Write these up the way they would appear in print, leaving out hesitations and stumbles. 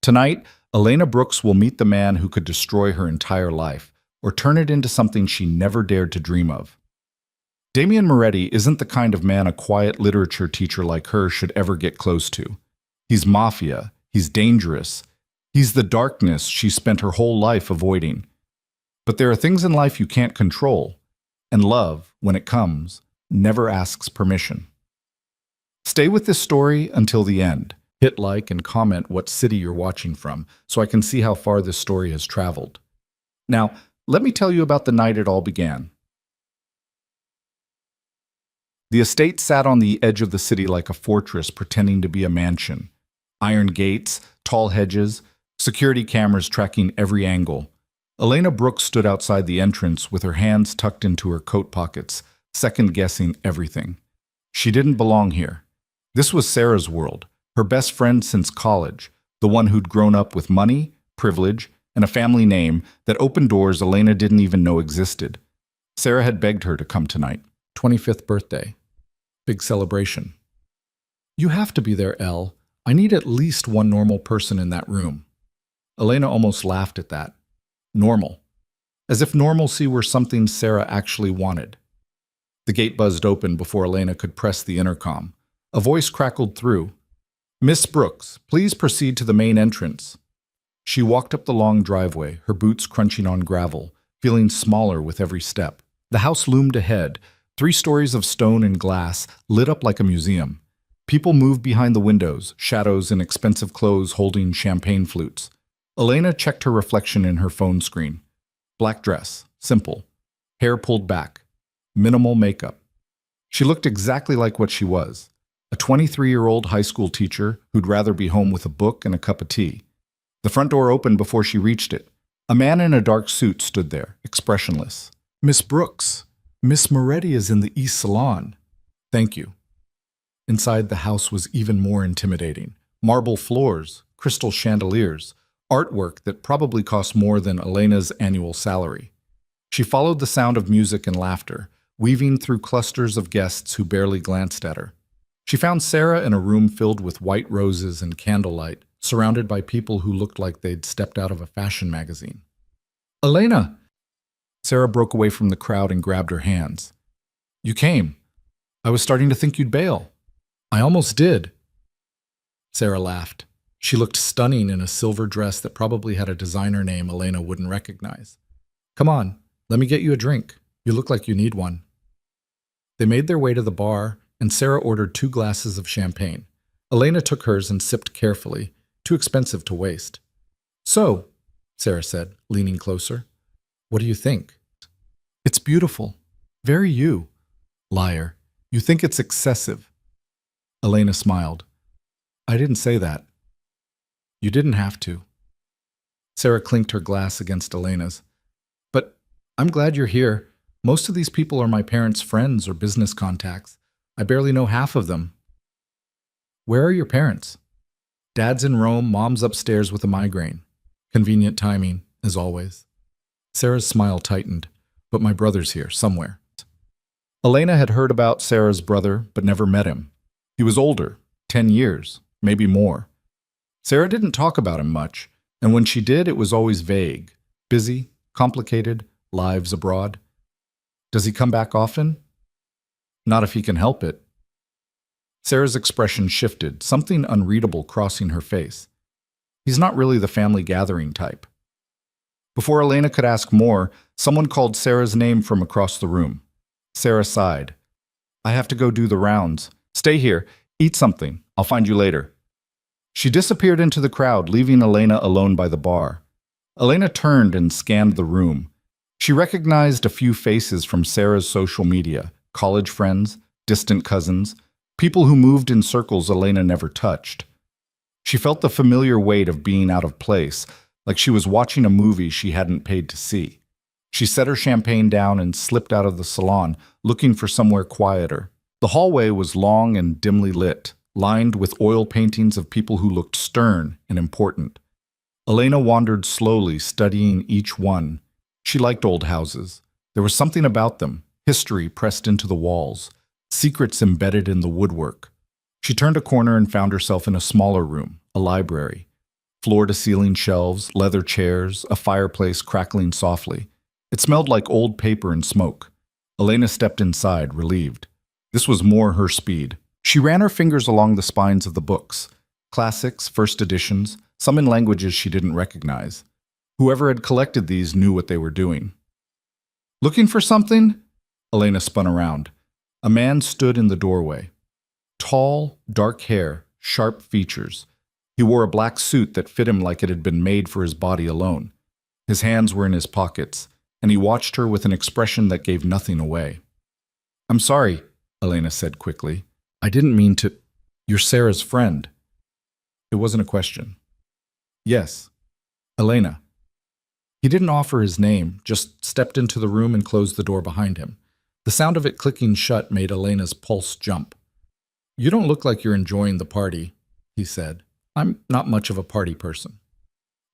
Tonight, Elena Brooks will meet the man who could destroy her entire life, or turn it into something she never dared to dream of. Damian Moretti isn't the kind of man a quiet literature teacher like her should ever get close to. He's mafia, he's dangerous, he's the darkness she spent her whole life avoiding. But there are things in life you can't control, and love, when it comes, never asks permission. Stay with this story until the end. Hit like and comment what city you're watching from so I can see how far this story has traveled. Now, let me tell you about the night it all began. The estate sat on the edge of the city like a fortress pretending to be a mansion. Iron gates, tall hedges, security cameras tracking every angle. Elena Brooks stood outside the entrance with her hands tucked into her coat pockets, second-guessing everything. She didn't belong here. This was Sarah's world, her best friend since college, the one who'd grown up with money, privilege, and a family name that opened doors Elena didn't even know existed. Sarah had begged her to come tonight. 25th birthday. Big celebration. You have to be there, Elle. I need at least one normal person in that room. Elena almost laughed at that. Normal. As if normalcy were something Sarah actually wanted. The gate buzzed open before Elena could press the intercom. A voice crackled through. Miss Brooks, please proceed to the main entrance. She walked up the long driveway, her boots crunching on gravel, feeling smaller with every step. The house loomed ahead, 3 stories of stone and glass, lit up like a museum. People moved behind the windows, shadows in expensive clothes holding champagne flutes. Elena checked her reflection in her phone screen. Black dress, simple. Hair pulled back. Minimal makeup. She looked exactly like what she was. A 23-year-old high school teacher who'd rather be home with a book and a cup of tea. The front door opened before she reached it. A man in a dark suit stood there, expressionless. Miss Brooks, Miss Moretti is in the East Salon. Thank you. Inside, the house was even more intimidating. Marble floors, crystal chandeliers, artwork that probably cost more than Elena's annual salary. She followed the sound of music and laughter, weaving through clusters of guests who barely glanced at her. She found Sarah in a room filled with white roses and candlelight, surrounded by people who looked like they'd stepped out of a fashion magazine. Elena! Sarah broke away from the crowd and grabbed her hands. You came. I was starting to think you'd bail. I almost did. Sarah laughed. She looked stunning in a silver dress that probably had a designer name Elena wouldn't recognize. Come on, let me get you a drink. You look like you need one. They made their way to the bar, and Sarah ordered 2 glasses of champagne. Elena took hers and sipped carefully, too expensive to waste. So, Sarah said, leaning closer, what do you think? It's beautiful. Very you. Liar. You think it's excessive. Elena smiled. I didn't say that. You didn't have to. Sarah clinked her glass against Elena's. But I'm glad you're here. Most of these people are my parents' friends or business contacts. I barely know half of them. Where are your parents? Dad's in Rome, Mom's upstairs with a migraine. Convenient timing, as always. Sarah's smile tightened. But my brother's here, somewhere. Elena had heard about Sarah's brother, but never met him. He was older, 10 years, maybe more. Sarah didn't talk about him much, and when she did, it was always vague. Busy, complicated, lives abroad. Does he come back often? Not if he can help it. Sarah's expression shifted, something unreadable crossing her face. He's not really the family gathering type. Before Elena could ask more, someone called Sarah's name from across the room. Sarah sighed. I have to go do the rounds. Stay here. Eat something. I'll find you later. She disappeared into the crowd, leaving Elena alone by the bar. Elena turned and scanned the room. She recognized a few faces from Sarah's social media, college friends, distant cousins, people who moved in circles Elena never touched. She felt the familiar weight of being out of place, like she was watching a movie she hadn't paid to see. She set her champagne down and slipped out of the salon, looking for somewhere quieter. The hallway was long and dimly lit, lined with oil paintings of people who looked stern and important. Elena wandered slowly, studying each one. She liked old houses. There was something about them, history pressed into the walls, secrets embedded in the woodwork. She turned a corner and found herself in a smaller room, a library. Floor-to-ceiling shelves, leather chairs, a fireplace crackling softly. It smelled like old paper and smoke. Elena stepped inside, relieved. This was more her speed. She ran her fingers along the spines of the books. Classics, first editions, some in languages she didn't recognize. Whoever had collected these knew what they were doing. Looking for something? Elena spun around. A man stood in the doorway. Tall, dark hair, sharp features. He wore a black suit that fit him like it had been made for his body alone. His hands were in his pockets, and he watched her with an expression that gave nothing away. "I'm sorry," Elena said quickly. "I didn't mean to—" "You're Sarah's friend." It wasn't a question. "Yes, Elena." He didn't offer his name, just stepped into the room and closed the door behind him. The sound of it clicking shut made Elena's pulse jump. "You don't look like you're enjoying the party," he said. "I'm not much of a party person."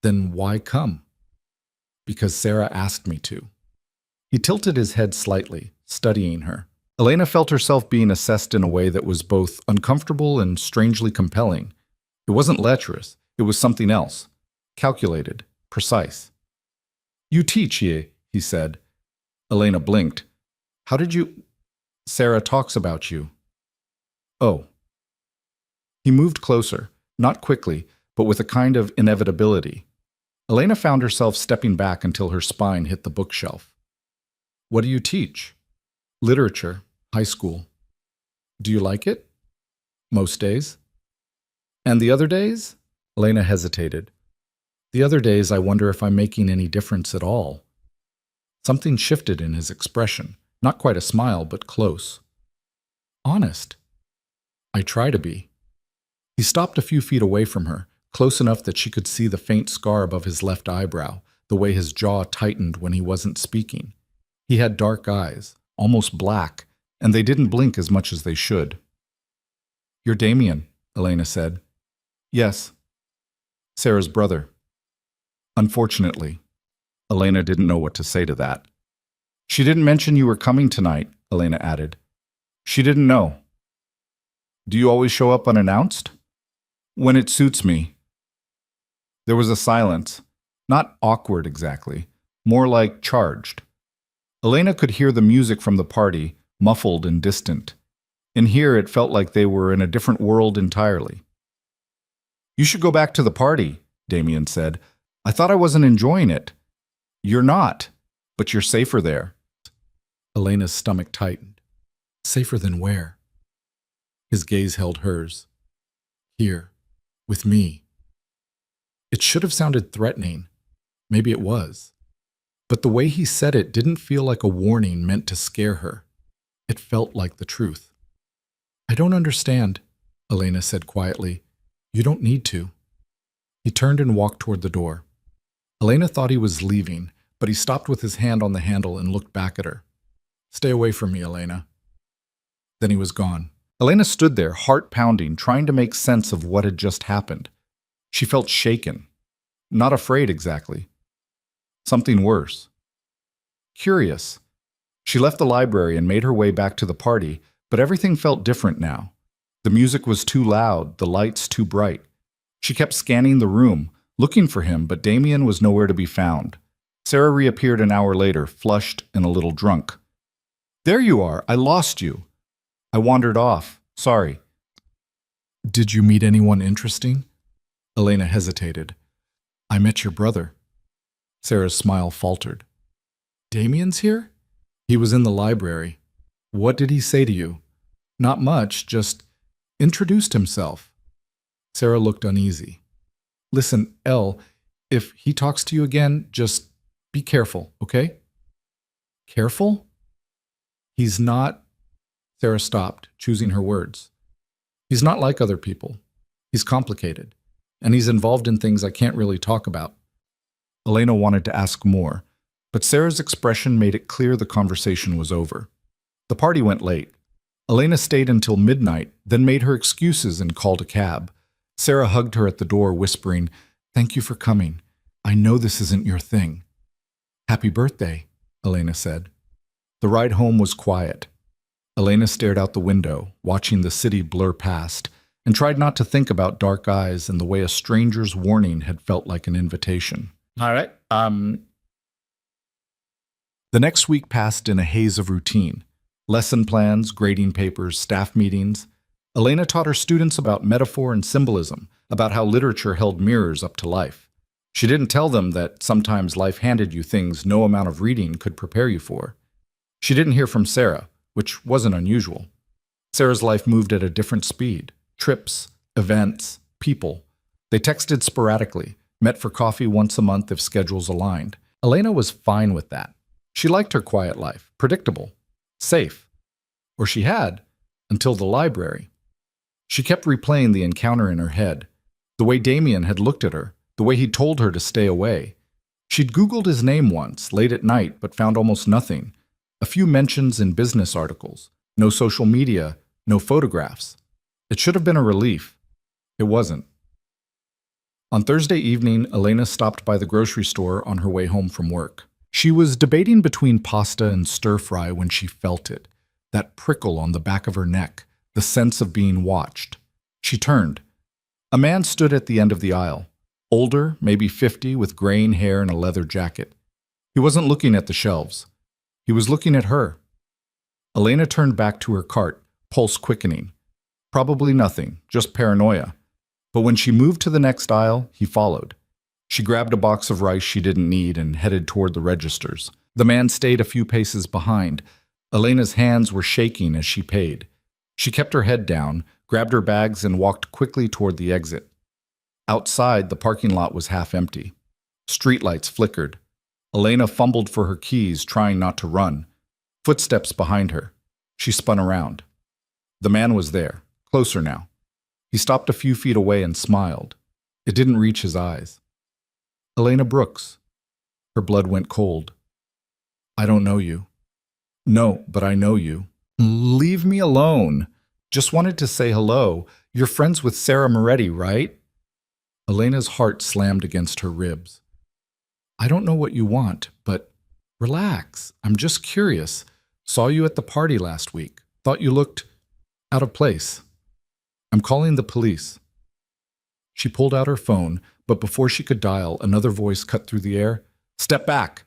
"Then why come?" "Because Sarah asked me to." He tilted his head slightly, studying her. Elena felt herself being assessed in a way that was both uncomfortable and strangely compelling. It wasn't lecherous, it was something else. Calculated, precise. "You teach, he said. Elena blinked. "How did you—" "Sarah talks about you." "Oh." He moved closer, not quickly, but with a kind of inevitability. Elena found herself stepping back until her spine hit the bookshelf. "What do you teach?" "Literature, high school." "Do you like it?" "Most days." "And the other days?" Elena hesitated. "The other days I wonder if I'm making any difference at all." Something shifted in his expression, not quite a smile, but close. "Honest." "I try to be." He stopped a few feet away from her, close enough that she could see the faint scar above his left eyebrow, the way his jaw tightened when he wasn't speaking. He had dark eyes, almost black, and they didn't blink as much as they should. "You're Damien," Elena said. "Yes." "Sarah's brother." "Unfortunately." Elena didn't know what to say to that. "She didn't mention you were coming tonight," Elena added. "She didn't know." "Do you always show up unannounced?" "When it suits me." There was a silence, not awkward exactly, more like charged. Elena could hear the music from the party, muffled and distant. In here it felt like they were in a different world entirely. "You should go back to the party," Damien said. "I thought I wasn't enjoying it." "You're not, but you're safer there." Elena's stomach tightened. "Safer than where?" His gaze held hers. "Here, with me." It should have sounded threatening. Maybe it was. But the way he said it didn't feel like a warning meant to scare her. It felt like the truth. "I don't understand," Elena said quietly. "You don't need to." He turned and walked toward the door. Elena thought he was leaving, but he stopped with his hand on the handle and looked back at her. "Stay away from me, Elena." Then he was gone. Elena stood there, heart pounding, trying to make sense of what had just happened. She felt shaken. Not afraid exactly. Something worse. Curious. She left the library and made her way back to the party, but everything felt different now. The music was too loud, the lights too bright. She kept scanning the room, looking for him, but Damien was nowhere to be found. Sarah reappeared an hour later, flushed and a little drunk. "There you are! I lost you." "I wandered off. Sorry." "Did you meet anyone interesting?" Elena hesitated. "I met your brother." Sarah's smile faltered. "Damien's here?" "He was in the library." "What did he say to you?" "Not much, just introduced himself." Sarah looked uneasy. "Listen, Elle, if he talks to you again, just be careful, okay?" "Careful?" "He's not—" Sarah stopped, choosing her words. "He's not like other people. He's complicated, and he's involved in things I can't really talk about." Elena wanted to ask more, but Sarah's expression made it clear the conversation was over. The party went late. Elena stayed until midnight, then made her excuses and called a cab. Sarah hugged her at the door, whispering, "Thank you for coming. I know this isn't your thing." "Happy birthday," Elena said. The ride home was quiet. Elena stared out the window, watching the city blur past, and tried not to think about dark eyes and the way a stranger's warning had felt like an invitation. All right. The next week passed in a haze of routine. Lesson plans, grading papers, staff meetings. Elena taught her students about metaphor and symbolism, about how literature held mirrors up to life. She didn't tell them that sometimes life handed you things no amount of reading could prepare you for. She didn't hear from Sarah, which wasn't unusual. Sarah's life moved at a different speed. Trips, events, people. They texted sporadically, met for coffee once a month if schedules aligned. Elena was fine with that. She liked her quiet life, predictable, safe. Or she had, until the library. She kept replaying the encounter in her head, the way Damien had looked at her, the way he'd told her to stay away. She'd Googled his name once, late at night, but found almost nothing. A few mentions in business articles. No social media, no photographs. It should have been a relief. It wasn't. On Thursday evening, Elena stopped by the grocery store on her way home from work. She was debating between pasta and stir-fry when she felt it, that prickle on the back of her neck, the sense of being watched. She turned. A man stood at the end of the aisle, older, maybe 50, with graying hair and a leather jacket. He wasn't looking at the shelves. He was looking at her. Elena turned back to her cart, pulse quickening. Probably nothing, just paranoia. But when she moved to the next aisle, he followed. She grabbed a box of rice she didn't need and headed toward the registers. The man stayed a few paces behind. Elena's hands were shaking as she paid. She kept her head down, grabbed her bags, and walked quickly toward the exit. Outside, the parking lot was half empty. Streetlights flickered. Elena fumbled for her keys, trying not to run. Footsteps behind her. She spun around. The man was there, closer now. He stopped a few feet away and smiled. It didn't reach his eyes. Elena Brooks. Her blood went cold. I don't know you. No, but I know you. Leave me alone. Just wanted to say hello. You're friends with Sarah Moretti, right? Elena's heart slammed against her ribs. I don't know what you want, but relax. I'm just curious. Saw you at the party last week. Thought you looked out of place. I'm calling the police. She pulled out her phone, but before she could dial, another voice cut through the air. Step back!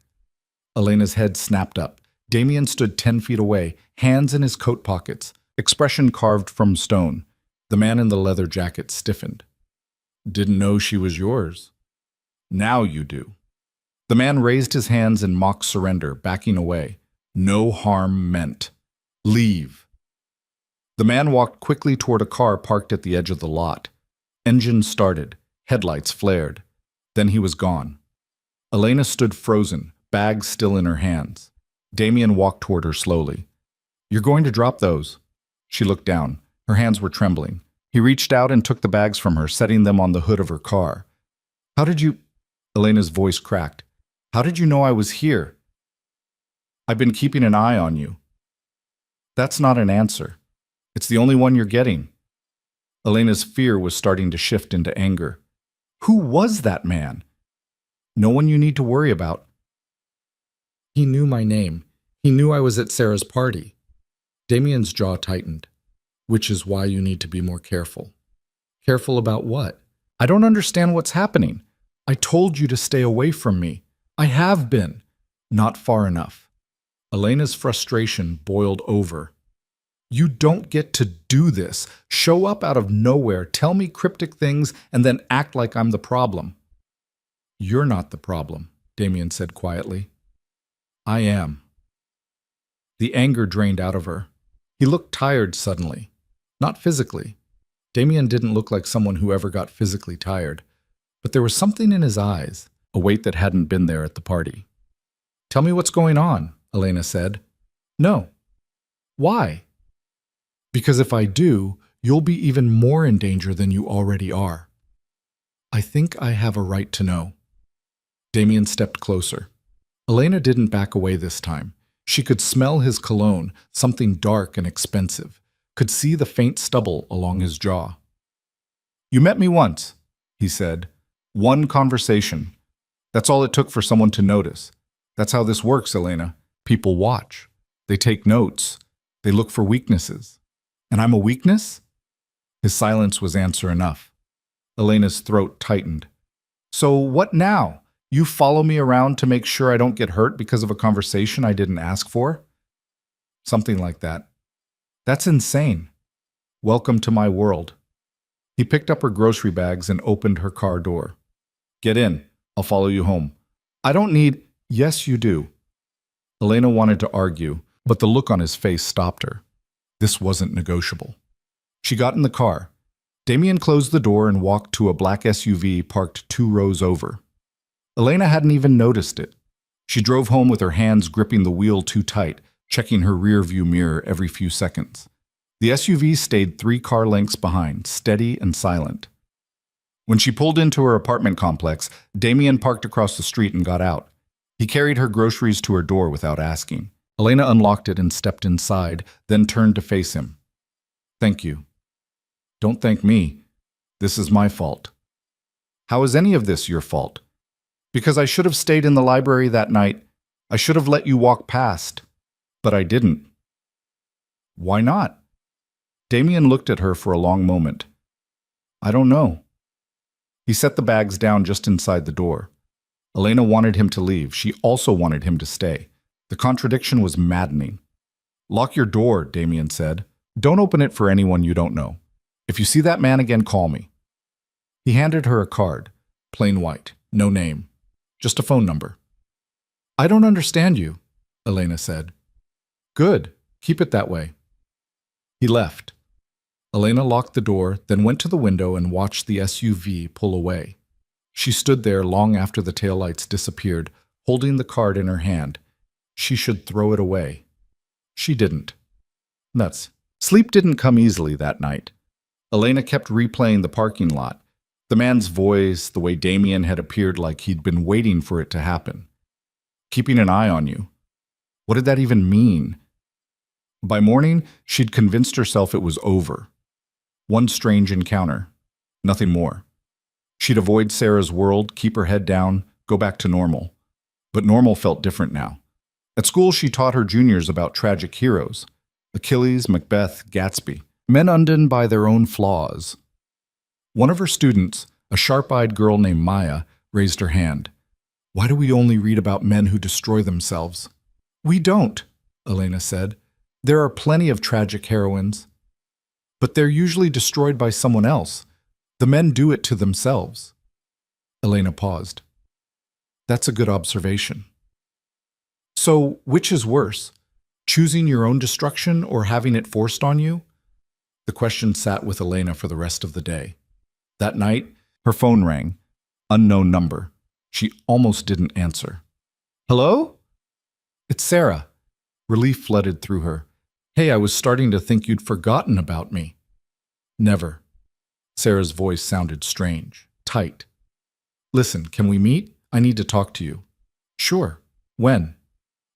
Elena's head snapped up. Damien stood 10 feet away, hands in his coat pockets, expression carved from stone. The man in the leather jacket stiffened. Didn't know she was yours. Now you do. The man raised his hands in mock surrender, backing away. No harm meant. Leave. The man walked quickly toward a car parked at the edge of the lot. Engine started. Headlights flared. Then he was gone. Elena stood frozen, bags still in her hands. Damien walked toward her slowly. You're going to drop those. She looked down. Her hands were trembling. He reached out and took the bags from her, setting them on the hood of her car. How did you... Elena's voice cracked. How did you know I was here? I've been keeping an eye on you. That's not an answer. It's the only one you're getting. Elena's fear was starting to shift into anger. Who was that man? No one you need to worry about. He knew my name. He knew I was at Sarah's party. Damien's jaw tightened. Which is why you need to be more careful. Careful about what? I don't understand what's happening. I told you to stay away from me. I have been. Not far enough. Elena's frustration boiled over. You don't get to do this. Show up out of nowhere, tell me cryptic things, and then act like I'm the problem. You're not the problem, Damien said quietly. I am. The anger drained out of her. He looked tired suddenly. Not physically. Damien didn't look like someone who ever got physically tired. But there was something in his eyes, a weight that hadn't been there at the party. Tell me what's going on, Elena said. No. Why? Because if I do, you'll be even more in danger than you already are. I think I have a right to know. Damien stepped closer. Elena didn't back away this time. She could smell his cologne, something dark and expensive, could see the faint stubble along his jaw. You met me once, he said. One conversation. That's all it took for someone to notice. That's how this works, Elena. People watch. They take notes. They look for weaknesses. And I'm a weakness? His silence was answer enough. Elena's throat tightened. So what now? You follow me around to make sure I don't get hurt because of a conversation I didn't ask for? Something like that. That's insane. Welcome to my world. He picked up her grocery bags and opened her car door. Get in. I'll follow you home. I don't need... Yes, you do. Elena wanted to argue, but the look on his face stopped her. This wasn't negotiable. She got in the car. Damien closed the door and walked to a black SUV parked 2 rows over. Elena hadn't even noticed it. She drove home with her hands gripping the wheel too tight, checking her rear-view mirror every few seconds. The SUV stayed 3 car lengths behind, steady and silent. When she pulled into her apartment complex, Damien parked across the street and got out. He carried her groceries to her door without asking. Elena unlocked it and stepped inside, then turned to face him. Thank you. Don't thank me. This is my fault. How is any of this your fault? Because I should have stayed in the library that night. I should have let you walk past. But I didn't. Why not? Damien looked at her for a long moment. I don't know. He set the bags down just inside the door. Elena wanted him to leave. She also wanted him to stay. The contradiction was maddening. Lock your door, Damien said. Don't open it for anyone you don't know. If you see that man again, call me. He handed her a card, plain white, no name, just a phone number. I don't understand you, Elena said. Good, keep it that way. He left. Elena locked the door, then went to the window and watched the SUV pull away. She stood there long after the taillights disappeared, holding the card in her hand. She should throw it away. She didn't. Nuts. Sleep didn't come easily that night. Elena kept replaying the parking lot. The man's voice, the way Damien had appeared like he'd been waiting for it to happen. Keeping an eye on you. What did that even mean? By morning, she'd convinced herself it was over. One strange encounter. Nothing more. She'd avoid Sarah's world, keep her head down, go back to normal. But normal felt different now. At school, she taught her juniors about tragic heroes. Achilles, Macbeth, Gatsby. Men undone by their own flaws. One of her students, a sharp-eyed girl named Maya, raised her hand. Why do we only read about men who destroy themselves? We don't, Elena said. There are plenty of tragic heroines. But they're usually destroyed by someone else. The men do it to themselves. Elena paused. That's a good observation. So, which is worse? Choosing your own destruction or having it forced on you? The question sat with Elena for the rest of the day. That night, her phone rang. Unknown number. She almost didn't answer. Hello? It's Sarah. Relief flooded through her. Hey, I was starting to think you'd forgotten about me. Never. Sarah's voice sounded strange, tight. Listen, can we meet? I need to talk to you. Sure. When?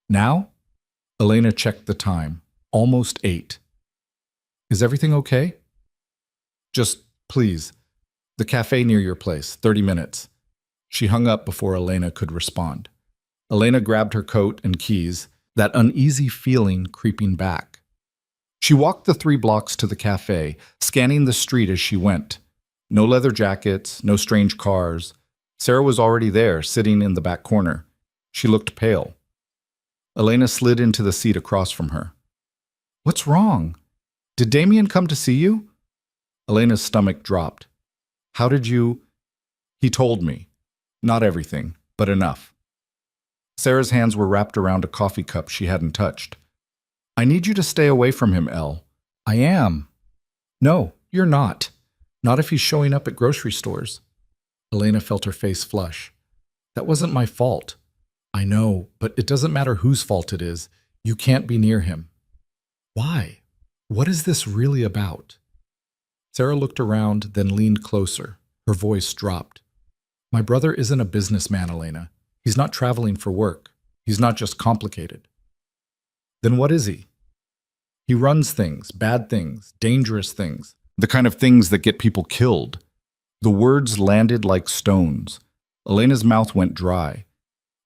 Now? Elena checked the time. Almost 8. Is everything okay? Just, please. The cafe near your place, 30 minutes. She hung up before Elena could respond. Elena grabbed her coat and keys, that uneasy feeling creeping back. She walked the 3 blocks to the cafe, scanning the street as she went. No leather jackets, no strange cars. Sarah was already there, sitting in the back corner. She looked pale. Elena slid into the seat across from her. What's wrong? Did Damien come to see you? Elena's stomach dropped. How did you... He told me. Not everything, but enough. Sarah's hands were wrapped around a coffee cup she hadn't touched. I need you to stay away from him, Elle. I am. No, you're not. Not if he's showing up at grocery stores. Elena felt her face flush. That wasn't my fault. I know, but it doesn't matter whose fault it is. You can't be near him. Why? What is this really about? Sarah looked around, then leaned closer. Her voice dropped. My brother isn't a businessman, Elena. He's not traveling for work. He's not just complicated. Then what is he? He runs things, bad things, dangerous things, the kind of things that get people killed. The words landed like stones. Elena's mouth went dry.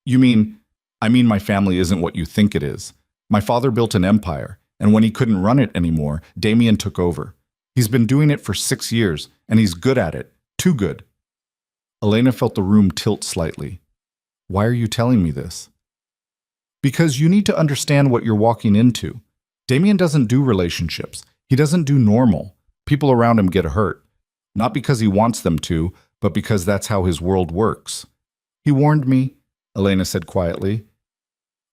You mean, I mean my family isn't what you think it is. My father built an empire, and when he couldn't run it anymore, Damien took over. He's been doing it for 6 years, and he's good at it. Too good. Elena felt the room tilt slightly. Why are you telling me this? Because you need to understand what you're walking into. Damien doesn't do relationships. He doesn't do normal. People around him get hurt. Not because he wants them to, but because that's how his world works. He warned me, Elena said quietly.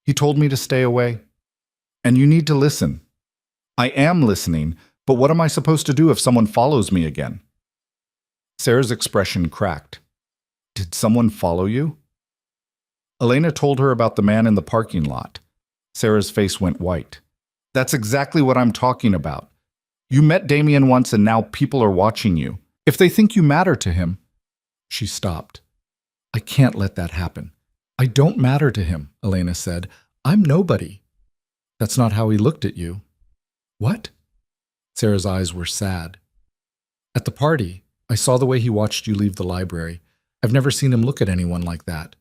He told me to stay away. And you need to listen. I am listening, but what am I supposed to do if someone follows me again? Sarah's expression cracked. Did someone follow you? Elena told her about the man in the parking lot. Sarah's face went white. That's exactly what I'm talking about. You met Damien once and now people are watching you. If they think you matter to him. She stopped. I can't let that happen. I don't matter to him, Elena said. I'm nobody. That's not how he looked at you. What? Sarah's eyes were sad. At the party, I saw the way he watched you leave the library. I've never seen him look at anyone like that.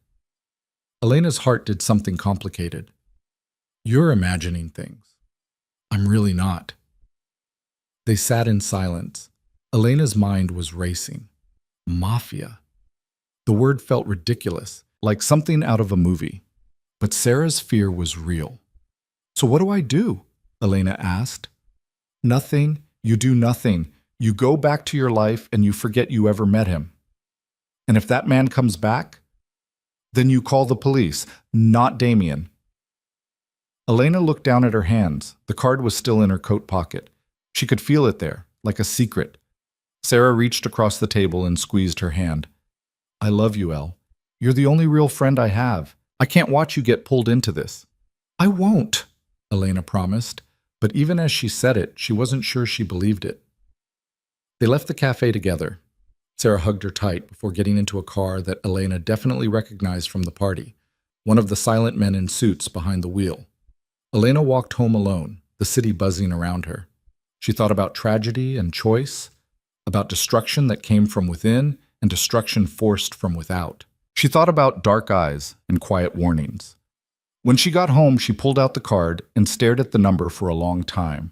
Elena's heart did something complicated. You're imagining things. I'm really not. They sat in silence. Elena's mind was racing. Mafia. The word felt ridiculous, like something out of a movie. But Sarah's fear was real. So what do I do? Elena asked. Nothing. You do nothing. You go back to your life and you forget you ever met him. And if that man comes back, then you call the police, not Damien. Elena looked down at her hands. The card was still in her coat pocket. She could feel it there, like a secret. Sarah reached across the table and squeezed her hand. I love you, Elle. You're the only real friend I have. I can't watch you get pulled into this. I won't, Elena promised, but even as she said it, she wasn't sure she believed it. They left the cafe together. Sarah hugged her tight before getting into a car that Elena definitely recognized from the party, one of the silent men in suits behind the wheel. Elena walked home alone, the city buzzing around her. She thought about tragedy and choice, about destruction that came from within and destruction forced from without. She thought about dark eyes and quiet warnings. When she got home, she pulled out the card and stared at the number for a long time.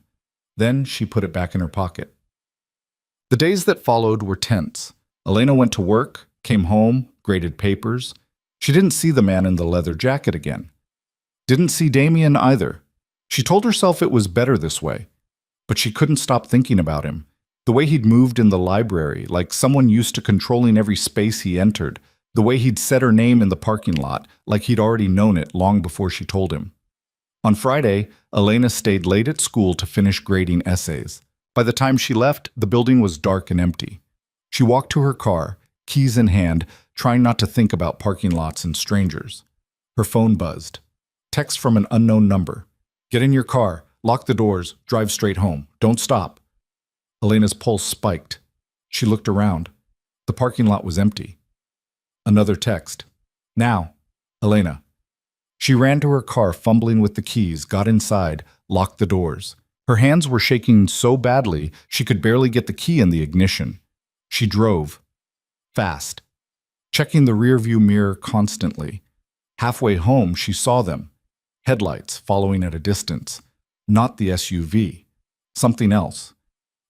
Then she put it back in her pocket. The days that followed were tense. Elena went to work, came home, graded papers. She didn't see the man in the leather jacket again. Didn't see Damien either. She told herself it was better this way. But she couldn't stop thinking about him. The way he'd moved in the library, like someone used to controlling every space he entered. The way he'd said her name in the parking lot, like he'd already known it long before she told him. On Friday, Elena stayed late at school to finish grading essays. By the time she left, the building was dark and empty. She walked to her car, keys in hand, trying not to think about parking lots and strangers. Her phone buzzed. Text from an unknown number. Get in your car, lock the doors, drive straight home. Don't stop. Elena's pulse spiked. She looked around. The parking lot was empty. Another text. Now, Elena. She ran to her car, fumbling with the keys, got inside, locked the doors. Her hands were shaking so badly she could barely get the key in the ignition. She drove. Fast. Checking the rearview mirror constantly. Halfway home, she saw them. Headlights following at a distance. Not the SUV. Something else.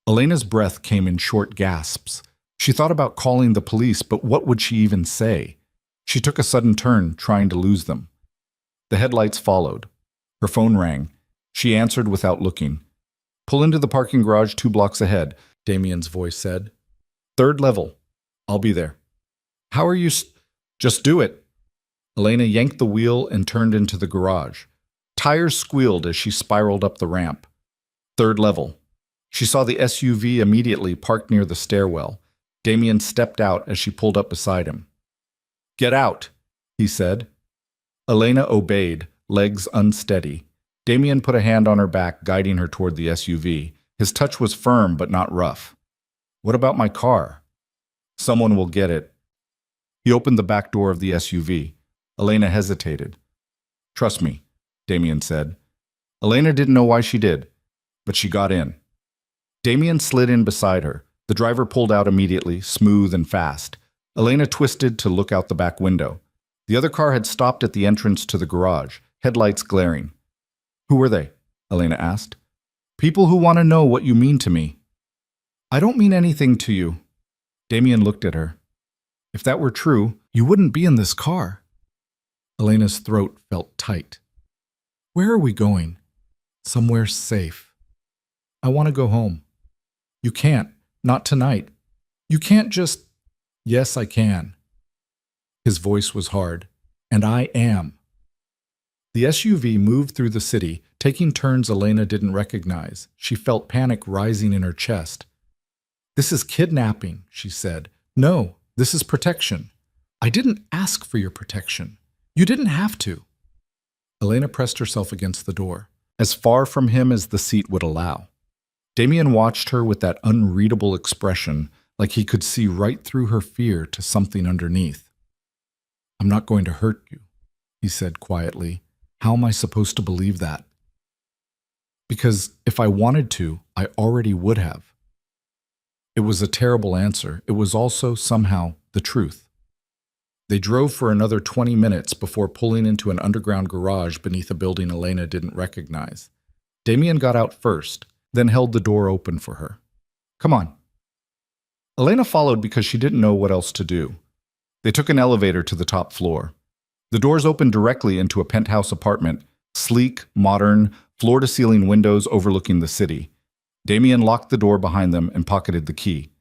Elena's breath came in short gasps. She thought about calling the police, but what would she even say? She took a sudden turn, trying to lose them. The headlights followed. Her phone rang. She answered without looking. Pull into the parking garage 2 blocks ahead, Damien's voice said. 3rd level. I'll be there. How are you Just do it. Elena yanked the wheel and turned into the garage. Tires squealed as she spiraled up the ramp. 3rd level. She saw the SUV immediately parked near the stairwell. Damien stepped out as she pulled up beside him. Get out, he said. Elena obeyed, legs unsteady. Damien put a hand on her back, guiding her toward the SUV. His touch was firm but not rough. What about my car? Someone will get it. He opened the back door of the SUV. Elena hesitated. Trust me, Damien said. Elena didn't know why she did, but she got in. Damien slid in beside her. The driver pulled out immediately, smooth and fast. Elena twisted to look out the back window. The other car had stopped at the entrance to the garage, headlights glaring. Who were they? Elena asked. People who want to know what you mean to me. I don't mean anything to you. Damien looked at her. If that were true, you wouldn't be in this car. Elena's throat felt tight. Where are we going? Somewhere safe. I want to go home. You can't. Not tonight. You can't just... Yes, I can. His voice was hard. And I am. The SUV moved through the city, taking turns Elena didn't recognize. She felt panic rising in her chest. This is kidnapping, she said. No, this is protection. I didn't ask for your protection. You didn't have to. Elena pressed herself against the door, as far from him as the seat would allow. Damien watched her with that unreadable expression, like he could see right through her fear to something underneath. I'm not going to hurt you, he said quietly. How am I supposed to believe that? Because if I wanted to, I already would have. It was a terrible answer. It was also, somehow, the truth. They drove for another 20 minutes before pulling into an underground garage beneath a building Elena didn't recognize. Damien got out first, then held the door open for her. Come on. Elena followed because she didn't know what else to do. They took an elevator to the top floor. The doors opened directly into a penthouse apartment, sleek, modern, floor-to-ceiling windows overlooking the city. Damien locked the door behind them and pocketed the key.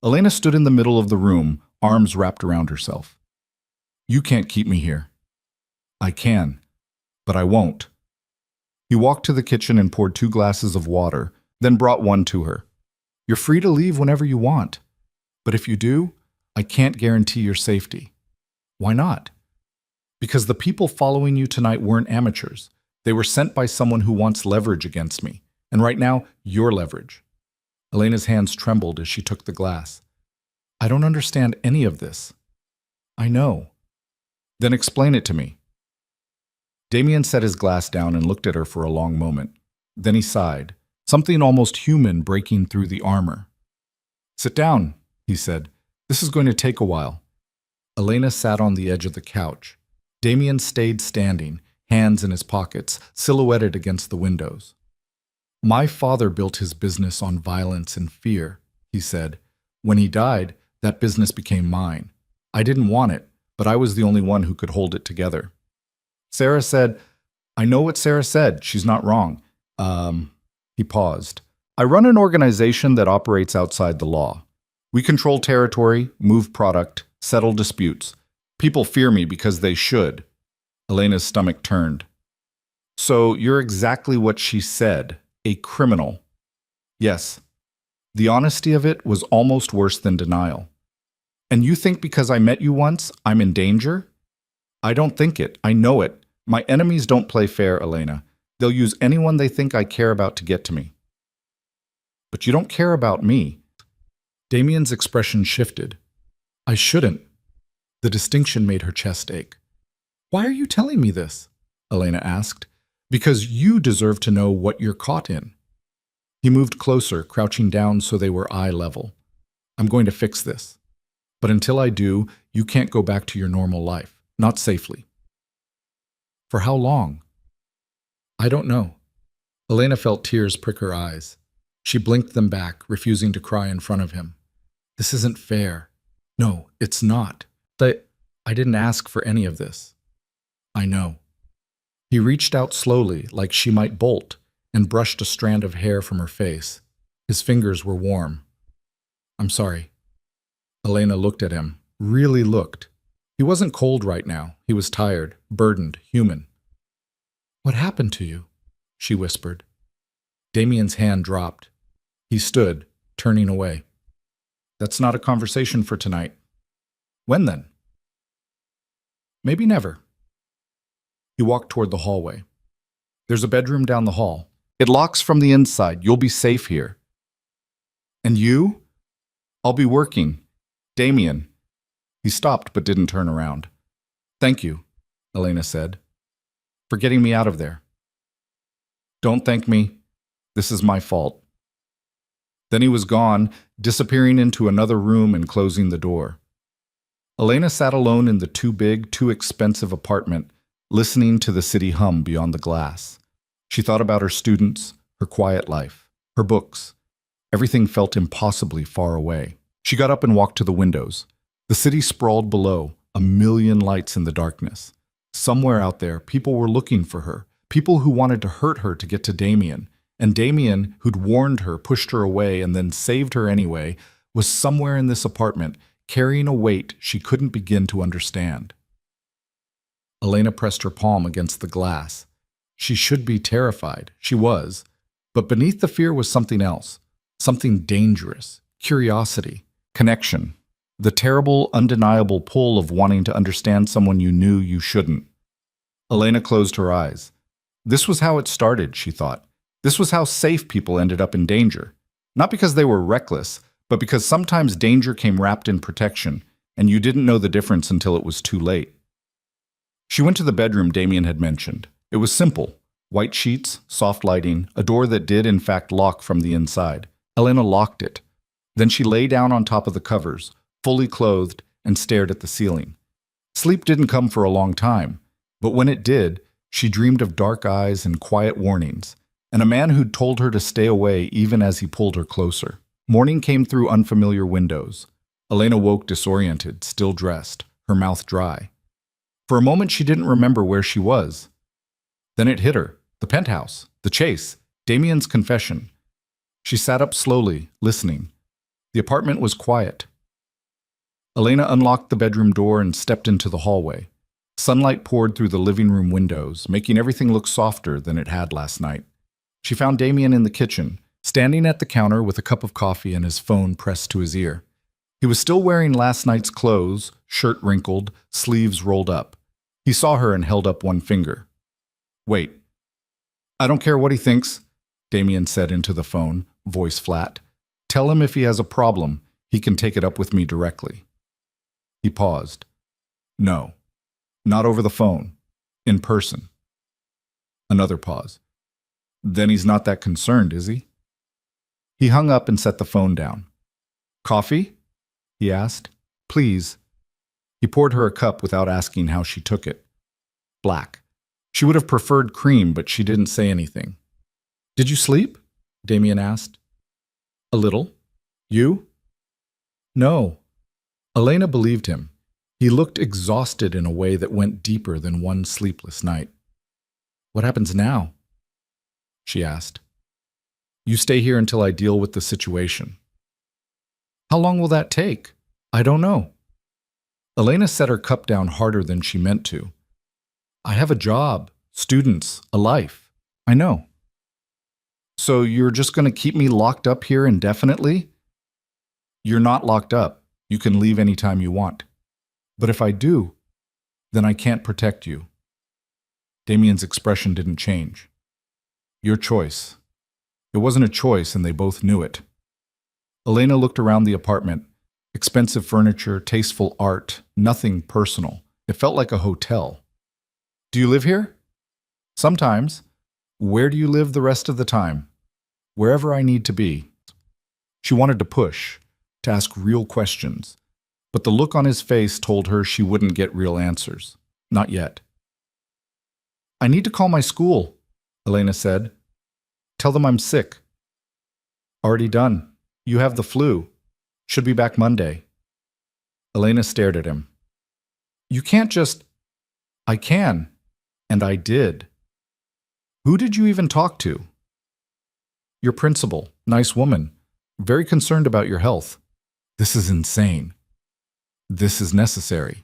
Elena stood in the middle of the room, arms wrapped around herself. You can't keep me here. I can, but I won't. He walked to the kitchen and poured 2 glasses of water, then brought one to her. You're free to leave whenever you want, but if you do, I can't guarantee your safety. Why not? Because the people following you tonight weren't amateurs. They were sent by someone who wants leverage against me, and right now, you're leverage. Elena's hands trembled as she took the glass. I don't understand any of this. I know. Then explain it to me. Damien set his glass down and looked at her for a long moment. Then he sighed, something almost human breaking through the armor. Sit down, he said. This is going to take a while. Elena sat on the edge of the couch. Damien stayed standing, hands in his pockets, silhouetted against the windows. My father built his business on violence and fear, he said. When he died, that business became mine. I didn't want it, but I was the only one who could hold it together. Sarah said, I know what Sarah said. She's not wrong. He paused. I run an organization that operates outside the law. We control territory, move product, settle disputes. People fear me because they should. Elena's stomach turned. So you're exactly what she said, a criminal. Yes. The honesty of it was almost worse than denial. And you think because I met you once, I'm in danger? I don't think it. I know it. My enemies don't play fair, Elena. They'll use anyone they think I care about to get to me. But you don't care about me. Damien's expression shifted. I shouldn't. The distinction made her chest ache. Why are you telling me this? Elena asked. Because you deserve to know what you're caught in. He moved closer, crouching down so they were eye level. I'm going to fix this. But until I do, you can't go back to your normal life. Not safely. For how long? I don't know. Elena felt tears prick her eyes. She blinked them back, refusing to cry in front of him. This isn't fair. No, it's not. I didn't ask for any of this. I know. He reached out slowly, like she might bolt, and brushed a strand of hair from her face. His fingers were warm. I'm sorry. Elena looked at him, really looked. He wasn't cold right now. He was tired, burdened, human. What happened to you? She whispered. Damien's hand dropped. He stood, turning away. That's not a conversation for tonight. When then? Maybe never. He walked toward the hallway. There's a bedroom down the hall. It locks from the inside. You'll be safe here. And you? I'll be working. Damien. He stopped but didn't turn around. Thank you, Elena said, for getting me out of there. Don't thank me. This is my fault. Then he was gone, disappearing into another room and closing the door. Elena sat alone in the too big, too expensive apartment, listening to the city hum beyond the glass. She thought about her students, her quiet life, her books. Everything felt impossibly far away. She got up and walked to the windows. The city sprawled below, a million lights in the darkness. Somewhere out there, people were looking for her, people who wanted to hurt her to get to Damien. And Damien, who'd warned her, pushed her away, and then saved her anyway, was somewhere in this apartment, carrying a weight she couldn't begin to understand. Elena pressed her palm against the glass. She should be terrified. She was. But beneath the fear was something else. Something dangerous. Curiosity. Connection. The terrible, undeniable pull of wanting to understand someone you knew you shouldn't. Elena closed her eyes. This was how it started, she thought. This was how safe people ended up in danger. Not because they were reckless, but because sometimes danger came wrapped in protection, and you didn't know the difference until it was too late. She went to the bedroom Damien had mentioned. It was simple. White sheets, soft lighting, a door that did in fact lock from the inside. Elena locked it. Then she lay down on top of the covers, fully clothed, and stared at the ceiling. Sleep didn't come for a long time, but when it did, she dreamed of dark eyes and quiet warnings, and a man who'd told her to stay away even as he pulled her closer. Morning came through unfamiliar windows. Elena woke disoriented, still dressed, her mouth dry. For a moment she didn't remember where she was. Then it hit her. The penthouse, the chase, Damien's confession. She sat up slowly, listening. The apartment was quiet. Elena unlocked the bedroom door and stepped into the hallway. Sunlight poured through the living room windows, making everything look softer than it had last night. She found Damien in the kitchen, standing at the counter with a cup of coffee and his phone pressed to his ear. He was still wearing last night's clothes, shirt wrinkled, sleeves rolled up. He saw her and held up one finger. Wait. I don't care what he thinks, Damien said into the phone, voice flat. Tell him if he has a problem, he can take it up with me directly. He paused. No. Not over the phone. In person. Another pause. Then he's not that concerned, is he? He hung up and set the phone down. Coffee? He asked. Please. He poured her a cup without asking how she took it. Black. She would have preferred cream, but she didn't say anything. Did you sleep? Damien asked. A little. You? No. Elena believed him. He looked exhausted in a way that went deeper than one sleepless night. What happens now? She asked. You stay here until I deal with the situation. How long will that take? I don't know. Elena set her cup down harder than she meant to. I have a job, students, a life. I know. So you're just going to keep me locked up here indefinitely? You're not locked up. You can leave anytime you want. But if I do, then I can't protect you. Damien's expression didn't change. Your choice. It wasn't a choice, and they both knew it. Elena looked around the apartment. Expensive furniture, tasteful art, nothing personal. It felt like a hotel. Do you live here? Sometimes. Where do you live the rest of the time? Wherever I need to be. She wanted to push, to ask real questions, but the look on his face told her she wouldn't get real answers. Not yet. I need to call my school, Elena said. Tell them I'm sick. Already done. You have the flu. Should be back Monday. Elena stared at him. You can't just... I can. And I did. Who did you even talk to? Your principal, nice woman, very concerned about your health. This is insane. This is necessary.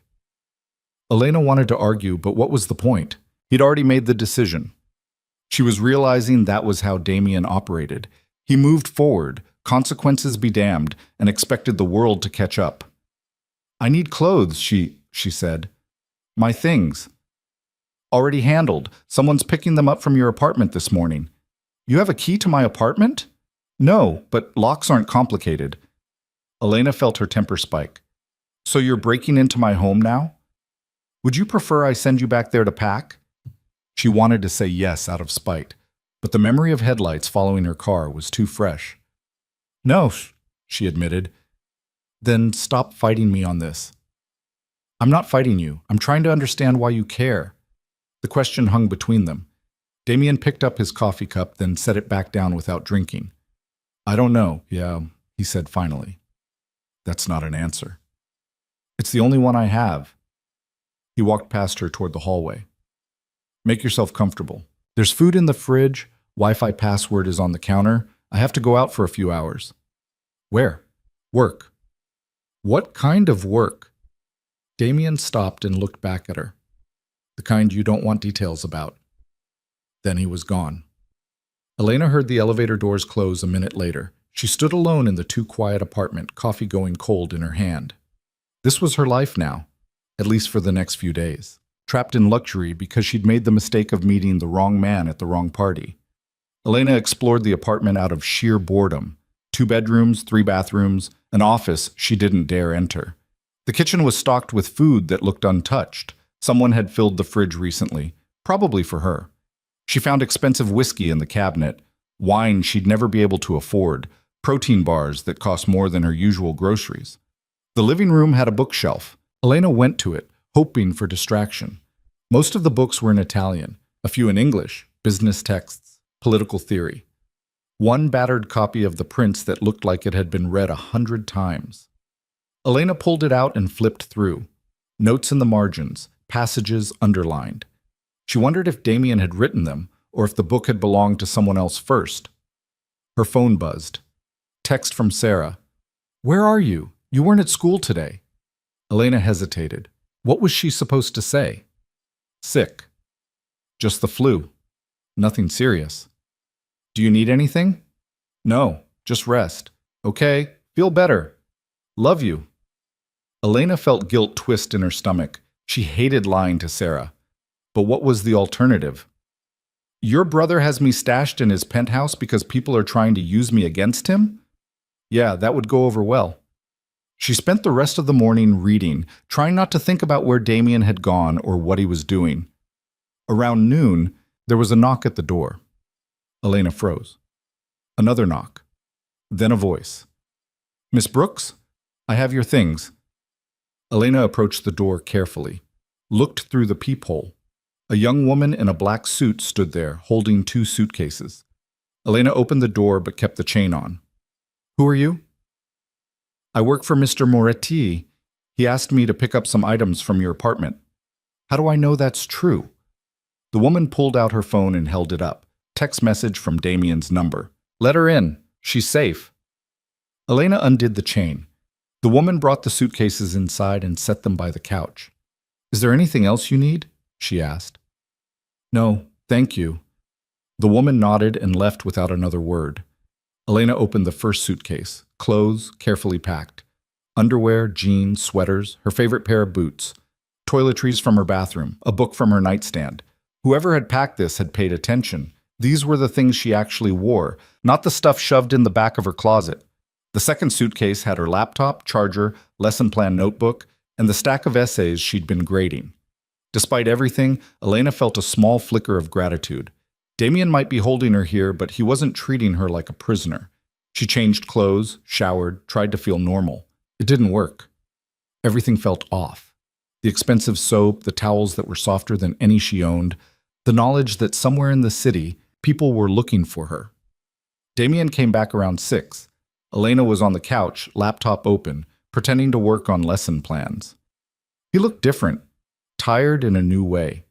Elena wanted to argue, but what was the point? He'd already made the decision. She was realizing that was how Damien operated. He moved forward, consequences be damned, and expected the world to catch up. I need clothes, she said. My things. Already handled. Someone's picking them up from your apartment this morning. You have a key to my apartment? No, but locks aren't complicated. Elena felt her temper spike. So you're breaking into my home now? Would you prefer I send you back there to pack? She wanted to say yes out of spite, but the memory of headlights following her car was too fresh. No, she admitted. Then stop fighting me on this. I'm not fighting you. I'm trying to understand why you care. The question hung between them. Damien picked up his coffee cup, then set it back down without drinking. I don't know. Yeah, he said finally. That's not an answer. It's the only one I have. He walked past her toward the hallway. Make yourself comfortable. There's food in the fridge. Wi-Fi password is on the counter. I have to go out for a few hours. Where? Work. What kind of work? Damien stopped and looked back at her. The kind you don't want details about. Then he was gone. Elena heard the elevator doors close a minute later. She stood alone in the too-quiet apartment, coffee going cold in her hand. This was her life now, at least for the next few days. Trapped in luxury because she'd made the mistake of meeting the wrong man at the wrong party. Elena explored the apartment out of sheer boredom. 2 bedrooms, 3 bathrooms, an office she didn't dare enter. The kitchen was stocked with food that looked untouched. Someone had filled the fridge recently, probably for her. She found expensive whiskey in the cabinet, wine she'd never be able to afford, protein bars that cost more than her usual groceries. The living room had a bookshelf. Elena went to it, hoping for distraction. Most of the books were in Italian, a few in English, business texts, political theory. One battered copy of The Prince that looked like it had been read 100 times. Elena pulled it out and flipped through. Notes in the margins, passages underlined. She wondered if Damien had written them, or if the book had belonged to someone else first. Her phone buzzed. Text from Sarah. Where are you? You weren't at school today. Elena hesitated. What was she supposed to say? Sick. Just the flu. Nothing serious. Do you need anything? No, just rest. Okay, feel better. Love you. Elena felt guilt twist in her stomach. She hated lying to Sarah. But what was the alternative? Your brother has me stashed in his penthouse because people are trying to use me against him? Yeah, that would go over well. She spent the rest of the morning reading, trying not to think about where Damien had gone or what he was doing. Around noon, there was a knock at the door. Elena froze. Another knock. Then a voice. Miss Brooks, I have your things. Elena approached the door carefully, looked through the peephole. A young woman in a black suit stood there, holding 2 suitcases. Elena opened the door but kept the chain on. Who are you? I work for Mr. Moretti. He asked me to pick up some items from your apartment. How do I know that's true? The woman pulled out her phone and held it up. Text message from Damien's number. Let her in. She's safe. Elena undid the chain. The woman brought the suitcases inside and set them by the couch. Is there anything else you need? She asked. No, thank you. The woman nodded and left without another word. Elena opened the first suitcase. Clothes, carefully packed. Underwear, jeans, sweaters, her favorite pair of boots. Toiletries from her bathroom, a book from her nightstand. Whoever had packed this had paid attention. These were the things she actually wore, not the stuff shoved in the back of her closet. The second suitcase had her laptop, charger, lesson plan notebook, and the stack of essays she'd been grading. Despite everything, Elena felt a small flicker of gratitude. Damien might be holding her here, but he wasn't treating her like a prisoner. She changed clothes, showered, tried to feel normal. It didn't work. Everything felt off. The expensive soap, the towels that were softer than any she owned, the knowledge that somewhere in the city, people were looking for her. Damien came back around 6. Elena was on the couch, laptop open, pretending to work on lesson plans. He looked different, tired in a new way.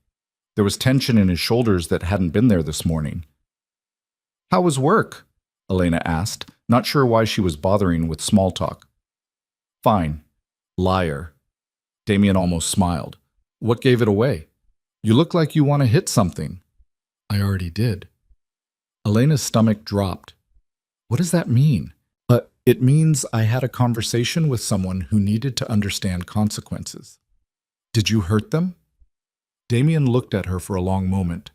There was tension in his shoulders that hadn't been there this morning. How was work? Elena asked, not sure why she was bothering with small talk. Fine. Liar. Damien almost smiled. What gave it away? You look like you want to hit something. I already did. Elena's stomach dropped. What does that mean? It means I had a conversation with someone who needed to understand consequences. Did you hurt them? Damien looked at her for a long moment.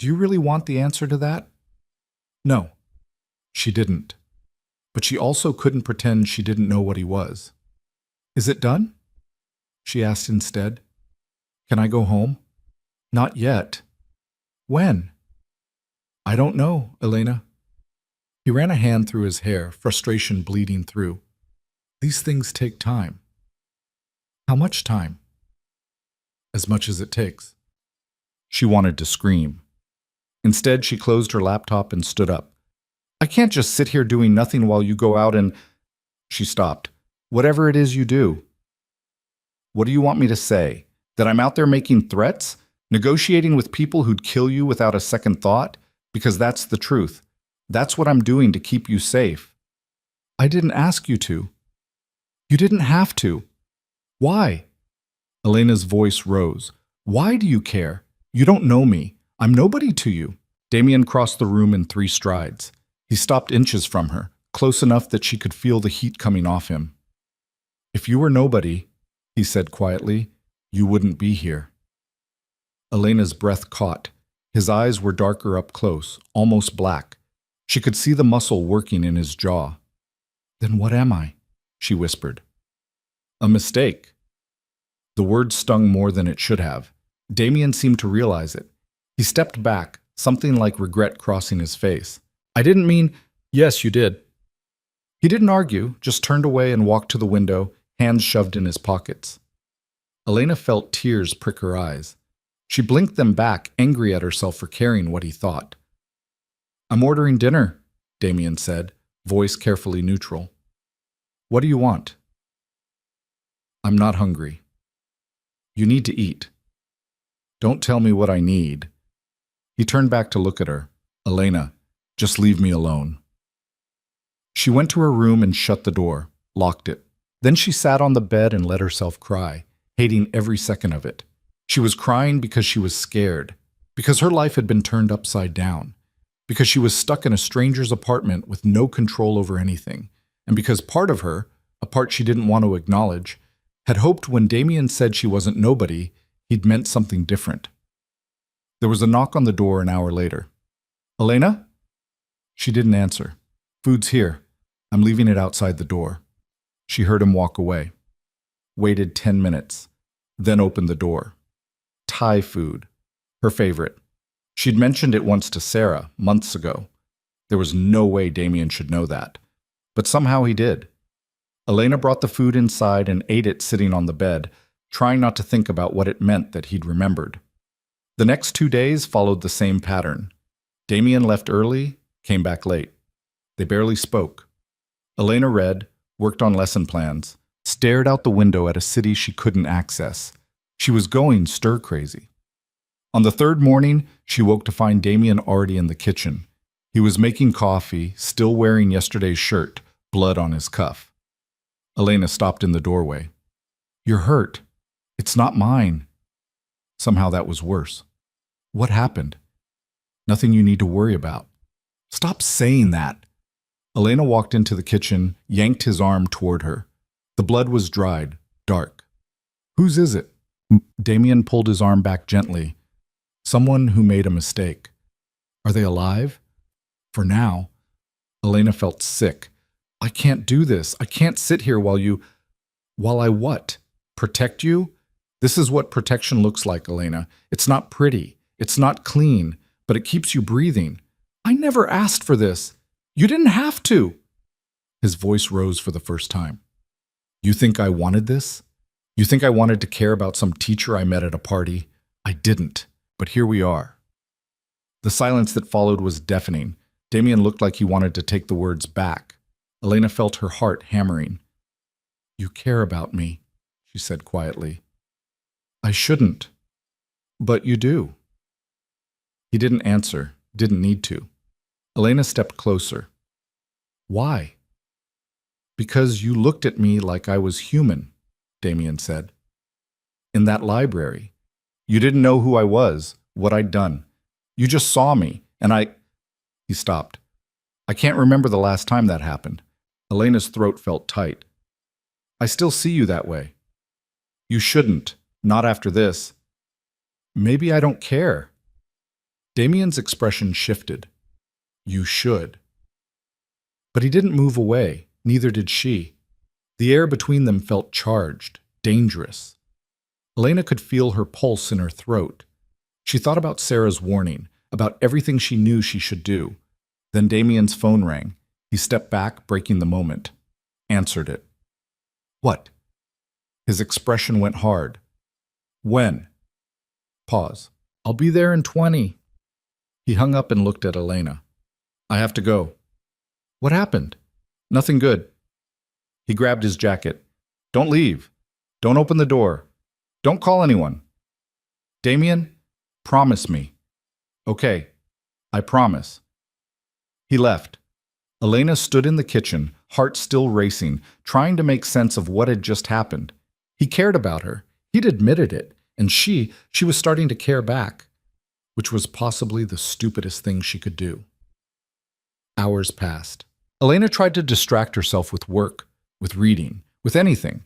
Do you really want the answer to that? No, she didn't. But she also couldn't pretend she didn't know what he was. Is it done? She asked instead. Can I go home? Not yet. When? I don't know, Elena. He ran a hand through his hair, frustration bleeding through. These things take time. How much time? As much as it takes. She wanted to scream. Instead, she closed her laptop and stood up. I can't just sit here doing nothing while you go out and... She stopped. Whatever it is you do. What do you want me to say? That I'm out there making threats? Negotiating with people who'd kill you without a second thought? Because that's the truth. That's what I'm doing to keep you safe. I didn't ask you to. You didn't have to. Why? Elena's voice rose. Why do you care? You don't know me. I'm nobody to you. Damien crossed the room in 3 strides. He stopped inches from her, close enough that she could feel the heat coming off him. If you were nobody, he said quietly, you wouldn't be here. Elena's breath caught. His eyes were darker up close, almost black. She could see the muscle working in his jaw. Then what am I? She whispered. A mistake. The word stung more than it should have. Damien seemed to realize it. He stepped back, something like regret crossing his face. I didn't mean... Yes, you did. He didn't argue, just turned away and walked to the window, hands shoved in his pockets. Elena felt tears prick her eyes. She blinked them back, angry at herself for caring what he thought. I'm ordering dinner, Damien said, voice carefully neutral. What do you want? I'm not hungry. You need to eat. Don't tell me what I need. He turned back to look at her. Elena, just leave me alone. She went to her room and shut the door, locked it. Then she sat on the bed and let herself cry, hating every second of it. She was crying because she was scared, because her life had been turned upside down, because she was stuck in a stranger's apartment with no control over anything, and because part of her, a part she didn't want to acknowledge, had hoped when Damien said she wasn't nobody, he'd meant something different. There was a knock on the door an hour later. Elena? She didn't answer. Food's here. I'm leaving it outside the door. She heard him walk away. Waited 10 minutes. Then opened the door. Thai food. Her favorite. She'd mentioned it once to Sarah, months ago. There was no way Damien should know that. But somehow he did. Elena brought the food inside and ate it sitting on the bed, trying not to think about what it meant that he'd remembered. The next 2 days followed the same pattern. Damien left early, came back late. They barely spoke. Elena read, worked on lesson plans, stared out the window at a city she couldn't access. She was going stir-crazy. On the 3rd morning, she woke to find Damien already in the kitchen. He was making coffee, still wearing yesterday's shirt, blood on his cuff. Elena stopped in the doorway. You're hurt. It's not mine. Somehow that was worse. What happened? Nothing you need to worry about. Stop saying that. Elena walked into the kitchen, yanked his arm toward her. The blood was dried, dark. Whose is it? Damien pulled his arm back gently. Someone who made a mistake. Are they alive? For now. Elena felt sick. I can't do this. I can't sit here while I what? Protect you? This is what protection looks like, Elena. It's not pretty. It's not clean, but it keeps you breathing. I never asked for this. You didn't have to. His voice rose for the first time. You think I wanted this? You think I wanted to care about some teacher I met at a party? I didn't, but here we are. The silence that followed was deafening. Damien looked like he wanted to take the words back. Elena felt her heart hammering. You care about me, she said quietly. I shouldn't. But you do. He didn't answer, didn't need to. Elena stepped closer. Why? Because you looked at me like I was human, Damien said. In that library. You didn't know who I was, what I'd done. You just saw me, and He stopped. I can't remember the last time that happened. Elena's throat felt tight. I still see you that way. You shouldn't, not after this. Maybe I don't care. Damien's expression shifted. You should. But he didn't move away, neither did she. The air between them felt charged, dangerous. Elena could feel her pulse in her throat. She thought about Sarah's warning, about everything she knew she should do. Then Damien's phone rang. He stepped back, breaking the moment. Answered it. What? His expression went hard. When? Pause. I'll be there in 20. He hung up and looked at Elena. I have to go. What happened? Nothing good. He grabbed his jacket. Don't leave. Don't open the door. Don't call anyone. Damien, promise me. Okay, I promise. He left. Elena stood in the kitchen, heart still racing, trying to make sense of what had just happened. He cared about her. He'd admitted it. And she was starting to care back, which was possibly the stupidest thing she could do. Hours passed. Elena tried to distract herself with work, with reading, with anything,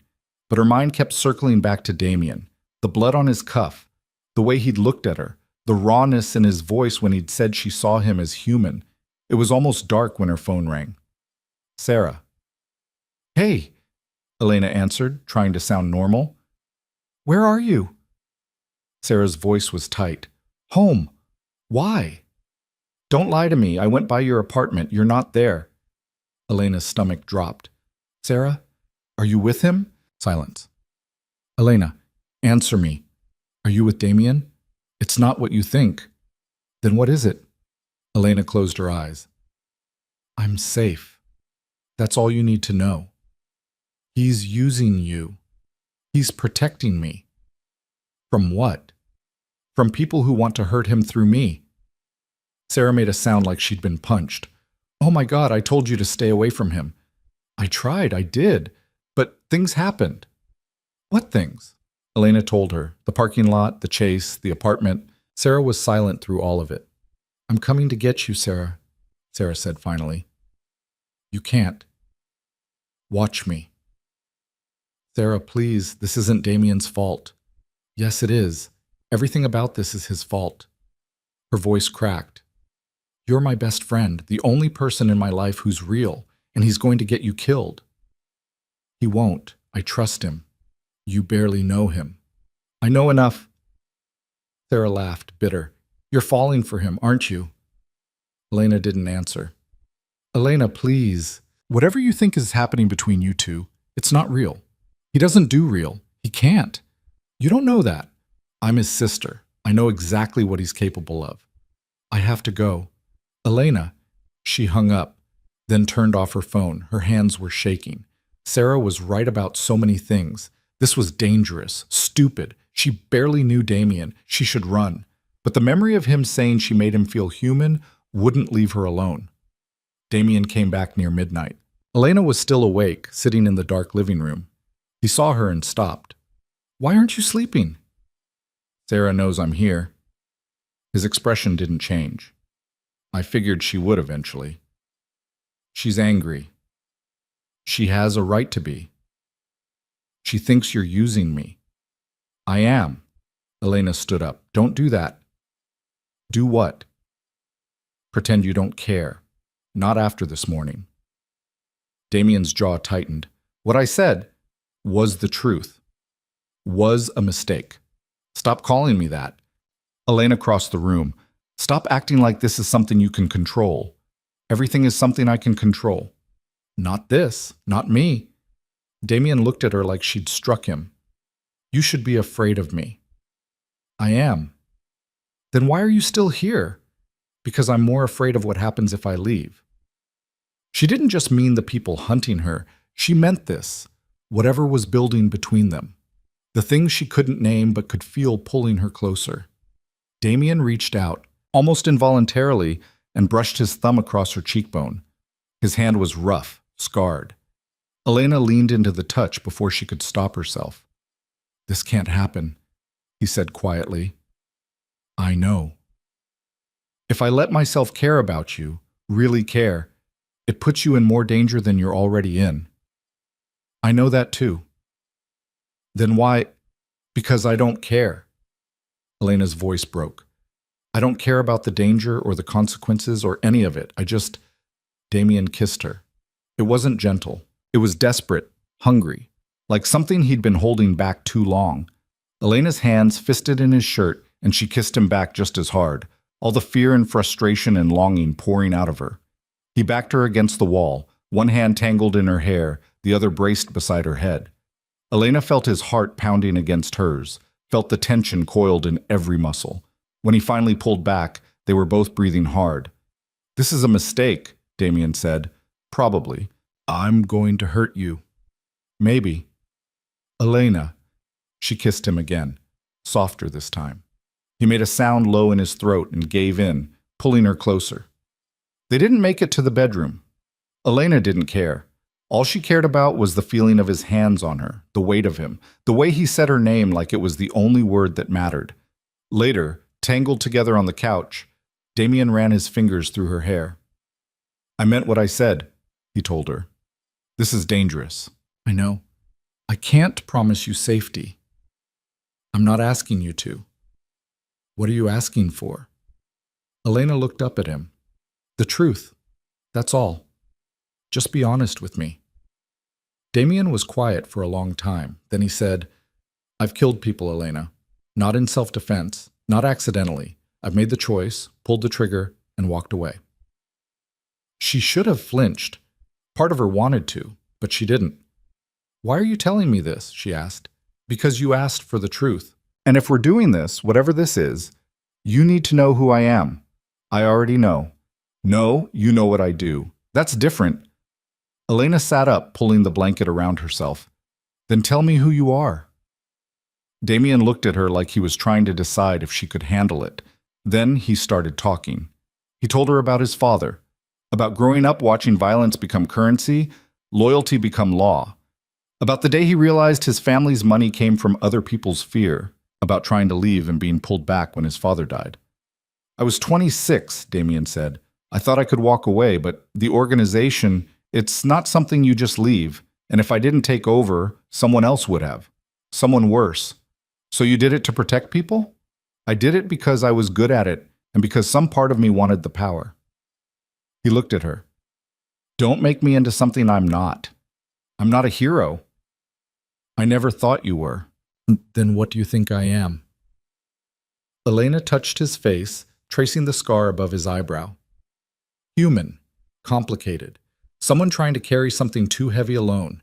but her mind kept circling back to Damien, the blood on his cuff, the way he'd looked at her, the rawness in his voice when he'd said she saw him as human. It was almost dark when her phone rang. Sarah. Hey, Elena answered, trying to sound normal. Where are you? Sarah's voice was tight. Home. Why? Don't lie to me. I went by your apartment. You're not there. Elena's stomach dropped. Sarah, are you with him? Silence. Elena, answer me. Are you with Damien? It's not what you think. Then what is it? Elena closed her eyes. I'm safe. That's all you need to know. He's using you. He's protecting me. From what? From people who want to hurt him through me. Sarah made a sound like she'd been punched. Oh my God, I told you to stay away from him. I tried, I did. But things happened. What things? Elena told her. The parking lot, the chase, the apartment. Sarah was silent through all of it. I'm coming to get you, Sarah, Sarah said finally. You can't. Watch me. Sarah, please, this isn't Damien's fault. Yes, it is. Everything about this is his fault. Her voice cracked. You're my best friend, the only person in my life who's real, and he's going to get you killed. He won't. I trust him. You barely know him. I know enough. Sarah laughed, bitter. You're falling for him, aren't you? Elena didn't answer. Elena, please. Whatever you think is happening between you two, it's not real. He doesn't do real. He can't. You don't know that. I'm his sister. I know exactly what he's capable of. I have to go. Elena. She hung up, then turned off her phone. Her hands were shaking. Sarah was right about so many things. This was dangerous, stupid. She barely knew Damien. She should run. But the memory of him saying she made him feel human wouldn't leave her alone. Damien came back near midnight. Elena was still awake, sitting in the dark living room. He saw her and stopped. Why aren't you sleeping? Sarah knows I'm here. His expression didn't change. I figured she would eventually. She's angry. She has a right to be. She thinks you're using me. I am. Elena stood up. Don't do that. Do what? Pretend you don't care. Not after this morning. Damien's jaw tightened. What I said was the truth. Was a mistake. Stop calling me that. Elena crossed the room. Stop acting like this is something you can control. Everything is something I can control. Not this. Not me. Damien looked at her like she'd struck him. You should be afraid of me. I am. Then why are you still here? Because I'm more afraid of what happens if I leave. She didn't just mean the people hunting her. She meant this. Whatever was building between them. The thing she couldn't name but could feel pulling her closer. Damien reached out, almost involuntarily, and brushed his thumb across her cheekbone. His hand was rough, scarred. Elena leaned into the touch before she could stop herself. This can't happen, he said quietly. I know. If I let myself care about you, really care, it puts you in more danger than you're already in. I know that too. Then why? Because I don't care. Elena's voice broke. I don't care about the danger or the consequences or any of it. Damien kissed her. It wasn't gentle. It was desperate, hungry, like something he'd been holding back too long. Elena's hands fisted in his shirt, and she kissed him back just as hard, all the fear and frustration and longing pouring out of her. He backed her against the wall, one hand tangled in her hair, the other braced beside her head. Elena felt his heart pounding against hers, felt the tension coiled in every muscle. When he finally pulled back, they were both breathing hard. This is a mistake, Damien said. Probably. I'm going to hurt you. Maybe. Elena. She kissed him again, softer this time. He made a sound low in his throat and gave in, pulling her closer. They didn't make it to the bedroom. Elena didn't care. All she cared about was the feeling of his hands on her, the weight of him, the way he said her name like it was the only word that mattered. Later, tangled together on the couch, Damien ran his fingers through her hair. I meant what I said, he told her. This is dangerous. I know. I can't promise you safety. I'm not asking you to. What are you asking for? Elena looked up at him. The truth. That's all. Just be honest with me. Damien was quiet for a long time. Then he said, I've killed people, Elena. Not in self-defense, not accidentally. I've made the choice, pulled the trigger, and walked away. She should have flinched. Part of her wanted to, but she didn't. Why are you telling me this? She asked. Because you asked for the truth. And if we're doing this, whatever this is, you need to know who I am. I already know. No, you know what I do. That's different. Elena sat up, pulling the blanket around herself. Then tell me who you are. Damien looked at her like he was trying to decide if she could handle it. Then he started talking. He told her about his father, about growing up watching violence become currency, loyalty become law, about the day he realized his family's money came from other people's fear, about trying to leave and being pulled back when his father died. I was 26, Damien said. I thought I could walk away, but the organization, it's not something you just leave, and if I didn't take over, someone else would have. Someone worse. So you did it to protect people? I did it because I was good at it, and because some part of me wanted the power. He looked at her. Don't make me into something I'm not. I'm not a hero. I never thought you were. Then what do you think I am? Elena touched his face, tracing the scar above his eyebrow. Human. Complicated. Someone trying to carry something too heavy alone.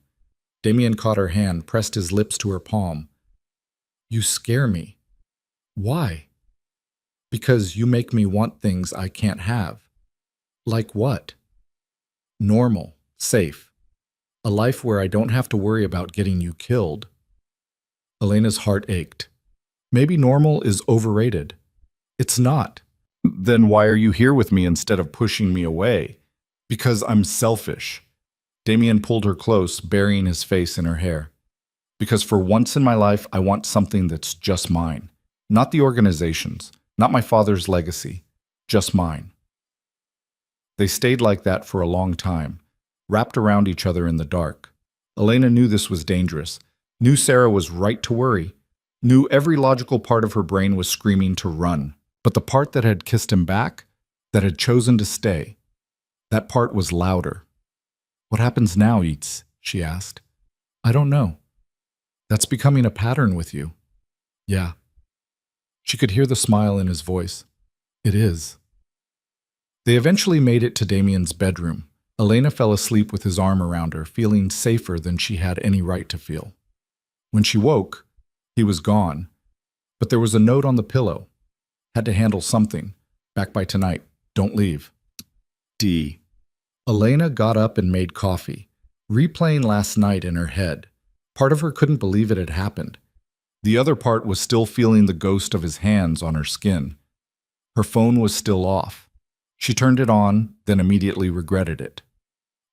Damien caught her hand, pressed his lips to her palm. You scare me. Why? Because you make me want things I can't have. Like what? Normal. Safe. A life where I don't have to worry about getting you killed. Elena's heart ached. Maybe normal is overrated. It's not. Then why are you here with me instead of pushing me away? Because I'm selfish. Damien pulled her close, burying his face in her hair. Because for once in my life, I want something that's just mine. Not the organization's, not my father's legacy, just mine. They stayed like that for a long time, wrapped around each other in the dark. Elena knew this was dangerous, knew Sarah was right to worry, knew every logical part of her brain was screaming to run. But the part that had kissed him back, that had chosen to stay, that part was louder. What happens now, Eats? She asked. I don't know. That's becoming a pattern with you. Yeah. She could hear the smile in his voice. It is. They eventually made it to Damien's bedroom. Elena fell asleep with his arm around her, feeling safer than she had any right to feel. When she woke, he was gone. But there was a note on the pillow. Had to handle something. Back by tonight. Don't leave. D. Elena got up and made coffee, replaying last night in her head. Part of her couldn't believe it had happened. The other part was still feeling the ghost of his hands on her skin. Her phone was still off. She turned it on, then immediately regretted it.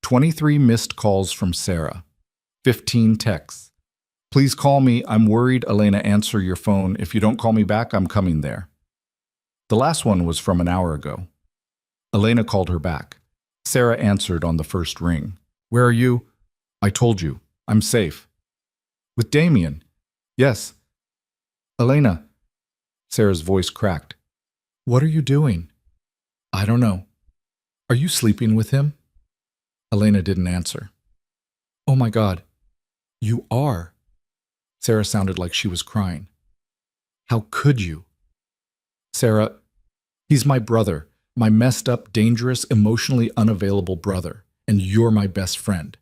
23 missed calls from Sarah. 15 texts. Please call me. I'm worried. Elena, answer your phone. If you don't call me back, I'm coming there. The last one was from an hour ago. Elena called her back. Sarah answered on the first ring. Where are you? I told you. I'm safe. With Damien. Yes. Elena. Sarah's voice cracked. What are you doing? I don't know. Are you sleeping with him? Elena didn't answer. Oh my God. You are. Sarah sounded like she was crying. How could you? Sarah, he's my brother, my messed up, dangerous, emotionally unavailable brother, and you're my best friend.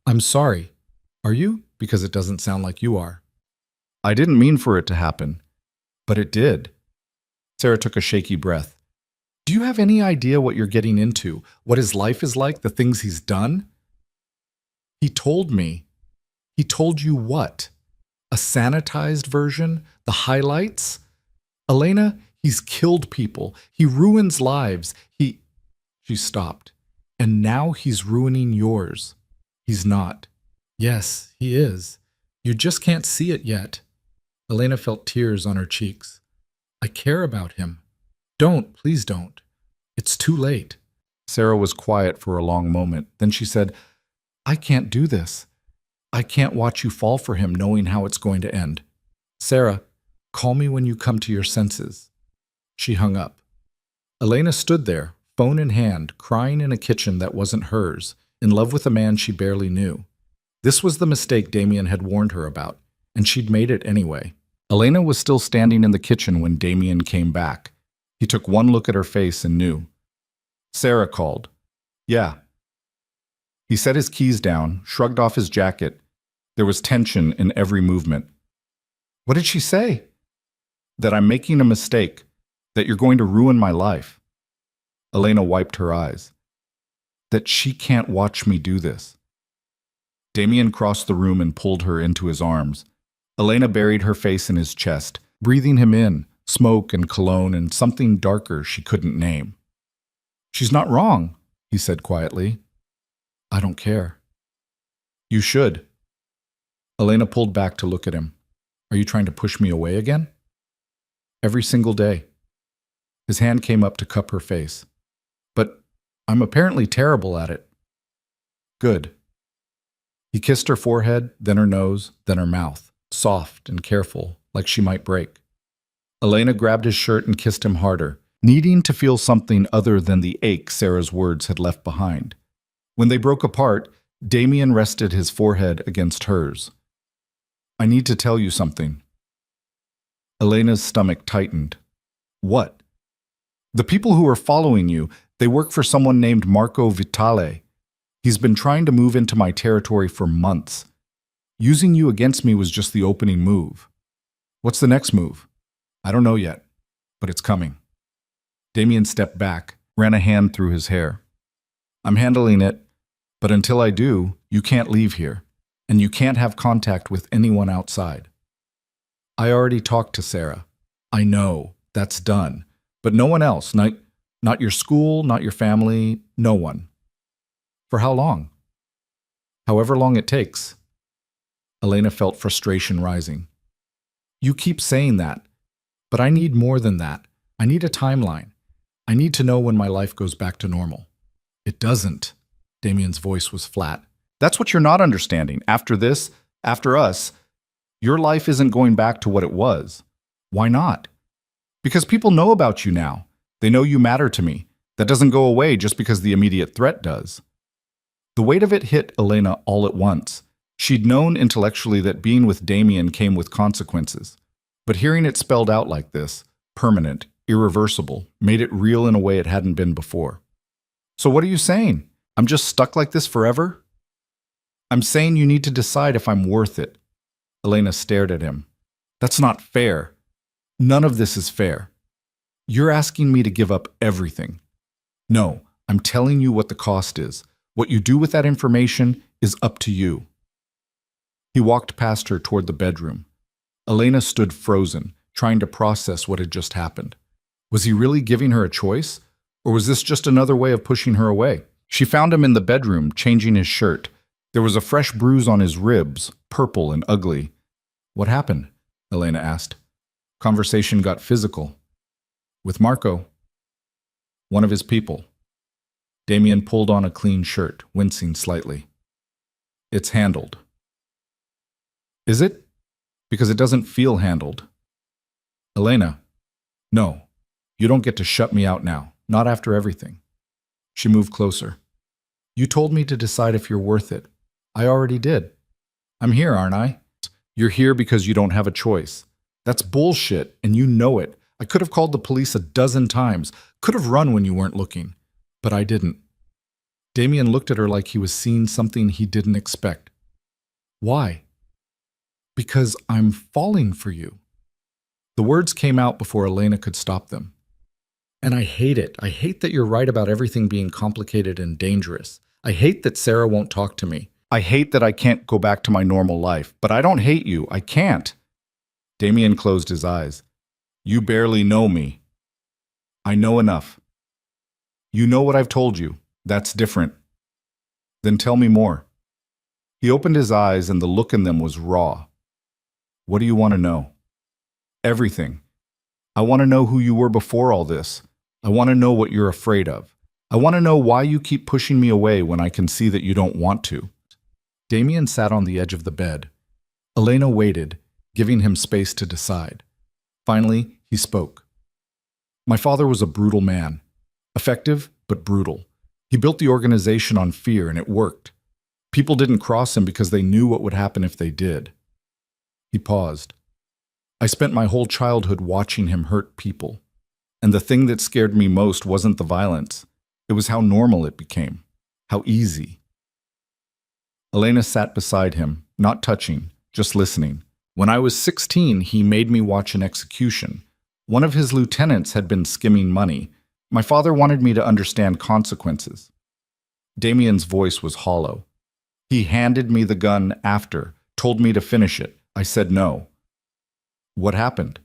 I'm sorry. Are you? Because it doesn't sound like you are. I didn't mean for it to happen, but it did. Sarah took a shaky breath. Do Do you have any idea what you're getting into? What his life is like? The things he's done? He told me. He told you what? A sanitized version? The highlights? Elena, he's killed people. He ruins lives. She stopped. And now he's ruining yours. He's not. Yes, he is. You just can't see it yet. Elena felt tears on her cheeks. I care about him. Don't, please don't. It's too late. Sarah was quiet for a long moment. Then she said, I can't do this. I can't watch you fall for him knowing how it's going to end. Sarah, call me when you come to your senses. She hung up. Elena stood there, phone in hand, crying in a kitchen that wasn't hers, in love with a man she barely knew. This was the mistake Damien had warned her about, and she'd made it anyway. Elena was still standing in the kitchen when Damien came back. He took one look at her face and knew. Sarah called. Yeah. He set his keys down, shrugged off his jacket. There was tension in every movement. What did she say? That I'm making a mistake, that you're going to ruin my life. Elena wiped her eyes. That she can't watch me do this. Damien crossed the room and pulled her into his arms. Elena buried her face in his chest, breathing him in, smoke and cologne and something darker she couldn't name. She's not wrong, he said quietly. I don't care. You should. Elena pulled back to look at him. Are you trying to push me away again? Every single day. His hand came up to cup her face. But I'm apparently terrible at it. Good. He kissed her forehead, then her nose, then her mouth, soft and careful, like she might break. Elena grabbed his shirt and kissed him harder, needing to feel something other than the ache Sarah's words had left behind. When they broke apart, Damien rested his forehead against hers. I need to tell you something. Elena's stomach tightened. What? The people who are following you, they work for someone named Marco Vitale. He's been trying to move into my territory for months. Using you against me was just the opening move. What's the next move? I don't know yet, but it's coming. Damien stepped back, ran a hand through his hair. I'm handling it, but until I do, you can't leave here, and you can't have contact with anyone outside. I already talked to Sarah. I know, that's done, but no one else, not your school, not your family, no one. For how long? However long it takes. Elena felt frustration rising. You keep saying that, but I need more than that. I need a timeline. I need to know when my life goes back to normal. It doesn't. Damien's voice was flat. That's what you're not understanding. After this, after us, your life isn't going back to what it was. Why not? Because people know about you now. They know you matter to me. That doesn't go away just because the immediate threat does. The weight of it hit Elena all at once. She'd known intellectually that being with Damien came with consequences. But hearing it spelled out like this, permanent, irreversible, made it real in a way it hadn't been before. So what are you saying? I'm just stuck like this forever? I'm saying you need to decide if I'm worth it. Elena stared at him. That's not fair. None of this is fair. You're asking me to give up everything. No, I'm telling you what the cost is. What you do with that information is up to you. He walked past her toward the bedroom. Elena stood frozen, trying to process what had just happened. Was he really giving her a choice? Or was this just another way of pushing her away? She found him in the bedroom, changing his shirt. There was a fresh bruise on his ribs, purple and ugly. What happened? Elena asked. Conversation got physical. With Marco. One of his people. Damien pulled on a clean shirt, wincing slightly. It's handled. Is it? Because it doesn't feel handled. Elena. No. You don't get to shut me out now. Not after everything. She moved closer. You told me to decide if you're worth it. I already did. I'm here, aren't I? You're here because you don't have a choice. That's bullshit, and you know it. I could have called the police a dozen times, could have run when you weren't looking, but I didn't. Damien looked at her like he was seeing something he didn't expect. Why? Because I'm falling for you. The words came out before Elena could stop them. And I hate it. I hate that you're right about everything being complicated and dangerous. I hate that Sarah won't talk to me. I hate that I can't go back to my normal life. But I don't hate you. I can't. Damien closed his eyes. You barely know me. I know enough. You know what I've told you. That's different. Then tell me more. He opened his eyes and the look in them was raw. What do you want to know? Everything. I want to know who you were before all this. I want to know what you're afraid of. I want to know why you keep pushing me away when I can see that you don't want to. Damien sat on the edge of the bed. Elena waited, giving him space to decide. Finally, he spoke. My father was a brutal man. Effective, but brutal. He built the organization on fear, and it worked. People didn't cross him because they knew what would happen if they did. He paused. I spent my whole childhood watching him hurt people. And the thing that scared me most wasn't the violence. It was how normal it became. How easy. Elena sat beside him, not touching, just listening. When I was 16, he made me watch an execution. One of his lieutenants had been skimming money. My father wanted me to understand consequences. Damien's voice was hollow. He handed me the gun after, told me to finish it. I said no. What happened?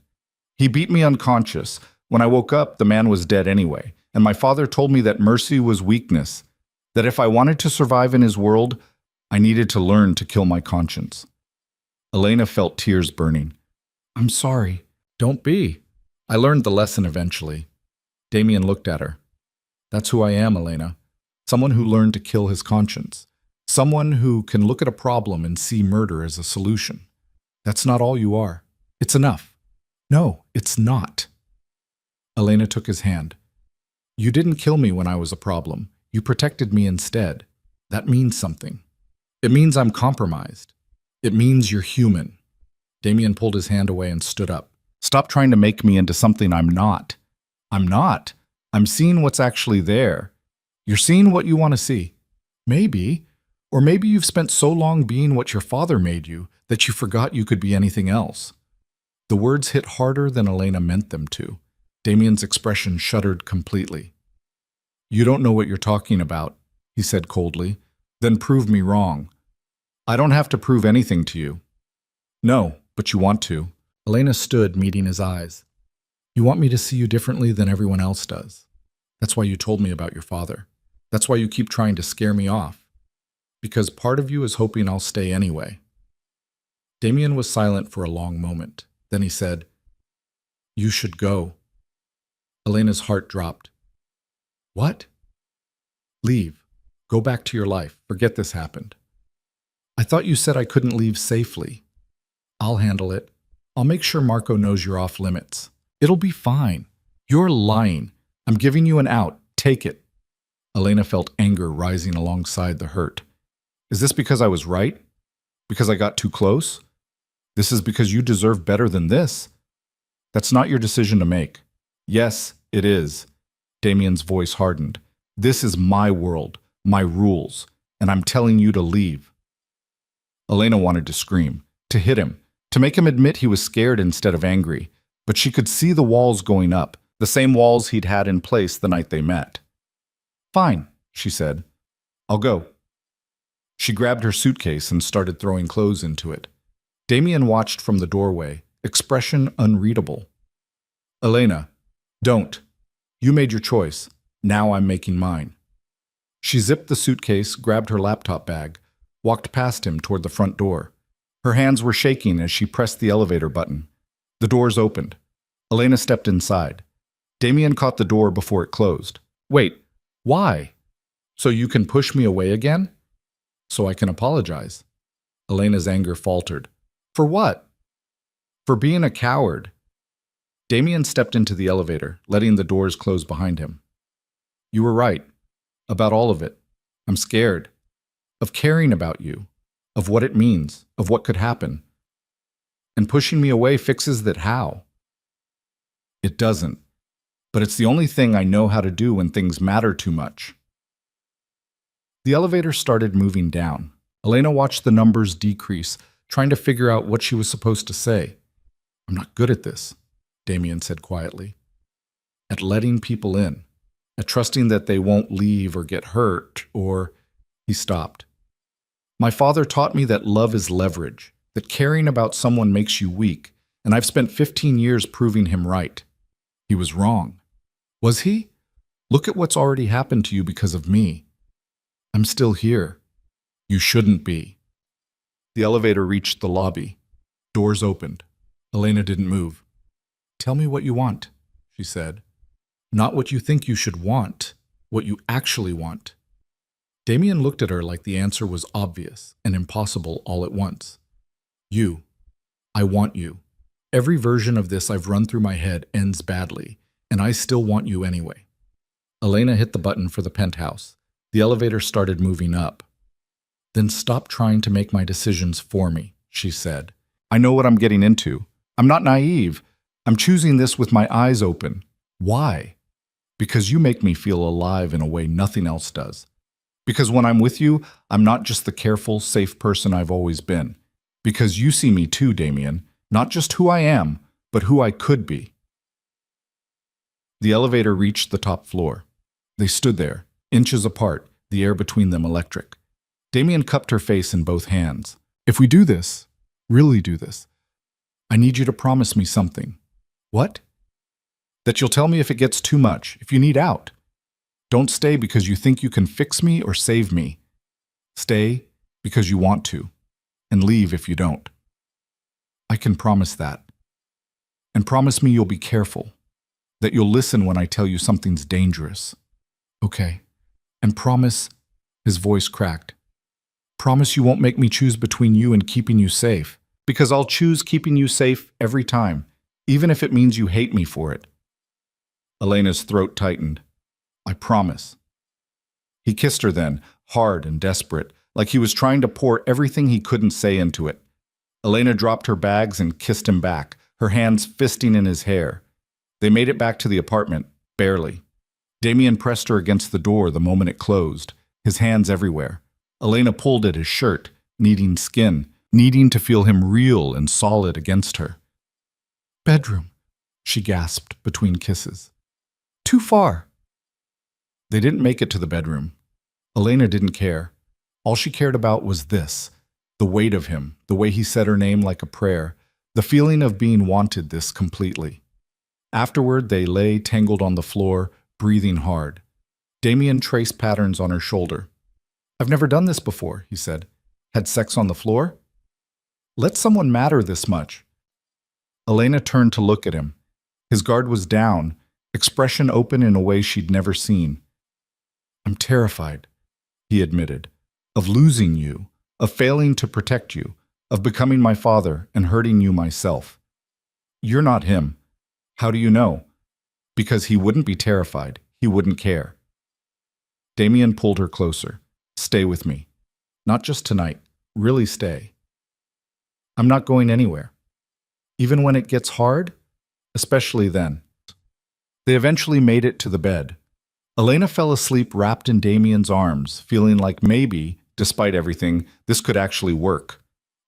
He beat me unconscious. When I woke up, the man was dead anyway, and my father told me that mercy was weakness, that if I wanted to survive in his world, I needed to learn to kill my conscience. Elena felt tears burning. I'm sorry. Don't be. I learned the lesson eventually. Damien looked at her. That's who I am, Elena. Someone who learned to kill his conscience. Someone who can look at a problem and see murder as a solution. That's not all you are. It's enough. No, it's not. Elena took his hand. You didn't kill me when I was a problem. You protected me instead. That means something. It means I'm compromised. It means you're human. Damien pulled his hand away and stood up. Stop trying to make me into something I'm not. I'm not. I'm seeing what's actually there. You're seeing what you want to see. Maybe. Or maybe you've spent so long being what your father made you that you forgot you could be anything else. The words hit harder than Elena meant them to. Damien's expression shuddered completely. You don't know what you're talking about, he said coldly. Then prove me wrong. I don't have to prove anything to you. No, but you want to. Elena stood, meeting his eyes. You want me to see you differently than everyone else does. That's why you told me about your father. That's why you keep trying to scare me off. Because part of you is hoping I'll stay anyway. Damien was silent for a long moment. Then he said, You should go. Elena's heart dropped. What? Leave. Go back to your life. Forget this happened. I thought you said I couldn't leave safely. I'll handle it. I'll make sure Marco knows you're off limits. It'll be fine. You're lying. I'm giving you an out. Take it. Elena felt anger rising alongside the hurt. Is this because I was right? Because I got too close? This is because you deserve better than this? That's not your decision to make. Yes, it is. Damien's voice hardened. This is my world, my rules, and I'm telling you to leave. Elena wanted to scream, to hit him, to make him admit he was scared instead of angry, but she could see the walls going up, the same walls he'd had in place the night they met. Fine, she said. I'll go. She grabbed her suitcase and started throwing clothes into it. Damien watched from the doorway, expression unreadable. Elena, don't. You made your choice. Now I'm making mine. She zipped the suitcase, grabbed her laptop bag, walked past him toward the front door. Her hands were shaking as she pressed the elevator button. The doors opened. Elena stepped inside. Damien caught the door before it closed. Wait, why? So you can push me away again? So I can apologize. Elena's anger faltered. For what? For being a coward. Damien stepped into the elevator, letting the doors close behind him. You were right. About all of it. I'm scared. Of caring about you. Of what it means. Of what could happen. And pushing me away fixes that how? It doesn't. But it's the only thing I know how to do when things matter too much. The elevator started moving down. Elena watched the numbers decrease, trying to figure out what she was supposed to say. I'm not good at this, Damien said quietly. at letting people in, at trusting that they won't leave or get hurt, or... He stopped. My father taught me that love is leverage, that caring about someone makes you weak, and I've spent 15 years proving him right. He was wrong. Was he? Look at what's already happened to you because of me. I'm still here. You shouldn't be. The elevator reached the lobby. Doors opened. Elena didn't move. Tell me what you want, she said. Not what you think you should want, what you actually want. Damien looked at her like the answer was obvious and impossible all at once. You. I want you. Every version of this I've run through my head ends badly, and I still want you anyway. Elena hit the button for the penthouse. The elevator started moving up. Then stop trying to make my decisions for me, she said. I know what I'm getting into. I'm not naive. I'm choosing this with my eyes open. Why? Because you make me feel alive in a way nothing else does. Because when I'm with you, I'm not just the careful, safe person I've always been. Because you see me too, Damien, not just who I am, but who I could be. The elevator reached the top floor. They stood there, inches apart, the air between them electric. Damien cupped her face in both hands. If we do this, really do this, I need you to promise me something. What? That you'll tell me if it gets too much, if you need out. Don't stay because you think you can fix me or save me. Stay because you want to, and leave if you don't. I can promise that. And promise me you'll be careful, that you'll listen when I tell you something's dangerous. Okay. And promise, his voice cracked. Promise you won't make me choose between you and keeping you safe, because I'll choose keeping you safe every time, even if it means you hate me for it. Elena's throat tightened. I promise. He kissed her then, hard and desperate, like he was trying to pour everything he couldn't say into it. Elena dropped her bags and kissed him back, her hands fisting in his hair. They made it back to the apartment, barely. Damien pressed her against the door the moment it closed, his hands everywhere. Elena pulled at his shirt, needing skin, needing to feel him real and solid against her. Bedroom, she gasped between kisses. Too far. They didn't make it to the bedroom. Elena didn't care. All she cared about was this, the weight of him, the way he said her name like a prayer, the feeling of being wanted this completely. Afterward, they lay tangled on the floor, breathing hard. Damien traced patterns on her shoulder. I've never done this before, he said. Had sex on the floor? Let someone matter this much. Elena turned to look at him. His guard was down, expression open in a way she'd never seen. I'm terrified, he admitted, of losing you, of failing to protect you, of becoming my father and hurting you myself. You're not him. How do you know? Because he wouldn't be terrified. He wouldn't care. Damien pulled her closer. Stay with me. Not just tonight. Really stay. I'm not going anywhere. Even when it gets hard, especially then. They eventually made it to the bed. Elena fell asleep wrapped in Damien's arms, feeling like maybe, despite everything, this could actually work.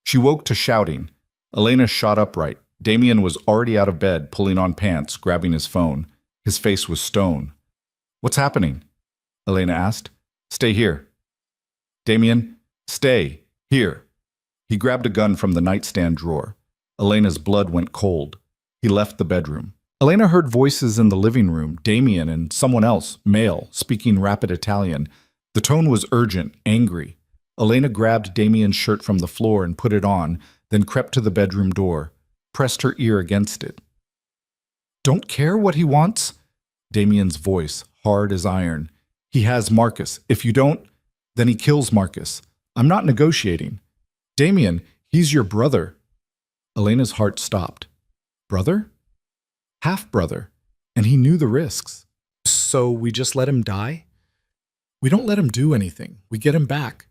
She woke to shouting. Elena shot upright. Damien was already out of bed, pulling on pants, grabbing his phone. His face was stone. What's happening? Elena asked. Stay here. Damien, stay here. He grabbed a gun from the nightstand drawer. Elena's blood went cold. He left the bedroom. Elena heard voices in the living room, Damien and someone else, male, speaking rapid Italian. The tone was urgent, angry. Elena grabbed Damien's shirt from the floor and put it on, then crept to the bedroom door, pressed her ear against it. Don't care what he wants? Damien's voice, hard as iron. He has Marcus. If you don't, then he kills Marcus. I'm not negotiating. Damien, he's your brother. Elena's heart stopped. Brother? Half-brother. And he knew the risks. So we just let him die? We don't let him do anything. We get him back.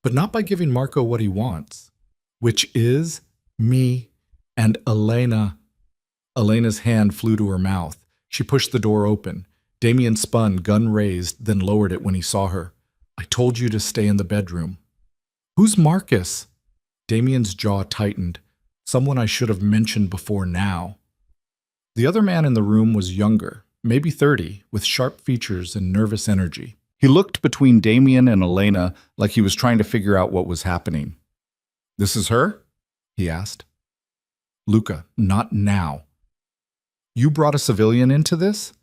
But not by giving Marco what he wants. Which is me and Elena. Elena's hand flew to her mouth. She pushed the door open. Damien spun, gun raised, then lowered it when he saw her. I told you to stay in the bedroom. Who's Marcus? Damien's jaw tightened. Someone I should have mentioned before now. The other man in the room was younger, maybe 30, with sharp features and nervous energy. He looked between Damien and Elena like he was trying to figure out what was happening. "This is her?" he asked. "Luca, not now." "You brought a civilian into this?"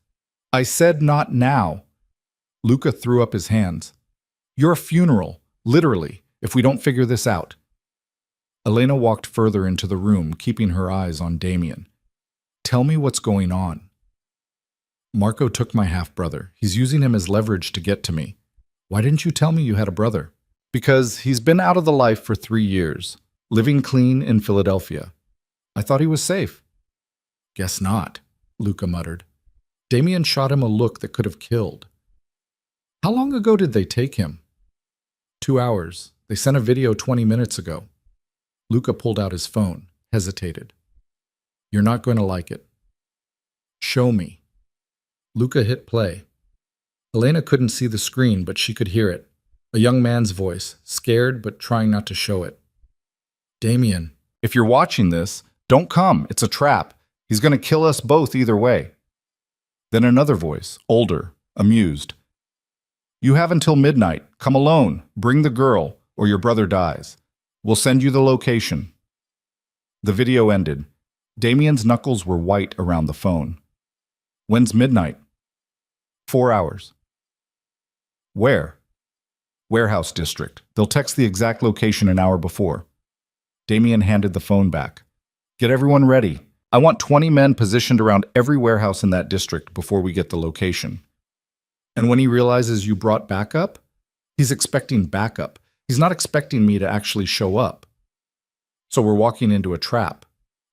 "I said not now." Luca threw up his hands. "You're a funeral, literally, if we don't figure this out." Elena walked further into the room, keeping her eyes on Damien. "Tell me what's going on." "Marco took my half-brother. He's using him as leverage to get to me." "Why didn't you tell me you had a brother?" "Because he's been out of the life for 3 years, living clean in Philadelphia. I thought he was safe." "Guess not," Luca muttered. Damien shot him a look that could have killed. "How long ago did they take him?" 2 hours. They sent a video 20 minutes ago." Luca pulled out his phone, hesitated. "You're not going to like it." "Show me." Luca hit play. Elena couldn't see the screen, but she could hear it. A young man's voice, scared but trying not to show it. "Damien, if you're watching this, don't come. It's a trap. He's going to kill us both either way." Then another voice, older, amused. "You have until midnight. Come alone. Bring the girl, or your brother dies. We'll send you the location." The video ended. Damien's knuckles were white around the phone. "When's midnight?" 4 hours. "Where?" "Warehouse District. They'll text the exact location an hour before." Damien handed the phone back. "Get everyone ready. I want 20 men positioned around every warehouse in that district before we get the location." "And when he realizes you brought backup?" "He's expecting backup. He's not expecting me to actually show up." "So we're walking into a trap."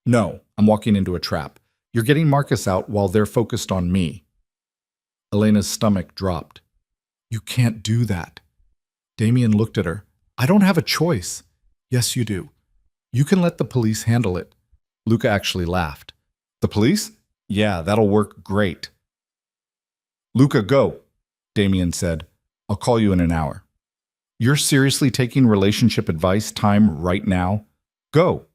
"No, I'm walking into a trap. You're getting Marcus out while they're focused on me." Elena's stomach dropped. "You can't do that." Damien looked at her. "I don't have a choice." "Yes, you do. You can let the police handle it." Luca actually laughed. "The police? Yeah, that'll work great." "Luca, go," Damien said. "I'll call you in an hour." "You're seriously taking relationship advice time right now? Go."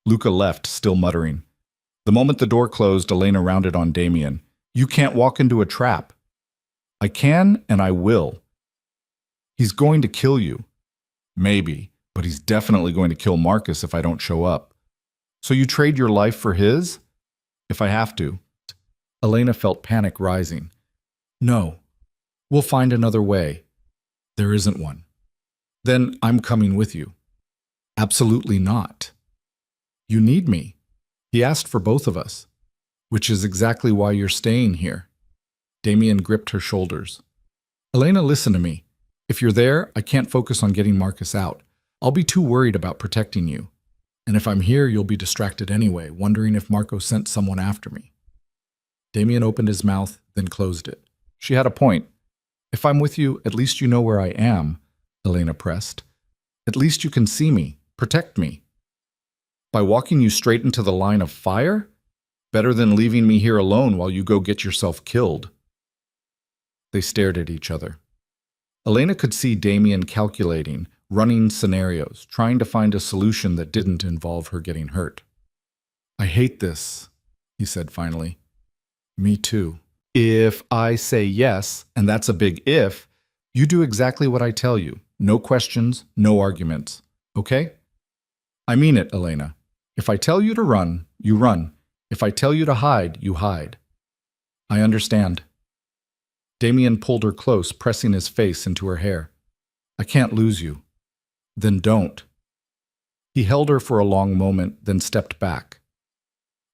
Luca left, still muttering. The moment the door closed, Elena rounded on Damien. "You can't walk into a trap." "I can, and I will." "He's going to kill you." "Maybe, but he's definitely going to kill Marcus if I don't show up." "So you trade your life for his?" "If I have to." Elena felt panic rising. "No, we'll find another way." "There isn't one." "Then I'm coming with you." "Absolutely not." "You need me. He asked for both of us." "Which is exactly why you're staying here." Damien gripped her shoulders. "Elena, listen to me. If you're there, I can't focus on getting Marcus out. I'll be too worried about protecting you. And if I'm here, you'll be distracted anyway, wondering if Marco sent someone after me." Damien opened his mouth, then closed it. She had a point. "If I'm with you, at least you know where I am," Elena pressed. "At least you can see me, protect me." "By walking you straight into the line of fire? Better than leaving me here alone while you go get yourself killed." They stared at each other. Elena could see Damien calculating, running scenarios, trying to find a solution that didn't involve her getting hurt. "I hate this," he said finally. "Me too. If I say yes, and that's a big if, you do exactly what I tell you. No questions, no arguments. Okay?" "I mean it, Elena. If I tell you to run, you run. If I tell you to hide, you hide." "I understand." Damien pulled her close, pressing his face into her hair. "I can't lose you." "Then don't." He held her for a long moment, then stepped back.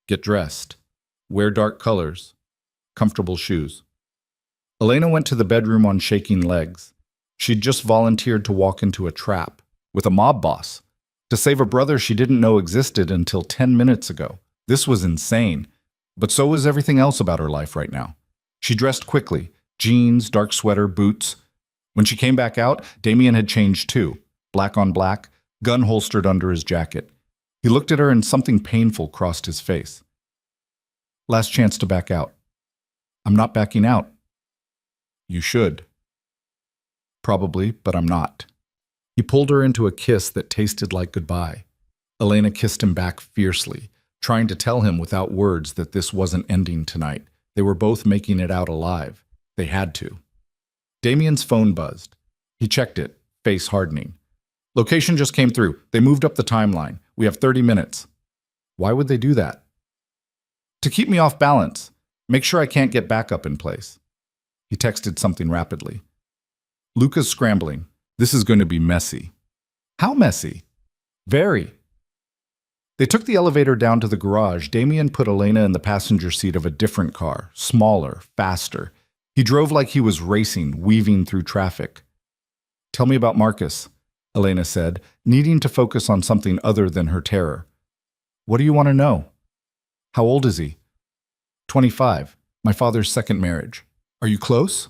"Get dressed. Wear dark colors. Comfortable shoes." Elena went to the bedroom on shaking legs. She'd just volunteered to walk into a trap, with a mob boss, to save a brother she didn't know existed until 10 minutes ago. This was insane, but so was everything else about her life right now. She dressed quickly, jeans, dark sweater, boots. When she came back out, Damien had changed too, black on black, gun holstered under his jacket. He looked at her and something painful crossed his face. "Last chance to back out." "I'm not backing out." "You should." "Probably, but I'm not." He pulled her into a kiss that tasted like goodbye. Elena kissed him back fiercely, trying to tell him without words that this wasn't ending tonight, They were both making it out alive. They had to. Damien's phone buzzed. He checked it, face hardening. Location just came through. They moved up the timeline. We have 30 minutes. Why would they do that? To keep me off balance. Make sure I can't get backup in place. He texted something rapidly. Luca's scrambling. This is going to be messy. How messy? Very. They took the elevator down to the garage. Damien put Elena in the passenger seat of a different car, smaller, faster. He drove like he was racing, weaving through traffic. Tell me about Marcus, Elena said, needing to focus on something other than her terror. What do you want to know? How old is he? 25. My father's second marriage. Are you close?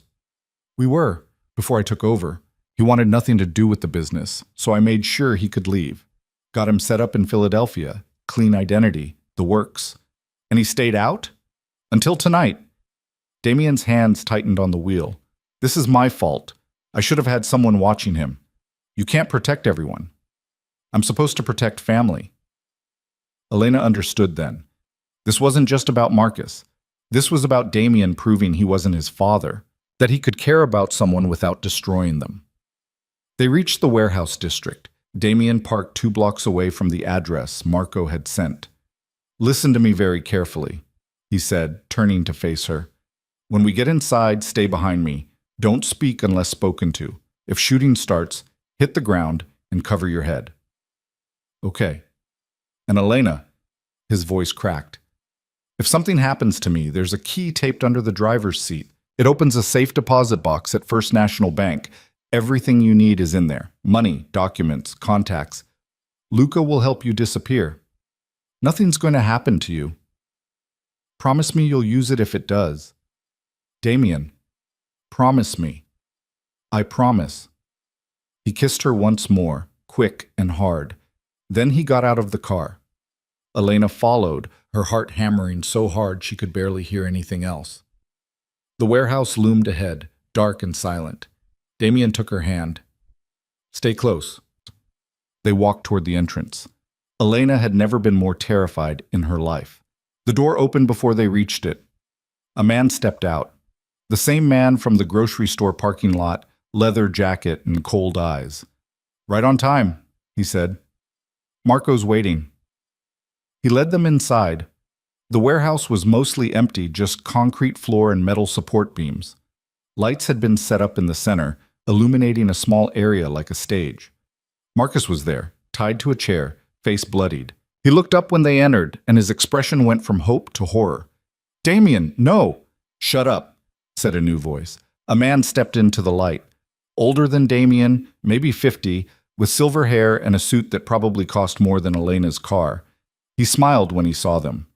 We were, before I took over. He wanted nothing to do with the business, so I made sure he could leave. Got him set up in Philadelphia, clean identity, the works. And he stayed out? Until tonight. Damien's hands tightened on the wheel. This is my fault. I should have had someone watching him. You can't protect everyone. I'm supposed to protect family. Elena understood then. This wasn't just about Marcus. This was about Damien proving he wasn't his father, that he could care about someone without destroying them. They reached the warehouse district. Damien parked 2 blocks away from the address Marco had sent. Listen to me very carefully, he said, turning to face her. When we get inside, stay behind me. Don't speak unless spoken to. If shooting starts, hit the ground and cover your head. Okay. And Elena, his voice cracked. If something happens to me, there's a key taped under the driver's seat. It opens a safe deposit box at First National Bank. Everything you need is in there. Money, documents, contacts. Luca will help you disappear. Nothing's going to happen to you. Promise me you'll use it if it does. Damien, promise me. I promise. He kissed her once more, quick and hard. Then he got out of the car. Elena followed, her heart hammering so hard she could barely hear anything else. The warehouse loomed ahead, dark and silent. Damien took her hand. Stay close. They walked toward the entrance. Elena had never been more terrified in her life. The door opened before they reached it. A man stepped out. The same man from the grocery store parking lot, leather jacket and cold eyes. Right on time, he said. Marco's waiting. He led them inside. The warehouse was mostly empty, just concrete floor and metal support beams. Lights had been set up in the center, illuminating a small area like a stage. Marcus was there, tied to a chair, face bloodied. He looked up when they entered, and his expression went from hope to horror. Damien, no! Shut up, said a new voice. A man stepped into the light. Older than Damien, maybe 50, with silver hair and a suit that probably cost more than Elena's car. He smiled when he saw them.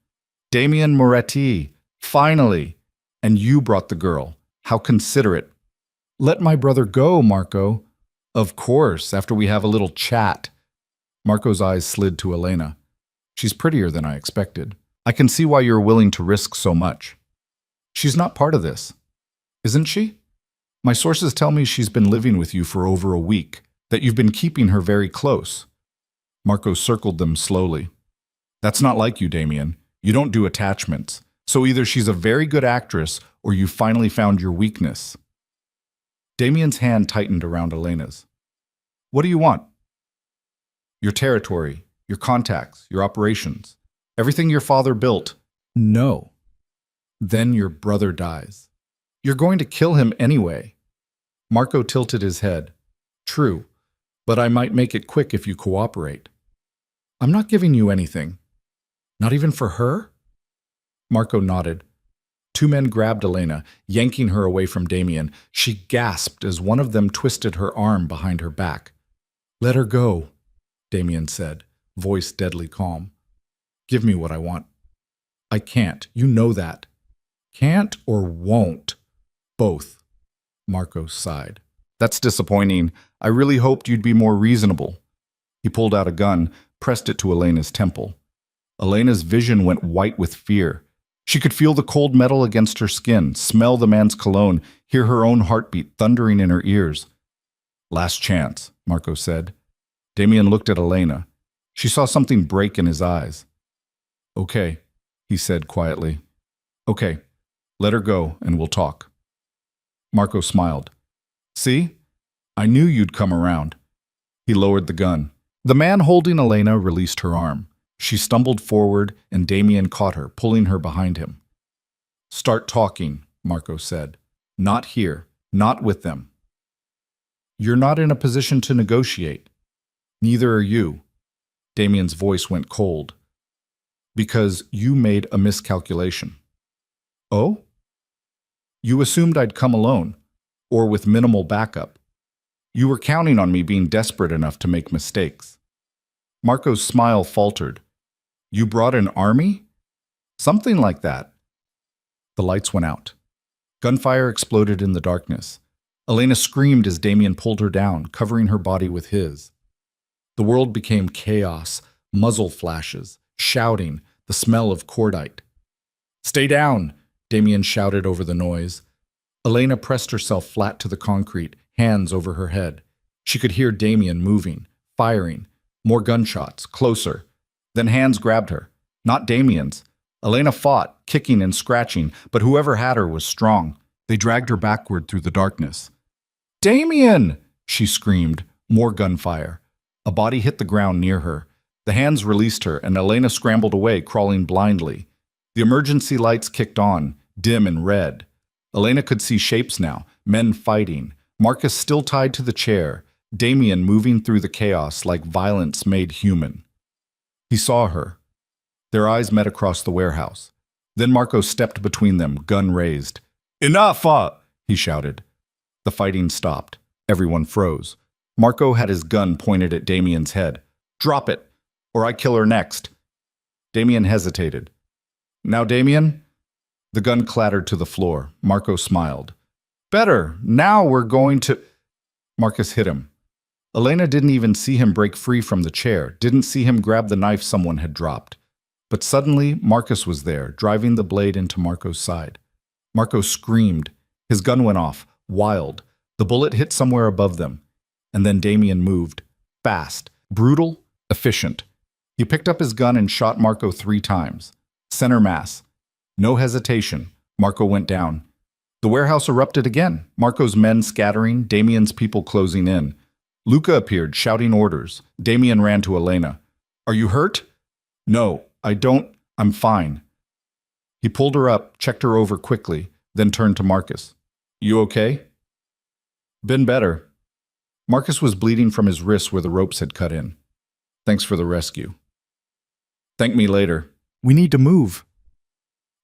Damien Moretti, finally! And you brought the girl. How considerate. Let my brother go, Marco. Of course, after we have a little chat. Marco's eyes slid to Elena. She's prettier than I expected. I can see why you're willing to risk so much. She's not part of this, isn't she? My sources tell me she's been living with you for over a week, that you've been keeping her very close. Marco circled them slowly. That's not like you, Damien. You don't do attachments. So either she's a very good actress or you finally found your weakness. Damien's hand tightened around Elena's. What do you want? Your territory, your contacts, your operations, everything your father built. No. Then your brother dies. You're going to kill him anyway. Marco tilted his head. True, but I might make it quick if you cooperate. I'm not giving you anything. Not even for her? Marco nodded. 2 men grabbed Elena, yanking her away from Damien. She gasped as one of them twisted her arm behind her back. Let her go, Damien said, voice deadly calm. Give me what I want. I can't. You know that. Can't or won't? Both. Marco sighed. That's disappointing. I really hoped you'd be more reasonable. He pulled out a gun, pressed it to Elena's temple. Elena's vision went white with fear. She could feel the cold metal against her skin, smell the man's cologne, hear her own heartbeat thundering in her ears. Last chance, Marco said. Damien looked at Elena. She saw something break in his eyes. Okay, he said quietly. Okay, Let her go and we'll talk. Marco smiled. See? I knew you'd come around. He lowered the gun. The man holding Elena released her arm. She stumbled forward and Damien caught her, pulling her behind him. Start talking, Marco said. Not here. Not with them. You're not in a position to negotiate. Neither are you. Damien's voice went cold. Because you made a miscalculation. Oh? You assumed I'd come alone, or with minimal backup. You were counting on me being desperate enough to make mistakes. Marco's smile faltered. You brought an army? Something like that. The lights went out. Gunfire exploded in the darkness. Elena screamed as Damien pulled her down, covering her body with his. The world became chaos, muzzle flashes, shouting, the smell of cordite. Stay down, Damien shouted over the noise. Elena pressed herself flat to the concrete, hands over her head. She could hear Damien moving, firing, more gunshots, closer. Then hands grabbed her. Not Damien's. Elena fought, kicking and scratching, but whoever had her was strong. They dragged her backward through the darkness. Damien! She screamed. More gunfire. A body hit the ground near her. The hands released her, and Elena scrambled away, crawling blindly. The emergency lights kicked on, dim and red. Elena could see shapes now, men fighting. Marcus still tied to the chair. Damien moving through the chaos like violence made human. He saw her. Their eyes met across the warehouse. Then Marco stepped between them, gun raised. Enough! He shouted. The fighting stopped. Everyone froze. Marco had his gun pointed at Damien's head. Drop it, or I kill her next. Damien hesitated. Now, Damien? The gun clattered to the floor. Marco smiled. Better. Now we're going to... Marcus hit him. Elena didn't even see him break free from the chair, didn't see him grab the knife someone had dropped. But suddenly, Marcus was there, driving the blade into Marco's side. Marco screamed. His gun went off, wild. The bullet hit somewhere above them. And then Damien moved. Fast, brutal, efficient. He picked up his gun and shot Marco 3 times. Center mass. No hesitation. Marco went down. The warehouse erupted again. Marco's men scattering, Damien's people closing in. Luca appeared, shouting orders. Damien ran to Elena. Are you hurt? No, I don't. I'm fine. He pulled her up, checked her over quickly, then turned to Marcus. You okay? Been better. Marcus was bleeding from his wrists where the ropes had cut in. Thanks for the rescue. Thank me later. We need to move.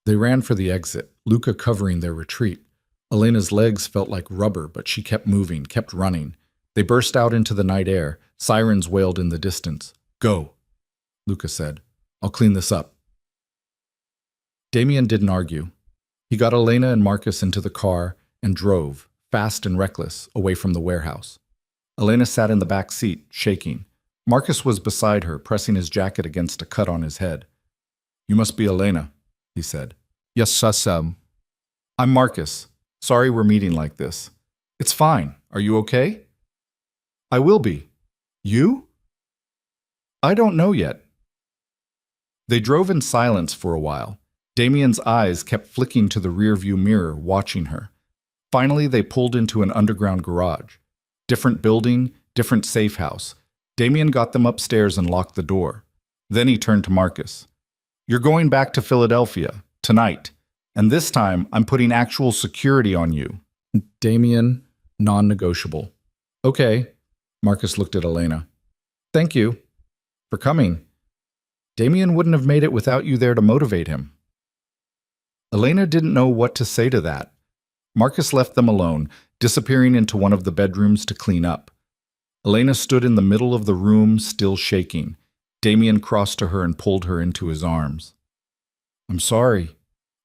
They ran for the exit, Luca covering their retreat. Elena's legs felt like rubber, but she kept moving, kept running. They burst out into the night air. Sirens wailed in the distance. Go, Luca said. I'll clean this up. Damien didn't argue. He got Elena and Marcus into the car and drove, fast and reckless, away from the warehouse. Elena sat in the back seat, shaking. Marcus was beside her, pressing his jacket against a cut on his head. You must be Elena, he said. Yes, Sassam. I'm Marcus. Sorry we're meeting like this. It's fine. Are you okay? I will be. You? I don't know yet. They drove in silence for a while. Damien's eyes kept flicking to the rearview mirror, watching her. Finally, they pulled into an underground garage. Different building, different safe house. Damien got them upstairs and locked the door. Then he turned to Marcus. You're going back to Philadelphia, tonight. And this time, I'm putting actual security on you. Damien, non-negotiable. Okay. Marcus looked at Elena. Thank you for coming. Damien wouldn't have made it without you there to motivate him. Elena didn't know what to say to that. Marcus left them alone, disappearing into one of the bedrooms to clean up. Elena stood in the middle of the room, still shaking. Damien crossed to her and pulled her into his arms. I'm sorry,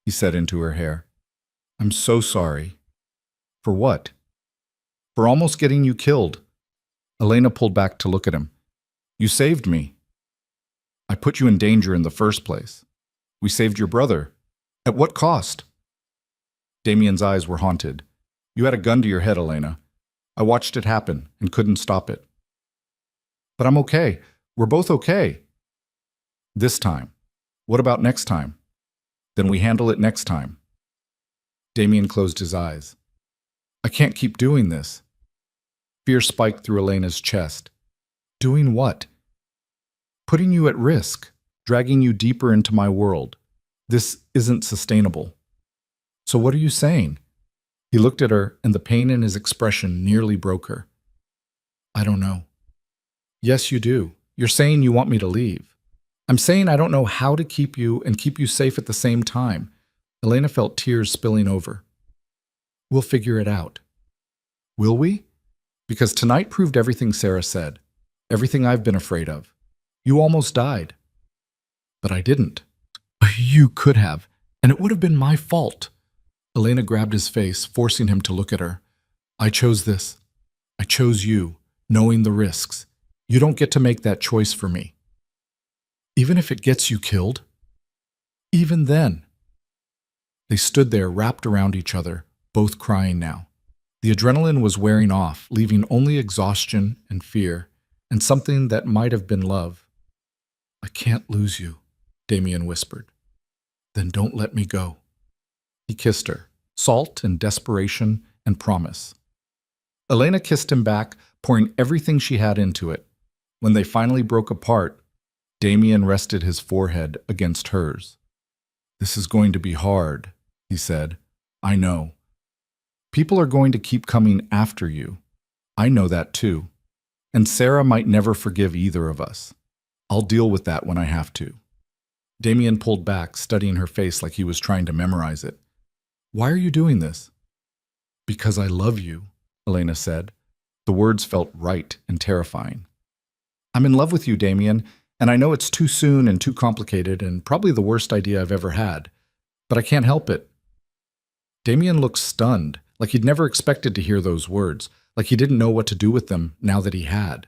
he said into her hair. I'm so sorry. For what? For almost getting you killed. Elena pulled back to look at him. You saved me. I put you in danger in the first place. We saved your brother. At what cost? Damien's eyes were haunted. You had a gun to your head, Elena. I watched it happen and couldn't stop it. But I'm okay. We're both okay. This time. What about next time? Then we handle it next time. Damien closed his eyes. I can't keep doing this. Fear spiked through Elena's chest. Doing what? Putting you at risk, dragging you deeper into my world. This isn't sustainable. So what are you saying? He looked at her, and the pain in his expression nearly broke her. I don't know. Yes, you do. You're saying you want me to leave. I'm saying I don't know how to keep you and keep you safe at the same time. Elena felt tears spilling over. We'll figure it out. Will we? Because tonight proved everything Sarah said. Everything I've been afraid of. You almost died. But I didn't. You could have, and it would have been my fault. Elena grabbed his face, forcing him to look at her. I chose this. I chose you, knowing the risks. You don't get to make that choice for me. Even if it gets you killed? Even then. They stood there wrapped around each other, both crying now. The adrenaline was wearing off, leaving only exhaustion and fear, and something that might have been love. I can't lose you, Damien whispered. Then don't let me go. He kissed her, salt and desperation and promise. Elena kissed him back, pouring everything she had into it. When they finally broke apart, Damien rested his forehead against hers. This is going to be hard, he said. I know. People are going to keep coming after you. I know that too. And Sarah might never forgive either of us. I'll deal with that when I have to. Damien pulled back, studying her face like he was trying to memorize it. Why are you doing this? Because I love you, Elena said. The words felt right and terrifying. I'm in love with you, Damien, and I know it's too soon and too complicated and probably the worst idea I've ever had. But I can't help it. Damien looked stunned, like he'd never expected to hear those words, like he didn't know what to do with them now that he had.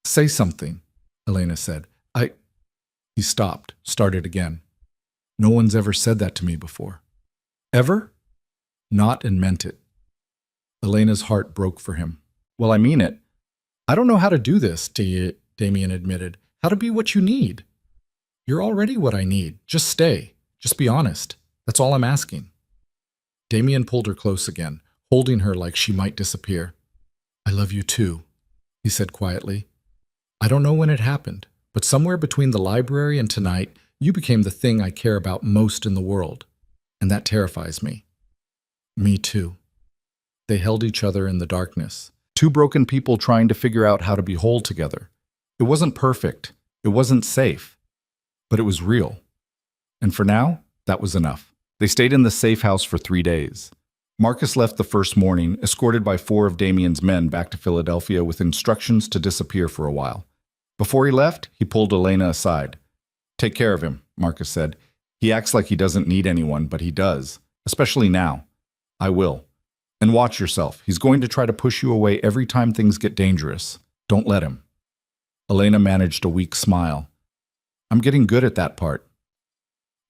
Say something, Elena said. He stopped, started again. No one's ever said that to me before. Ever? Not and meant it. Elena's heart broke for him. Well, I mean it. I don't know how to do this, Damien admitted. How to be what you need. You're already what I need. Just stay. Just be honest. That's all I'm asking. Damien pulled her close again, holding her like she might disappear. I love you too, he said quietly. I don't know when it happened, but somewhere between the library and tonight, you became the thing I care about most in the world, and that terrifies me. Me too. They held each other in the darkness, two broken people trying to figure out how to be whole together. It wasn't perfect, it wasn't safe, but it was real. And for now, that was enough. They stayed in the safe house for 3 days. Marcus left the first morning, escorted by 4 of Damien's men back to Philadelphia with instructions to disappear for a while. Before he left, he pulled Elena aside. Take care of him, Marcus said. He acts like he doesn't need anyone, but he does, especially now. I will. And watch yourself. He's going to try to push you away every time things get dangerous. Don't let him. Elena managed a weak smile. I'm getting good at that part.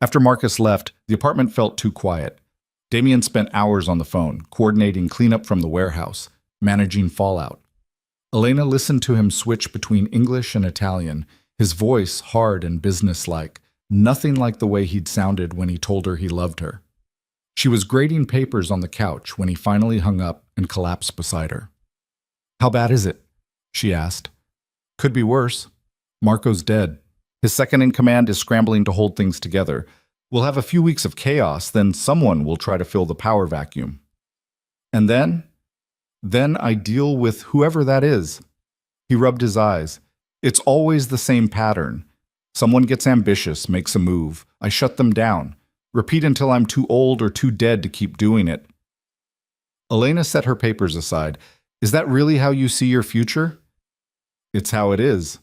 After Marcus left, the apartment felt too quiet. Damien spent hours on the phone, coordinating cleanup from the warehouse, managing fallout. Elena listened to him switch between English and Italian, his voice hard and businesslike, nothing like the way he'd sounded when he told her he loved her. She was grading papers on the couch when he finally hung up and collapsed beside her. How bad is it? She asked. Could be worse. Marco's dead. His second-in-command is scrambling to hold things together. We'll have a few weeks of chaos, then someone will try to fill the power vacuum. And then I deal with whoever that is. He rubbed his eyes. It's always the same pattern. Someone gets ambitious, makes a move. I shut them down. Repeat until I'm too old or too dead to keep doing it. Elena set her papers aside. Is that really how you see your future? It's how it is.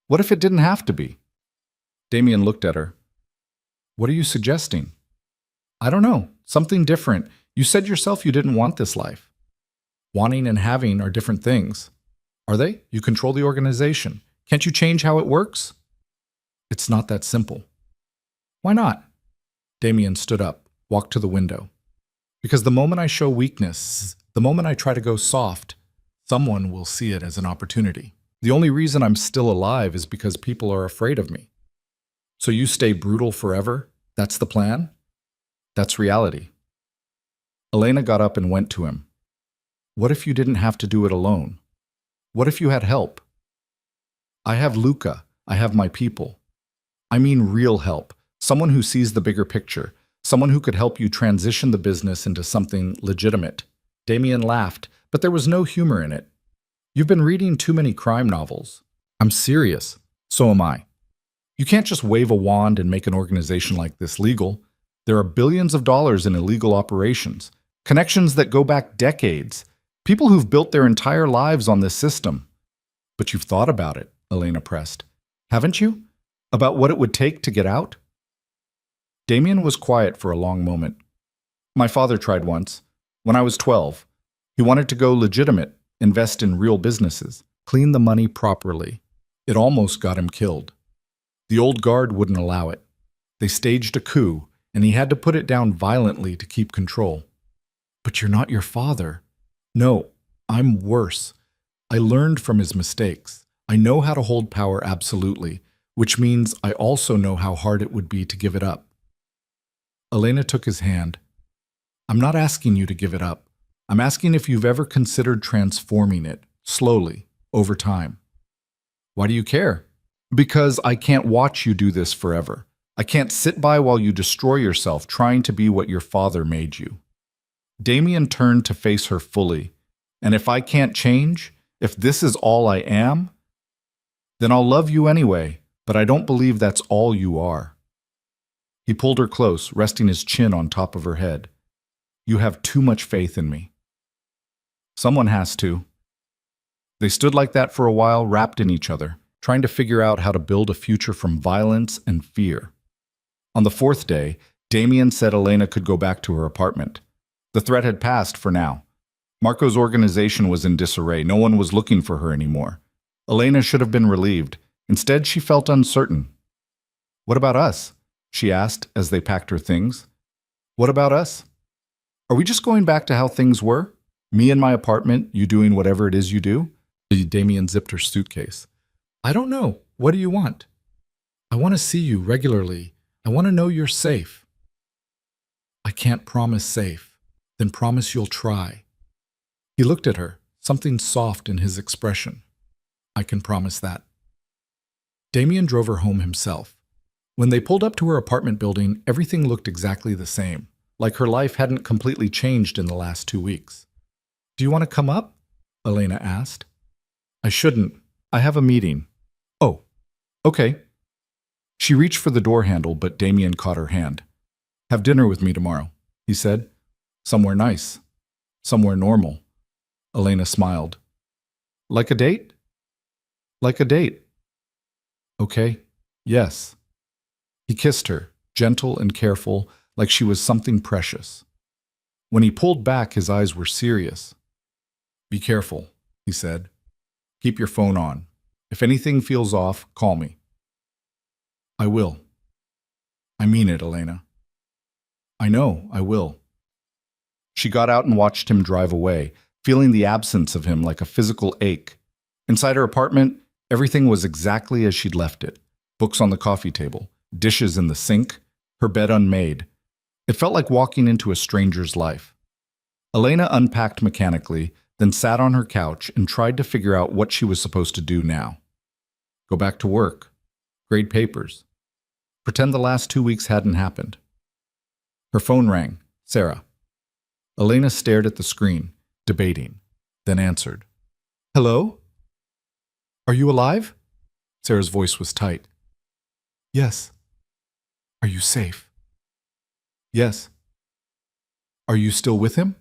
What if it didn't have to be? Damien looked at her. What are you suggesting? I don't know. Something different. You said yourself you didn't want this life. Wanting and having are different things. Are they? You control the organization. Can't you change how it works? It's not that simple. Why not? Damien stood up, walked to the window. Because the moment I show weakness, the moment I try to go soft, someone will see it as an opportunity. The only reason I'm still alive is because people are afraid of me. So you stay brutal forever? That's the plan? That's reality. Elena got up and went to him. What if you didn't have to do it alone? What if you had help? I have Luca. I have my people. I mean real help. Someone who sees the bigger picture. Someone who could help you transition the business into something legitimate. Damien laughed, but there was no humor in it. You've been reading too many crime novels. I'm serious. So am I. You can't just wave a wand and make an organization like this legal. There are billions of dollars in illegal operations, connections that go back decades, people who've built their entire lives on this system. But you've thought about it, Elena pressed. Haven't you? About what it would take to get out? Damien was quiet for a long moment. My father tried once. When I was 12. He wanted to go legitimate, invest in real businesses, clean the money properly. It almost got him killed. The old guard wouldn't allow it. They staged a coup, and he had to put it down violently to keep control. But you're not your father. No, I'm worse. I learned from his mistakes. I know how to hold power absolutely, which means I also know how hard it would be to give it up. Elena took his hand. I'm not asking you to give it up. I'm asking if you've ever considered transforming it, slowly, over time. Why do you care? Because I can't watch you do this forever. I can't sit by while you destroy yourself trying to be what your father made you. Damien turned to face her fully. And if I can't change, if this is all I am, then I'll love you anyway, but I don't believe that's all you are. He pulled her close, resting his chin on top of her head. You have too much faith in me. Someone has to. They stood like that for a while, wrapped in each other, trying to figure out how to build a future from violence and fear. On the fourth day, Damien said Elena could go back to her apartment. The threat had passed for now. Marco's organization was in disarray. No one was looking for her anymore. Elena should have been relieved. Instead, she felt uncertain. What about us? She asked as they packed her things. What about us? Are we just going back to how things were? Me in my apartment, you doing whatever it is you do? Damien zipped her suitcase. I don't know. What do you want? I want to see you regularly. I want to know you're safe. I can't promise safe. Then promise you'll try. He looked at her, something soft in his expression. I can promise that. Damien drove her home himself. When they pulled up to her apartment building, everything looked exactly the same, like her life hadn't completely changed in the last 2 weeks. Do you want to come up? Elena asked. I shouldn't. I have a meeting. Oh, okay. She reached for the door handle, but Damien caught her hand. Have dinner with me tomorrow, he said. Somewhere nice. Somewhere normal. Elena smiled. Like a date? Like a date. Okay, yes. He kissed her, gentle and careful, like she was something precious. When he pulled back, his eyes were serious. Be careful, he said. Keep your phone on. If anything feels off, call me. I will. I mean it, Elena. I know, I will. She got out and watched him drive away, feeling the absence of him like a physical ache. Inside her apartment, everything was exactly as she'd left it. Books on the coffee table, dishes in the sink, her bed unmade. It felt like walking into a stranger's life. Elena unpacked mechanically, then sat on her couch and tried to figure out what she was supposed to do now. Go back to work. Grade papers. Pretend the last 2 weeks hadn't happened. Her phone rang. Sarah. Elena stared at the screen, debating, then answered. Hello? Are you alive? Sarah's voice was tight. Yes. Are you safe? Yes. Are you still with him?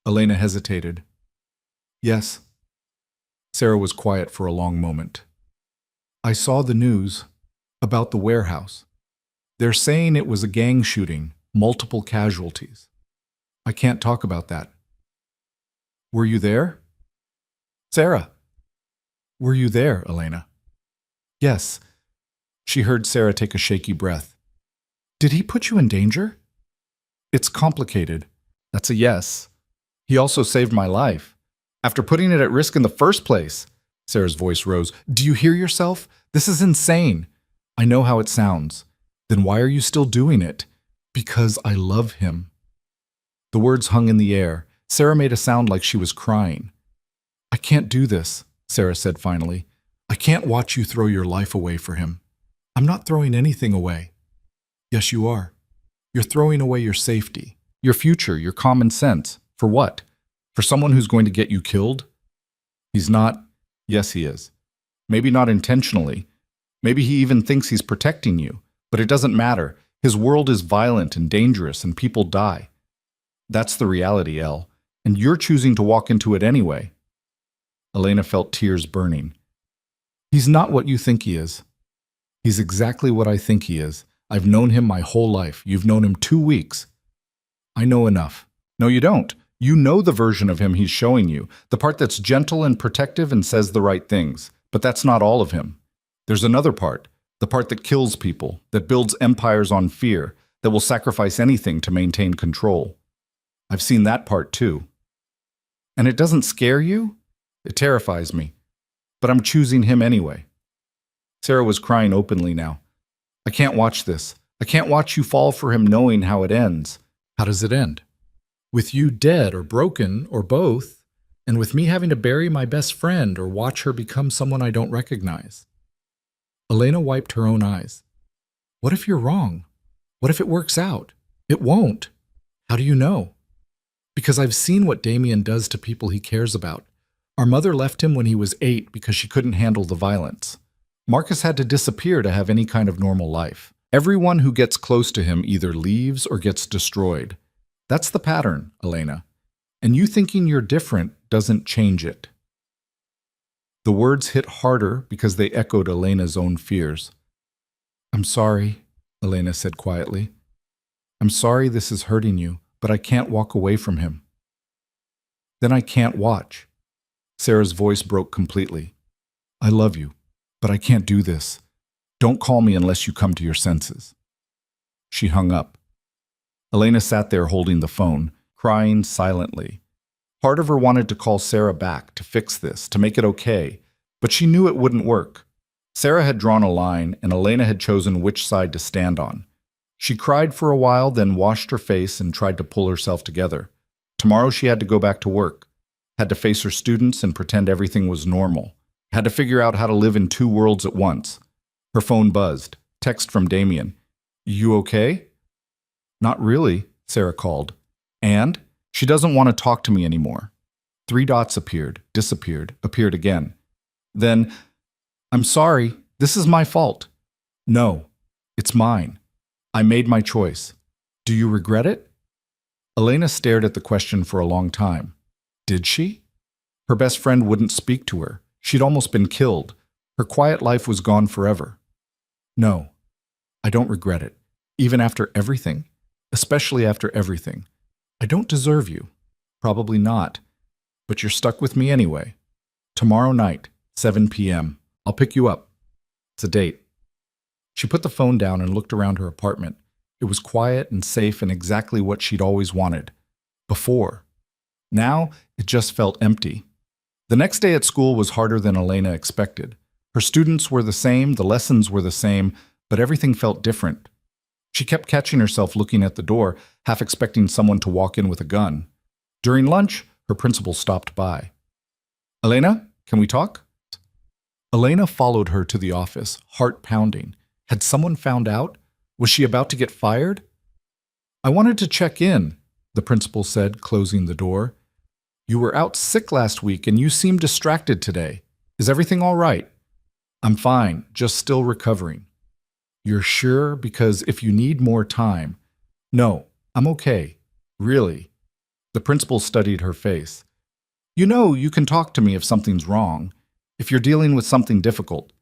Elena hesitated. Yes. Sarah was quiet for a long moment. I saw the news about the warehouse. They're saying it was a gang shooting, multiple casualties. I can't talk about that. Were you there? Sarah. Were you there, Elena? Yes. She heard Sarah take a shaky breath. Did he put you in danger? It's complicated. That's a yes. He also saved my life. After putting it at risk in the first place. Sarah's voice rose. Do you hear yourself? This is insane. I know how it sounds. Then why are you still doing it? Because I love him. The words hung in the air. Sarah made a sound like she was crying. I can't do this, Sarah said finally. I can't watch you throw your life away for him. I'm not throwing anything away. Yes, you are. You're throwing away your safety, your future, your common sense. For what? For someone who's going to get you killed? He's not. Yes, he is. Maybe not intentionally. Maybe he even thinks he's protecting you. But it doesn't matter. His world is violent and dangerous, and people die. That's the reality, Elle. And you're choosing to walk into it anyway. Elena felt tears burning. He's not what you think he is. He's exactly what I think he is. I've known him my whole life. You've known him 2 weeks. I know enough. No, you don't. You know the version of him he's showing you, the part that's gentle and protective and says the right things. But that's not all of him. There's another part, the part that kills people, that builds empires on fear, that will sacrifice anything to maintain control. I've seen that part too. And it doesn't scare you? It terrifies me. But I'm choosing him anyway. Sarah was crying openly now. I can't watch this. I can't watch you fall for him knowing how it ends. How does it end? With you dead or broken or both, and with me having to bury my best friend or watch her become someone I don't recognize. Elena wiped her own eyes. What if you're wrong? What if it works out? It won't. How do you know? Because I've seen what Damien does to people he cares about. Our mother left him when he was 8 because she couldn't handle the violence. Marcus had to disappear to have any kind of normal life. Everyone who gets close to him either leaves or gets destroyed. That's the pattern, Elena. And you thinking you're different doesn't change it. The words hit harder because they echoed Elena's own fears. I'm sorry, Elena said quietly. I'm sorry this is hurting you, but I can't walk away from him. Then I can't watch. Sarah's voice broke completely. I love you, but I can't do this. Don't call me unless you come to your senses. She hung up. Elena sat there holding the phone, crying silently. Part of her wanted to call Sarah back to fix this, to make it okay, but she knew it wouldn't work. Sarah had drawn a line, and Elena had chosen which side to stand on. She cried for a while, then washed her face and tried to pull herself together. Tomorrow she had to go back to work, had to face her students and pretend everything was normal, had to figure out how to live in 2 worlds at once. Her phone buzzed. Text from Damien. You okay? Not really, Sarah called. And? She doesn't want to talk to me anymore. 3 dots appeared, disappeared, appeared again. Then, I'm sorry, this is my fault. No, it's mine. I made my choice. Do you regret it? Elena stared at the question for a long time. Did she? Her best friend wouldn't speak to her. She'd almost been killed. Her quiet life was gone forever. No, I don't regret it, even after everything, especially after everything. I don't deserve you. Probably not. But you're stuck with me anyway. Tomorrow night, 7 p.m. I'll pick you up. It's a date. She put the phone down and looked around her apartment. It was quiet and safe and exactly what she'd always wanted. Before. Now, it just felt empty. The next day at school was harder than Elena expected. Her students were the same, the lessons were the same, but everything felt different. She kept catching herself looking at the door, half expecting someone to walk in with a gun. During lunch, her principal stopped by. Elena, can we talk? Elena followed her to the office, heart pounding. Had someone found out? Was she about to get fired? I wanted to check in, the principal said, closing the door. You were out sick last week and you seem distracted today. Is everything all right? I'm fine, just still recovering. You're sure? Because if you need more time. No, I'm okay. Really. The principal studied her face. You know, you can talk to me if something's wrong, if you're dealing with something difficult.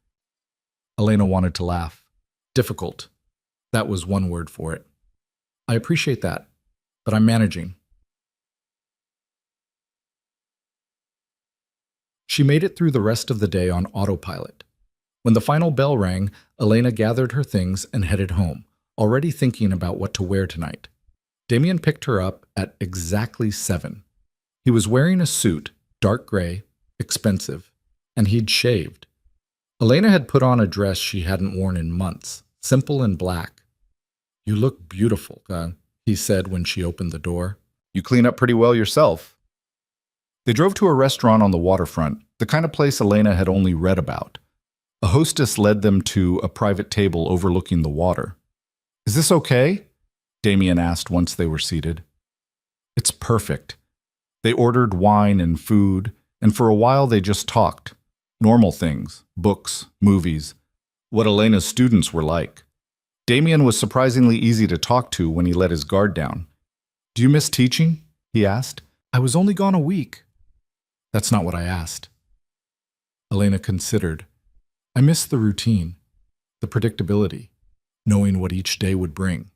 Elena wanted to laugh. Difficult. That was one word for it. I appreciate that, but I'm managing. She made it through the rest of the day on autopilot. When the final bell rang, Elena gathered her things and headed home, already thinking about what to wear tonight. Damien picked her up at exactly 7. He was wearing a suit, dark gray, expensive, and he'd shaved. Elena had put on a dress she hadn't worn in months, simple and black. You look beautiful, he said when she opened the door. You clean up pretty well yourself. They drove to a restaurant on the waterfront, the kind of place Elena had only read about. A hostess led them to a private table overlooking the water. Is this okay? Damien asked once they were seated. It's perfect. They ordered wine and food, and for a while they just talked. Normal things, books, movies, what Elena's students were like. Damien was surprisingly easy to talk to when he let his guard down. Do you miss teaching? He asked. I was only gone a week. That's not what I asked. Elena considered. I miss the routine, the predictability, knowing what each day would bring.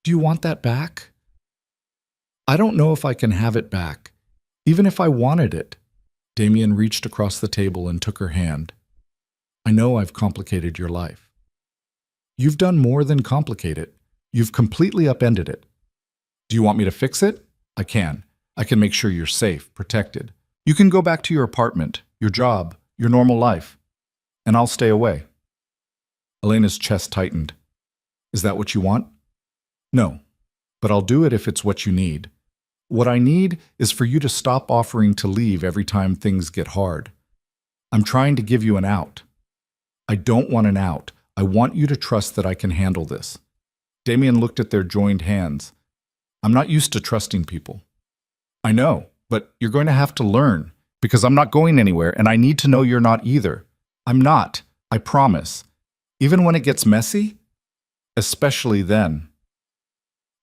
Do you want that back? I don't know if I can have it back, even if I wanted it. Damien reached across the table and took her hand. I know I've complicated your life. You've done more than complicate it. You've completely upended it. Do you want me to fix it? I can. I can make sure you're safe, protected. You can go back to your apartment, your job, your normal life, and I'll stay away. Elena's chest tightened. Is that what you want? No, but I'll do it if it's what you need. What I need is for you to stop offering to leave every time things get hard. I'm trying to give you an out. I don't want an out. I want you to trust that I can handle this. Damien looked at their joined hands. I'm not used to trusting people. I know, but you're going to have to learn, because I'm not going anywhere, and I need to know you're not either. I'm not, I promise. Even when it gets messy? Especially then.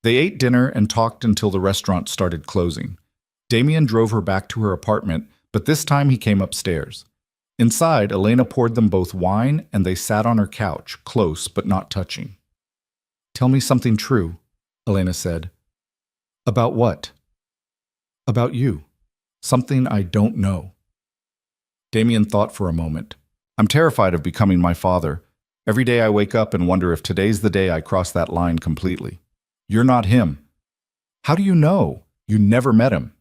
They ate dinner and talked until the restaurant started closing. Damien drove her back to her apartment, but this time he came upstairs. Inside, Elena poured them both wine, and they sat on her couch, close but not touching. Tell me something true, Elena said. About what? About you. Something I don't know. Damien thought for a moment. I'm terrified of becoming my father. Every day I wake up and wonder if today's the day I cross that line completely. You're not him. How do you know? You never met him.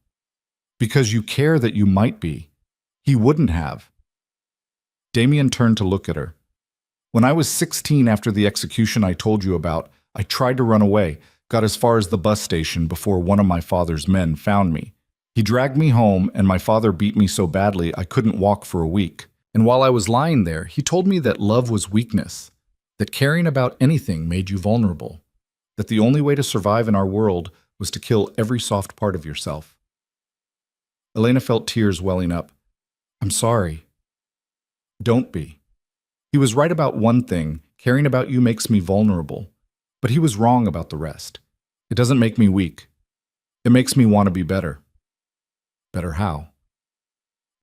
Because you care that you might be. He wouldn't have. Damien turned to look at her. When I was 16 after the execution I told you about, I tried to run away, got as far as the bus station before one of my father's men found me. He dragged me home, and my father beat me so badly I couldn't walk for a week. And while I was lying there, he told me that love was weakness, that caring about anything made you vulnerable, that the only way to survive in our world was to kill every soft part of yourself. Elena felt tears welling up. I'm sorry. Don't be. He was right about one thing. Caring about you makes me vulnerable. But he was wrong about the rest. It doesn't make me weak. It makes me want to be better. Better how?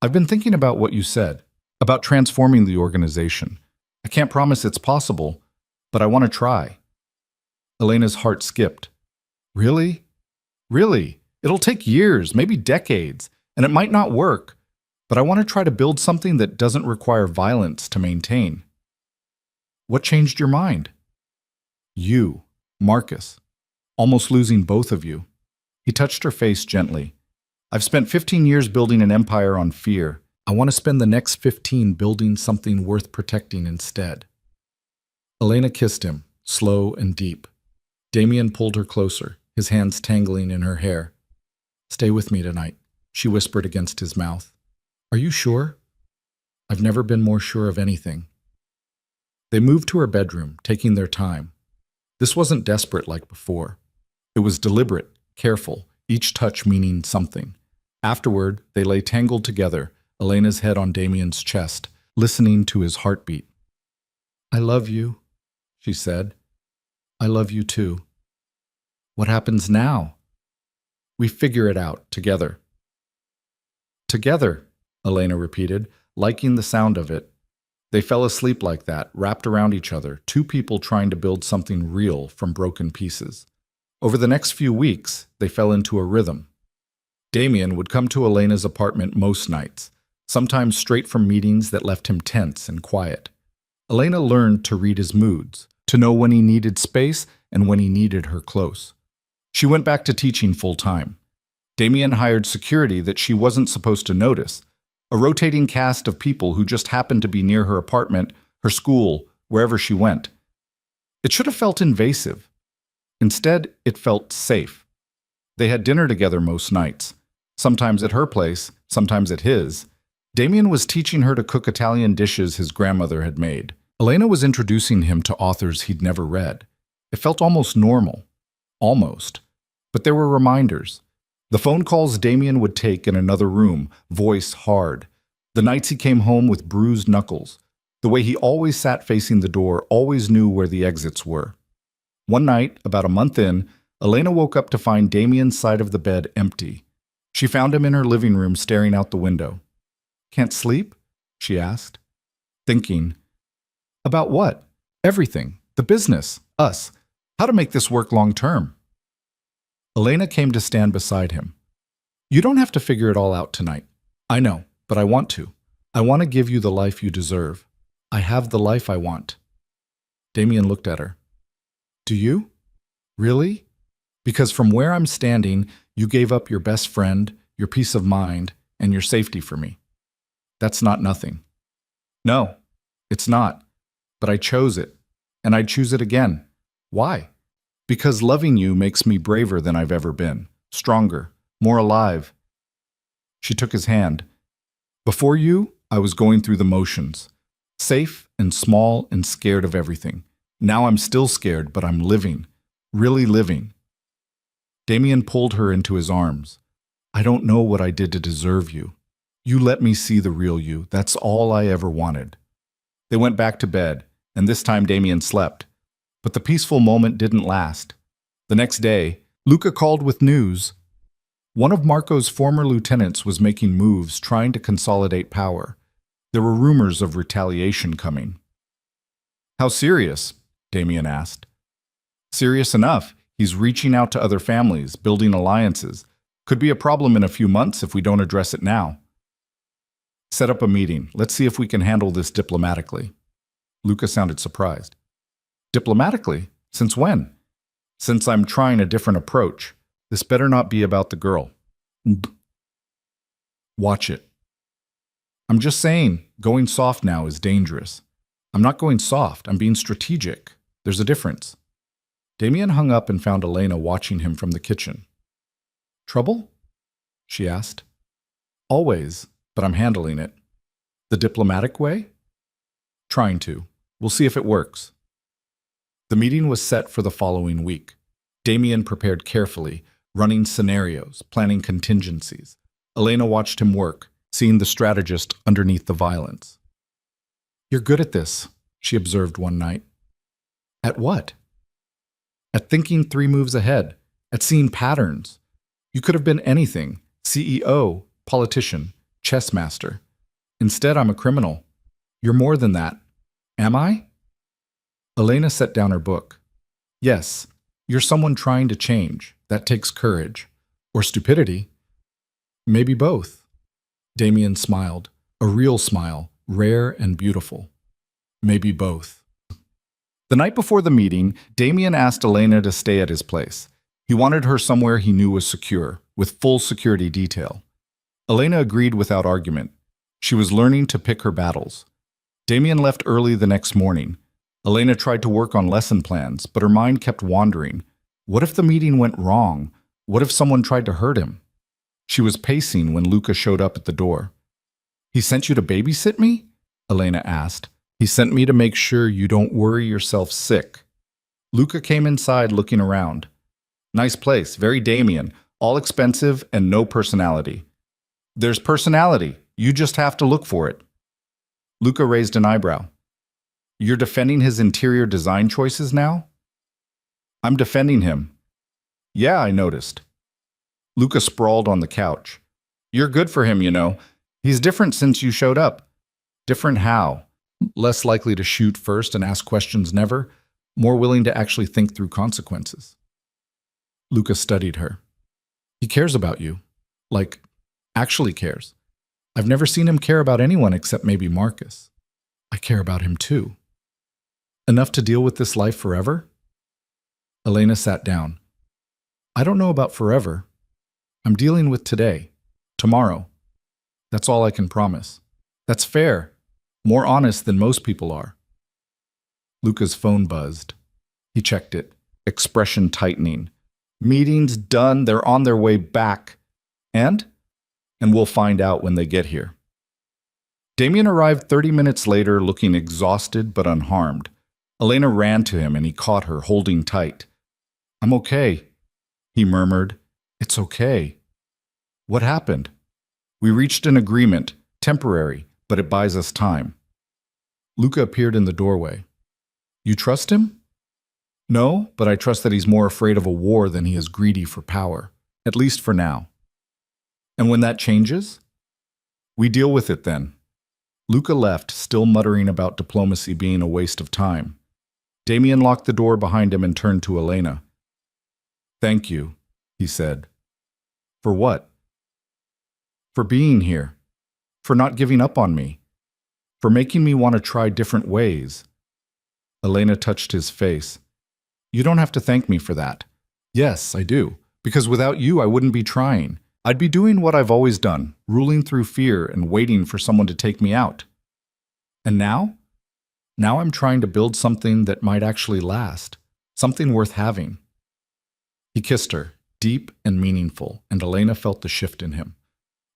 I've been thinking about what you said, about transforming the organization. I can't promise it's possible, but I want to try. Elena's heart skipped. Really? Really? It'll take years, maybe decades, and it might not work, but I want to try to build something that doesn't require violence to maintain. What changed your mind? You, Marcus, almost losing both of you. He touched her face gently. I've spent 15 years building an empire on fear. I want to spend the next 15 building something worth protecting instead. Elena kissed him, slow and deep. Damien pulled her closer, his hands tangling in her hair. Stay with me tonight, she whispered against his mouth. Are you sure? I've never been more sure of anything. They moved to her bedroom, taking their time. This wasn't desperate like before. It was deliberate, careful, each touch meaning something. Afterward, they lay tangled together, Elena's head on Damien's chest, listening to his heartbeat. I love you, she said. I love you too. What happens now? We figure it out together. Together, Elena repeated, liking the sound of it. They fell asleep like that, wrapped around each other, two people trying to build something real from broken pieces. Over the next few weeks, they fell into a rhythm. Damien would come to Elena's apartment most nights, sometimes straight from meetings that left him tense and quiet. Elena learned to read his moods, to know when he needed space and when he needed her close. She went back to teaching full-time. Damien hired security that she wasn't supposed to notice, a rotating cast of people who just happened to be near her apartment, her school, wherever she went. It should have felt invasive. Instead, it felt safe. They had dinner together most nights, sometimes at her place, sometimes at his. Damien was teaching her to cook Italian dishes his grandmother had made. Elena was introducing him to authors he'd never read. It felt almost normal. Almost. But there were reminders. The phone calls Damien would take in another room, voice hard. The nights he came home with bruised knuckles. The way he always sat facing the door, always knew where the exits were. One night, about a month in, Elena woke up to find Damien's side of the bed empty. She found him in her living room staring out the window. "Can't sleep?" she asked. Thinking. About what? Everything. The business. Us. How to make this work long term. Elena came to stand beside him. "You don't have to figure it all out tonight. I know, but I want to. I want to give you the life you deserve. I have the life I want." Damien looked at her. "Do you? Really? Because from where I'm standing, you gave up your best friend, your peace of mind, and your safety for me. That's not nothing." "No, it's not. But I chose it, and I'd choose it again. Why? Because loving you makes me braver than I've ever been, stronger, more alive." She took his hand. "Before you, I was going through the motions, safe and small and scared of everything. Now I'm still scared, but I'm living, really living." Damien pulled her into his arms. "I don't know what I did to deserve you. You let me see the real you. That's all I ever wanted." They went back to bed, and this time Damien slept. But the peaceful moment didn't last. The next day, Luca called with news. One of Marco's former lieutenants was making moves, trying to consolidate power. There were rumors of retaliation coming. "How serious?" Damien asked. "Serious enough. He's reaching out to other families, building alliances. Could be a problem in a few months if we don't address it now." "Set up a meeting. Let's see if we can handle this diplomatically." Luca sounded surprised. "Diplomatically? Since when?" "Since I'm trying a different approach. This better not be about the girl." "Watch it." "I'm just saying, going soft now is dangerous." "I'm not going soft. I'm being strategic. There's a difference." Damien hung up and found Elena watching him from the kitchen. "Trouble?" she asked. "Always, but I'm handling it." "The diplomatic way?" "Trying to. We'll see if it works." The meeting was set for the following week. Damien prepared carefully, running scenarios, planning contingencies. Elena watched him work, seeing the strategist underneath the violence. "You're good at this," she observed one night. "At what?" "At thinking 3 moves ahead, at seeing patterns. You could have been anything: CEO, politician, chess master. Instead, I'm a criminal. You're more than that. Am I?" Elena set down her book. "Yes, you're someone trying to change. That takes courage. Or stupidity. Maybe both." Damien smiled, a real smile, rare and beautiful. "Maybe both." The night before the meeting, Damien asked Elena to stay at his place. He wanted her somewhere he knew was secure, with full security detail. Elena agreed without argument. She was learning to pick her battles. Damien left early the next morning. Elena tried to work on lesson plans, but her mind kept wandering. What if the meeting went wrong? What if someone tried to hurt him? She was pacing when Luca showed up at the door. "He sent you to babysit me?" Elena asked. "He sent me to make sure you don't worry yourself sick." Luca came inside looking around. "Nice place, very Damien, all expensive and no personality." "There's personality, you just have to look for it." Luca raised an eyebrow. "You're defending his interior design choices now?" "I'm defending him." "Yeah, I noticed." Luca sprawled on the couch. "You're good for him, you know. He's different since you showed up." "Different how?" "Less likely to shoot first and ask questions never. More willing to actually think through consequences." Luca studied her. "He cares about you. Like, actually cares. I've never seen him care about anyone except maybe Marcus. I care about him too." "Enough to deal with this life forever?" Elena sat down. "I don't know about forever. I'm dealing with today, tomorrow. That's all I can promise. That's fair. More honest than most people are." Luca's phone buzzed. He checked it, expression tightening. Meeting's done, they're on their way back. And? And we'll find out when they get here. Damien arrived 30 minutes later looking exhausted but unharmed. Elena ran to him and he caught her, holding tight. "I'm okay," he murmured. "It's okay." "What happened?" "We reached an agreement, temporary, but it buys us time." Luca appeared in the doorway. "You trust him?" "No, but I trust that he's more afraid of a war than he is greedy for power, at least for now." "And when that changes?" "We deal with it then." Luca left, still muttering about diplomacy being a waste of time. Damien locked the door behind him and turned to Elena. "Thank you," he said. "For what?" "For being here. For not giving up on me. For making me want to try different ways." Elena touched his face. "You don't have to thank me for that." "Yes, I do. Because without you, I wouldn't be trying. I'd be doing what I've always done, ruling through fear and waiting for someone to take me out. And now? Now I'm trying to build something that might actually last, something worth having." He kissed her, deep and meaningful, and Elena felt the shift in him.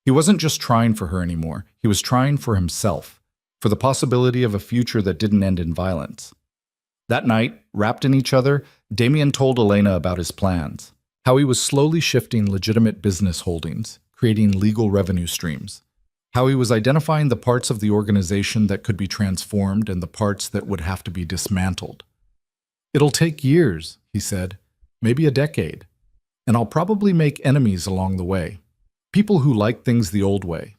He wasn't just trying for her anymore, he was trying for himself, for the possibility of a future that didn't end in violence. That night, wrapped in each other, Damien told Elena about his plans. How he was slowly shifting legitimate business holdings, creating legal revenue streams. How he was identifying the parts of the organization that could be transformed and the parts that would have to be dismantled. "It'll take years," he said, "maybe a decade. And I'll probably make enemies along the way. People who like things the old way."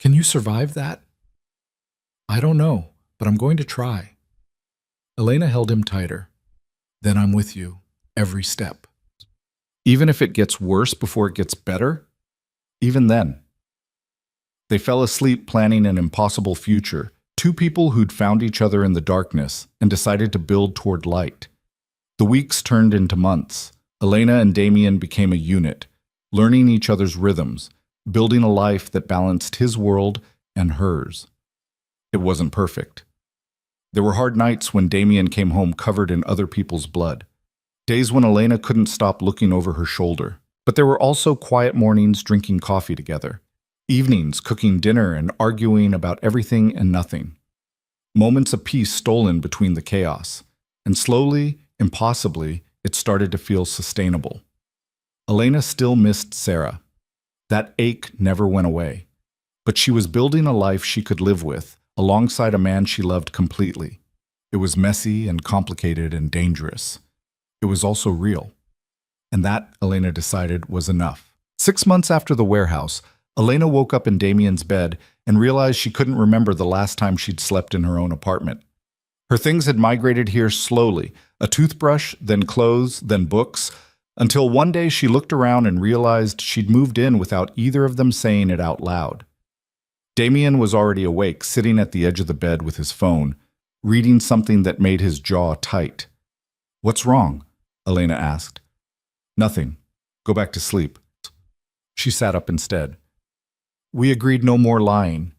"Can you survive that?" "I don't know, but I'm going to try." Elena held him tighter. "Then I'm with you, every step." "Even if it gets worse before it gets better?" "Even then." They fell asleep planning an impossible future, two people who'd found each other in the darkness and decided to build toward light. The weeks turned into months. Elena and Damien became a unit, learning each other's rhythms, building a life that balanced his world and hers. It wasn't perfect. There were hard nights when Damien came home covered in other people's blood. Days when Elena couldn't stop looking over her shoulder. But there were also quiet mornings drinking coffee together. Evenings cooking dinner and arguing about everything and nothing. Moments of peace stolen between the chaos. And slowly, impossibly, it started to feel sustainable. Elena still missed Sarah. That ache never went away. But she was building a life she could live with, alongside a man she loved completely. It was messy and complicated and dangerous. It was also real. And that, Elena decided, was enough. 6 months after the warehouse, Elena woke up in Damien's bed and realized she couldn't remember the last time she'd slept in her own apartment. Her things had migrated here slowly, a toothbrush, then clothes, then books, until one day she looked around and realized she'd moved in without either of them saying it out loud. Damien was already awake, sitting at the edge of the bed with his phone, reading something that made his jaw tight. "What's wrong?" Elena asked. "Nothing. Go back to sleep." She sat up instead. "We agreed no more lying."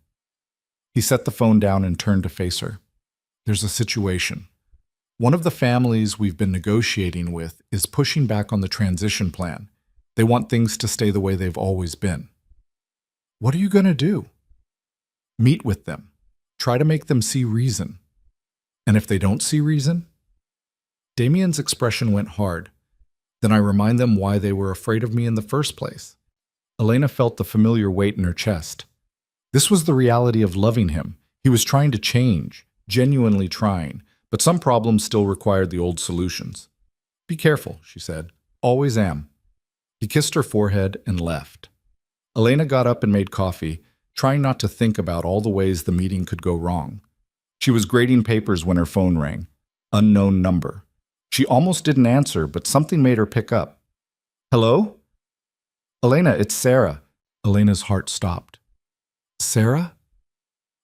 He set the phone down and turned to face her. "There's a situation. One of the families we've been negotiating with is pushing back on the transition plan. They want things to stay the way they've always been." "What are you going to do?" "Meet with them. Try to make them see reason." "And if they don't see reason?" Damien's expression went hard. "Then I remind them why they were afraid of me in the first place." Elena felt the familiar weight in her chest. This was the reality of loving him. He was trying to change, genuinely trying, but some problems still required the old solutions. "Be careful," she said. "Always am." He kissed her forehead and left. Elena got up and made coffee, trying not to think about all the ways the meeting could go wrong. She was grading papers when her phone rang. Unknown number. She almost didn't answer, but something made her pick up. "Hello?" "Elena, it's Sarah." Elena's heart stopped. "Sarah?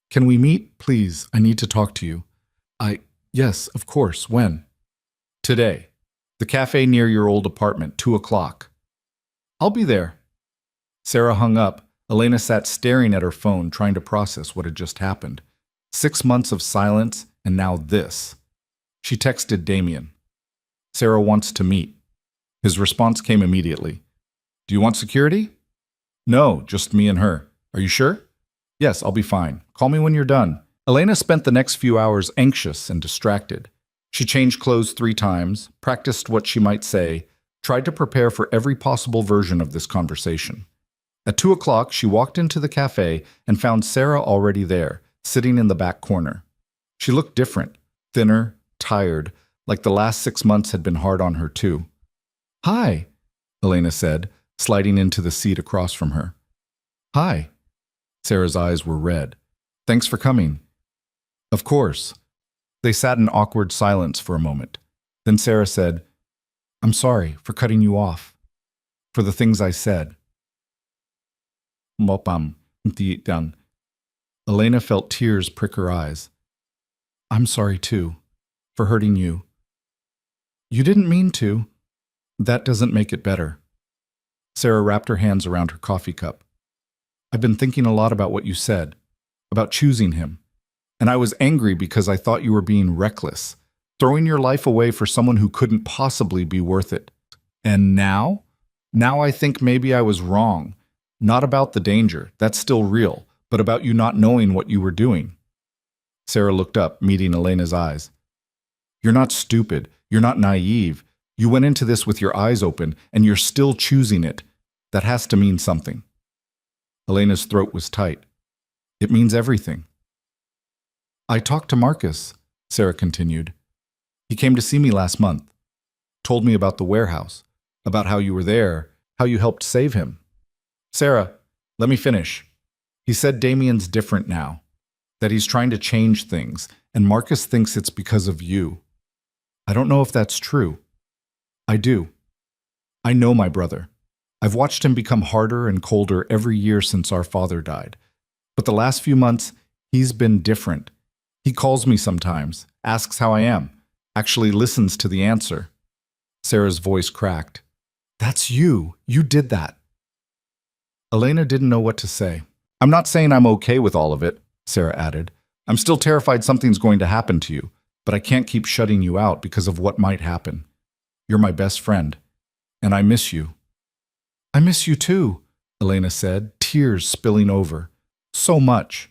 Can we meet, please? I need to talk to you." Yes, of course. When?" "Today. The cafe near your old apartment, 2:00. "I'll be there." Sarah hung up. Elena sat staring at her phone, trying to process what had just happened. 6 months of silence, and now this. She texted Damien. "Sarah wants to meet." His response came immediately. Do you want security? No, just me and her. Are you sure? Yes, I'll be fine. Call me when you're done. Elena spent the next few hours anxious and distracted. She changed clothes 3 times, practiced what she might say, tried to prepare for every possible version of this conversation. At 2 o'clock, she walked into the cafe and found Sarah already there, sitting in the back corner. She looked different, thinner, tired, like the last 6 months had been hard on her too. Hi, Elena said, sliding into the seat across from her. Hi. Sarah's eyes were red. Thanks for coming. Of course. They sat in awkward silence for a moment. Then Sarah said, I'm sorry for cutting you off, for the things I said. Mopam, dang. Elena felt tears prick her eyes. I'm sorry too, for hurting you. You didn't mean to. That doesn't make it better. Sarah wrapped her hands around her coffee cup. I've been thinking a lot about what you said, about choosing him. And I was angry because I thought you were being reckless, throwing your life away for someone who couldn't possibly be worth it. And now? Now I think maybe I was wrong. Not about the danger, that's still real, but about you not knowing what you were doing. Sarah looked up, meeting Elena's eyes. You're not stupid. You're not naive. You went into this with your eyes open, and you're still choosing it. That has to mean something. Elena's throat was tight. It means everything. I talked to Marcus, Sarah continued. He came to see me last month. Told me about the warehouse, about how you were there, how you helped save him. Sarah, let me finish. He said Damien's different now, that he's trying to change things, and Marcus thinks it's because of you. I don't know if that's true. I do. I know my brother. I've watched him become harder and colder every year since our father died. But the last few months, he's been different. He calls me sometimes, asks how I am, actually listens to the answer. Sarah's voice cracked. That's you. You did that. Elena didn't know what to say. I'm not saying I'm okay with all of it, Sarah added. I'm still terrified something's going to happen to you, but I can't keep shutting you out because of what might happen. You're my best friend, and I miss you. I miss you too, Elena said, tears spilling over. So much.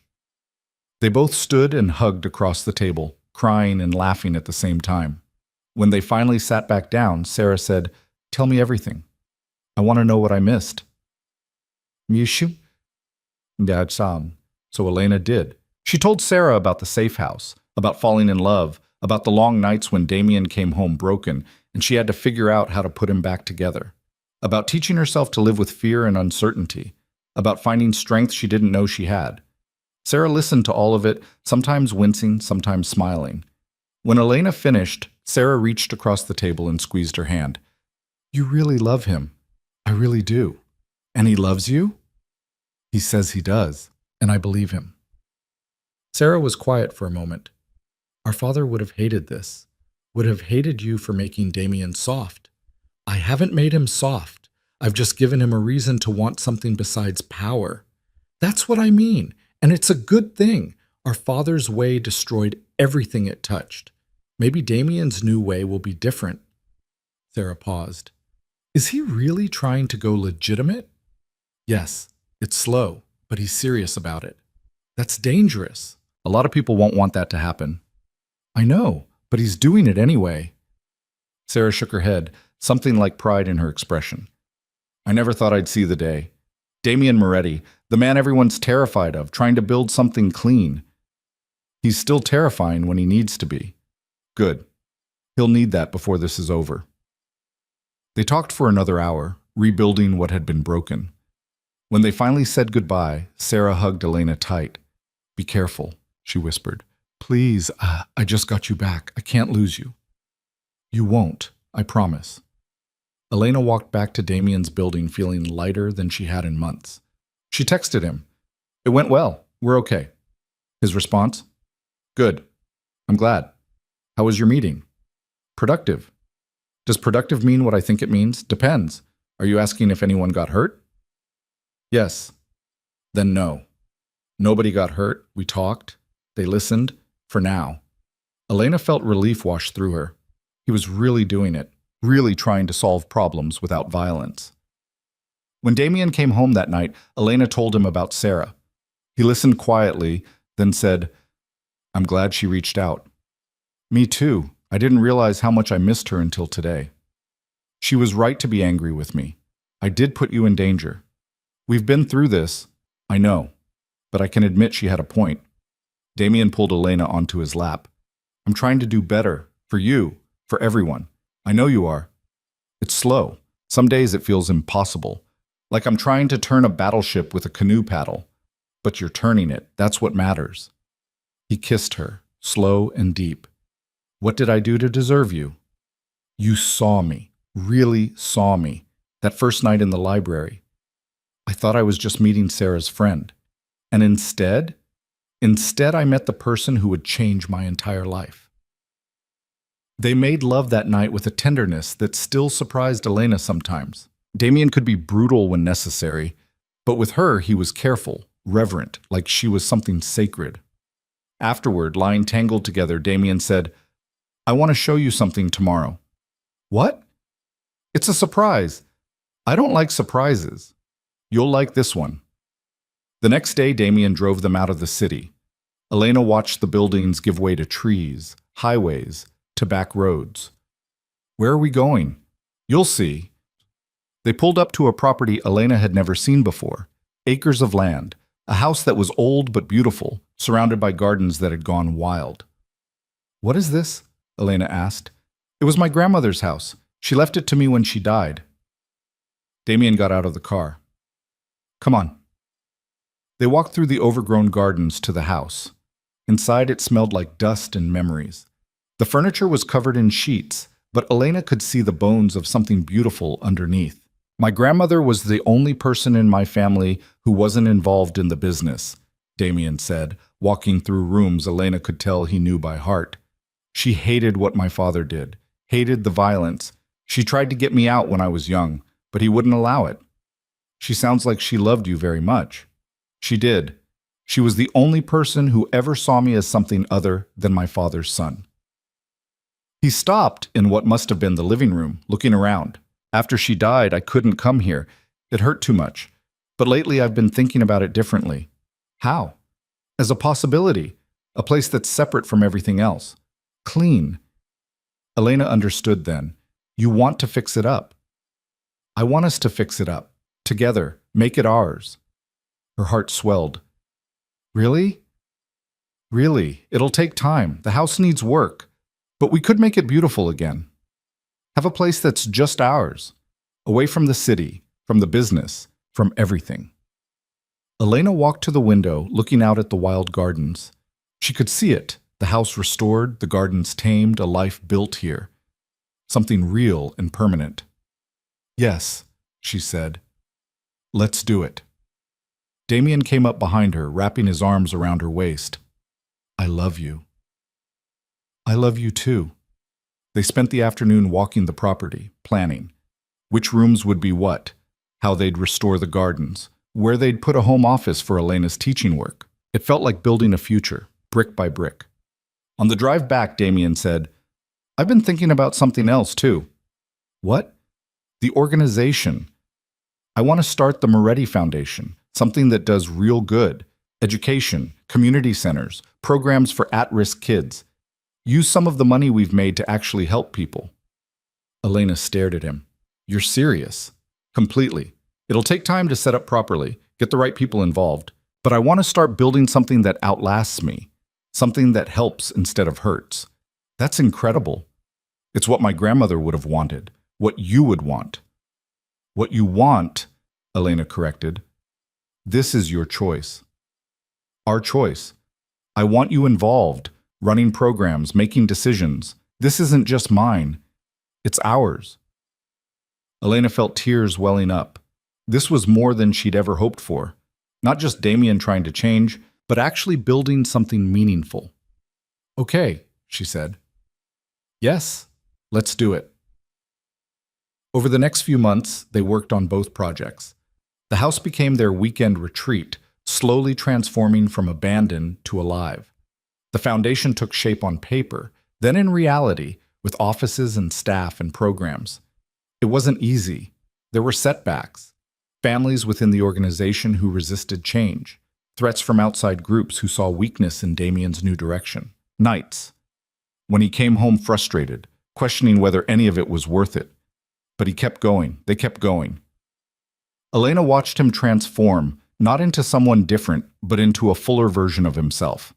They both stood and hugged across the table, crying and laughing at the same time. When they finally sat back down, Sarah said, Tell me everything. I want to know what I missed. Mishu? Dad Sam. So Elena did. She told Sarah about the safe house, about falling in love, about the long nights when Damien came home broken and she had to figure out how to put him back together, about teaching herself to live with fear and uncertainty, about finding strength she didn't know she had. Sarah listened to all of it, sometimes wincing, sometimes smiling. When Elena finished, Sarah reached across the table and squeezed her hand. You really love him. I really do. And he loves you? He says he does, and I believe him. Sarah was quiet for a moment. Our father would have hated this, would have hated you for making Damien soft. I haven't made him soft. I've just given him a reason to want something besides power. That's what I mean, and it's a good thing. Our father's way destroyed everything it touched. Maybe Damien's new way will be different. Sarah paused. Is he really trying to go legitimate? Yes, it's slow, but he's serious about it. That's dangerous. A lot of people won't want that to happen. I know, but he's doing it anyway. Sarah shook her head, something like pride in her expression. I never thought I'd see the day. Damien Moretti, the man everyone's terrified of, trying to build something clean. He's still terrifying when he needs to be. Good. He'll need that before this is over. They talked for another hour, rebuilding what had been broken. When they finally said goodbye, Sarah hugged Elena tight. Be careful, she whispered. Please, I just got you back. I can't lose you. You won't, I promise. Elena walked back to Damien's building feeling lighter than she had in months. She texted him. It went well. We're okay. His response? Good. I'm glad. How was your meeting? Productive. Does productive mean what I think it means? Depends. Are you asking if anyone got hurt? Yes. Then no. Nobody got hurt. We talked. They listened. For now. Elena felt relief wash through her. He was really doing it. really trying to solve problems without violence. When Damien came home that night, Elena told him about Sarah. He listened quietly, then said, "I'm glad she reached out." "Me too. I didn't realize how much I missed her until today. She was right to be angry with me. I did put you in danger. We've been through this, I know, but I can admit she had a point." Damien pulled Elena onto his lap. "I'm trying to do better, for you, for everyone. I know you are. It's slow. Some days it feels impossible, like I'm trying to turn a battleship with a canoe paddle. But you're turning it. That's what matters." He kissed her, slow and deep. "What did I do to deserve you? You saw me, really saw me, that first night in the library. I thought I was just meeting Sarah's friend. And instead I met the person who would change my entire life." They made love that night with a tenderness that still surprised Elena sometimes. Damien could be brutal when necessary, but with her he was careful, reverent, like she was something sacred. Afterward, lying tangled together, Damien said, "I want to show you something tomorrow." "What?" "It's a surprise. I don't like surprises. You'll like this one." The next day, Damien drove them out of the city. Elena watched the buildings give way to trees, highways, to back roads. "Where are we going?" "You'll see." They pulled up to a property Elena had never seen before. Acres of land, a house that was old but beautiful, surrounded by gardens that had gone wild. "What is this?" Elena asked. "It was my grandmother's house. She left it to me when she died." Damien got out of the car. "Come on." They walked through the overgrown gardens to the house. Inside it smelled like dust and memories. The furniture was covered in sheets, but Elena could see the bones of something beautiful underneath. "My grandmother was the only person in my family who wasn't involved in the business," Damien said, walking through rooms Elena could tell he knew by heart. "She hated what my father did, hated the violence. She tried to get me out when I was young, but he wouldn't allow it. She sounds like she loved you very much." "She did. She was the only person who ever saw me as something other than my father's son." He stopped in what must have been the living room, looking around. "After she died, I couldn't come here. It hurt too much. But lately I've been thinking about it differently." "How?" "As a possibility. A place that's separate from everything else. Clean." Elena understood then. "You want to fix it up." "I want us to fix it up. Together. Make it ours." Her heart swelled. "Really?" "Really. It'll take time. The house needs work. But we could make it beautiful again. Have a place that's just ours. Away from the city, from the business, from everything." Elena walked to the window, looking out at the wild gardens. She could see it, the house restored, the gardens tamed, a life built here. Something real and permanent. "Yes," she said. "Let's do it." Damien came up behind her, wrapping his arms around her waist. "I love you." "I love you too." They spent the afternoon walking the property, planning. Which rooms would be what, how they'd restore the gardens, where they'd put a home office for Elena's teaching work. It felt like building a future, brick by brick. On the drive back, Damien said, "I've been thinking about something else too." "What?" "The organization. I want to start the Moretti Foundation, something that does real good. Education, community centers, programs for at-risk kids. Use some of the money we've made to actually help people." Elena stared at him. "You're serious?" "Completely. It'll take time to set up properly, get the right people involved. But I want to start building something that outlasts me, something that helps instead of hurts." "That's incredible." "It's what my grandmother would have wanted, what you would want." "What you want," Elena corrected. "This is your choice." "Our choice. I want you involved, running programs, making decisions. This isn't just mine. It's ours." Elena felt tears welling up. This was more than she'd ever hoped for. Not just Damien trying to change, but actually building something meaningful. "Okay," she said. "Yes, let's do it." Over the next few months, they worked on both projects. The house became their weekend retreat, slowly transforming from abandoned to alive. The foundation took shape on paper, then in reality, with offices and staff and programs. It wasn't easy. There were setbacks. Families within the organization who resisted change. Threats from outside groups who saw weakness in Damien's new direction. Nights, when he came home frustrated, questioning whether any of it was worth it. But he kept going. They kept going. Elena watched him transform, not into someone different, but into a fuller version of himself.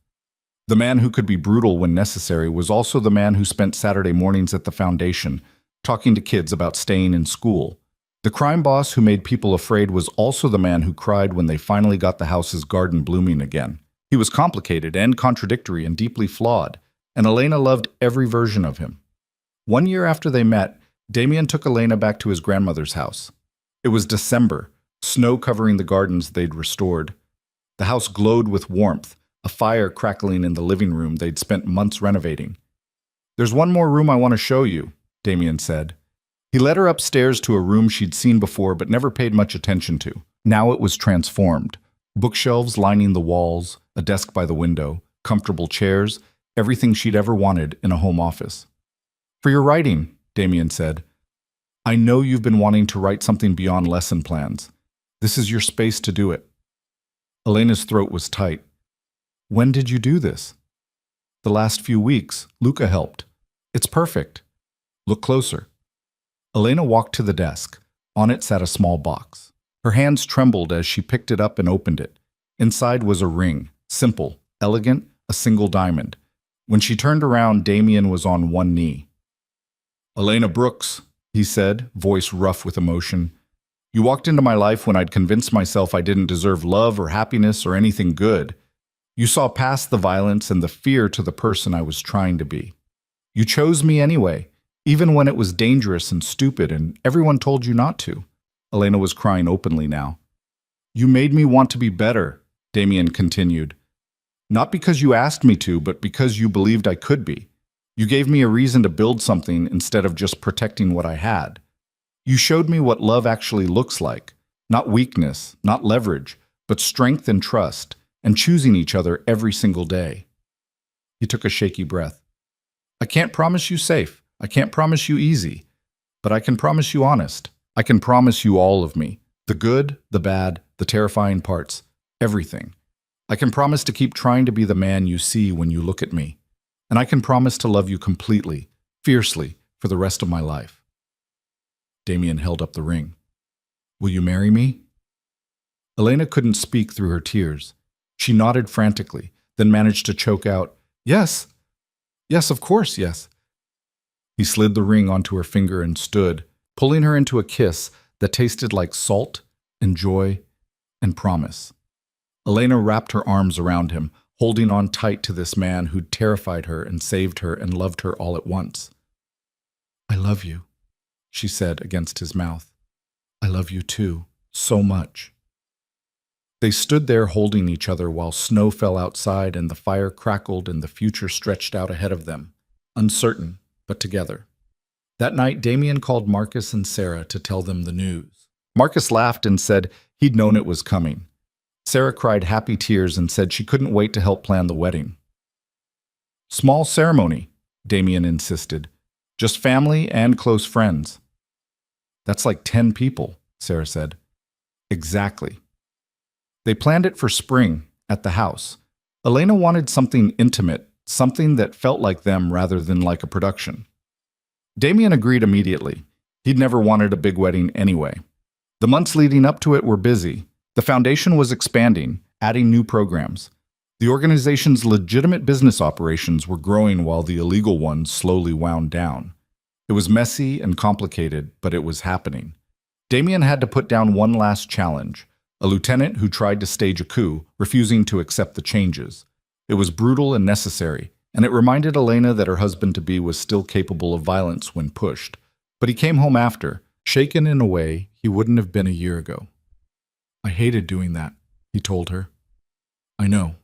The man who could be brutal when necessary was also the man who spent Saturday mornings at the foundation, talking to kids about staying in school. The crime boss who made people afraid was also the man who cried when they finally got the house's garden blooming again. He was complicated and contradictory and deeply flawed, and Elena loved every version of him. 1 year after they met, Damien took Elena back to his grandmother's house. It was December, snow covering the gardens they'd restored. The house glowed with warmth, a fire crackling in the living room they'd spent months renovating. "There's one more room I want to show you," Damien said. He led her upstairs to a room she'd seen before but never paid much attention to. Now it was transformed. Bookshelves lining the walls, a desk by the window, comfortable chairs, everything she'd ever wanted in a home office. "For your writing," Damien said. "I know you've been wanting to write something beyond lesson plans. This is your space to do it." Elena's throat was tight. "When did you do this?" "The last few weeks. Luca helped. It's perfect. Look closer." Elena walked to the desk. On it sat a small box. Her hands trembled as she picked it up and opened it. Inside was a ring, simple, elegant, a single diamond. When she turned around, Damien was on one knee. "Elena Brooks," he said, voice rough with emotion. "You walked into my life when I'd convinced myself I didn't deserve love or happiness or anything good. You saw past the violence and the fear to the person I was trying to be. You chose me anyway, even when it was dangerous and stupid and everyone told you not to." Elena was crying openly now. "You made me want to be better," Damien continued. "Not because you asked me to, but because you believed I could be. You gave me a reason to build something instead of just protecting what I had. You showed me what love actually looks like. Not weakness, not leverage, but strength and trust, and choosing each other every single day." He took a shaky breath. "I can't promise you safe. I can't promise you easy. But I can promise you honest. I can promise you all of me. The good, the bad, the terrifying parts. Everything. I can promise to keep trying to be the man you see when you look at me. And I can promise to love you completely, fiercely, for the rest of my life." Damien held up the ring. "Will you marry me?" Elena couldn't speak through her tears. She nodded frantically, then managed to choke out, "Yes. Yes, of course, yes." He slid the ring onto her finger and stood, pulling her into a kiss that tasted like salt and joy and promise. Elena wrapped her arms around him, holding on tight to this man who'd terrified her and saved her and loved her all at once. "I love you," she said against his mouth. "I love you too, so much." They stood there holding each other while snow fell outside and the fire crackled and the future stretched out ahead of them, uncertain, but together. That night, Damien called Marcus and Sarah to tell them the news. Marcus laughed and said he'd known it was coming. Sarah cried happy tears and said she couldn't wait to help plan the wedding. "Small ceremony," Damien insisted. "Just family and close friends." "That's like 10 people, Sarah said. "Exactly." They planned it for spring, at the house. Elena wanted something intimate, something that felt like them rather than like a production. Damien agreed immediately. He'd never wanted a big wedding anyway. The months leading up to it were busy. The foundation was expanding, adding new programs. The organization's legitimate business operations were growing while the illegal ones slowly wound down. It was messy and complicated, but it was happening. Damien had to put down one last challenge, a lieutenant who tried to stage a coup, refusing to accept the changes. It was brutal and necessary, and it reminded Elena that her husband-to-be was still capable of violence when pushed. But he came home after, shaken in a way he wouldn't have been a year ago. "I hated doing that," he told her. "I know.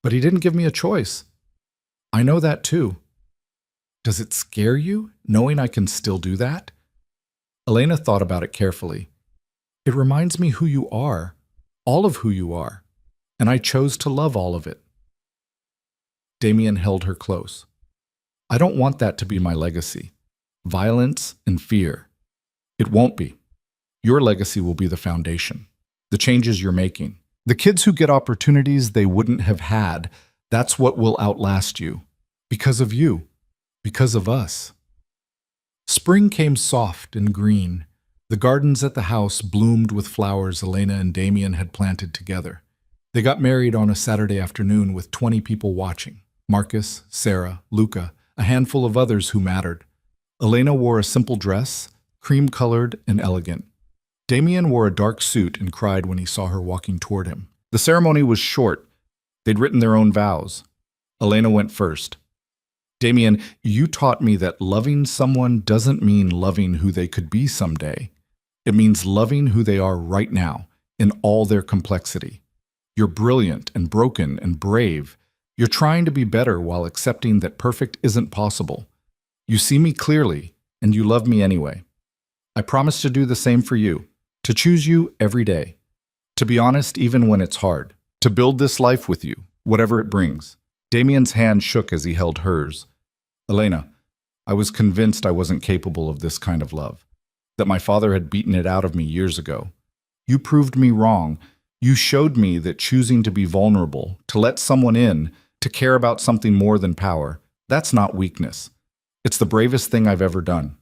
But he didn't give me a choice." "I know that too." "Does it scare you, knowing I can still do that?" Elena thought about it carefully. "It reminds me who you are, all of who you are, and I chose to love all of it." Damien held her close. I don't want that to be my legacy. Violence and fear. It won't be. Your legacy will be the foundation. The changes you're making. The kids who get opportunities they wouldn't have had, that's what will outlast you. Because of you. Because of us. Spring came soft and green. The gardens at the house bloomed with flowers Elena and Damien had planted together. They got married on a Saturday afternoon with 20 people watching. Marcus, Sarah, Luca, a handful of others who mattered. Elena wore a simple dress, cream-colored and elegant. Damien wore a dark suit and cried when he saw her walking toward him. The ceremony was short. They'd written their own vows. Elena went first. Damien, you taught me that loving someone doesn't mean loving who they could be someday. It means loving who they are right now, in all their complexity. You're brilliant and broken and brave. You're trying to be better while accepting that perfect isn't possible. You see me clearly, and you love me anyway. I promise to do the same for you, to choose you every day, to be honest even when it's hard, to build this life with you, whatever it brings. Damien's hand shook as he held hers. Elena, I was convinced I wasn't capable of this kind of love, that my father had beaten it out of me years ago. You proved me wrong. You showed me that choosing to be vulnerable, to let someone in, to care about something more than power, that's not weakness. It's the bravest thing I've ever done.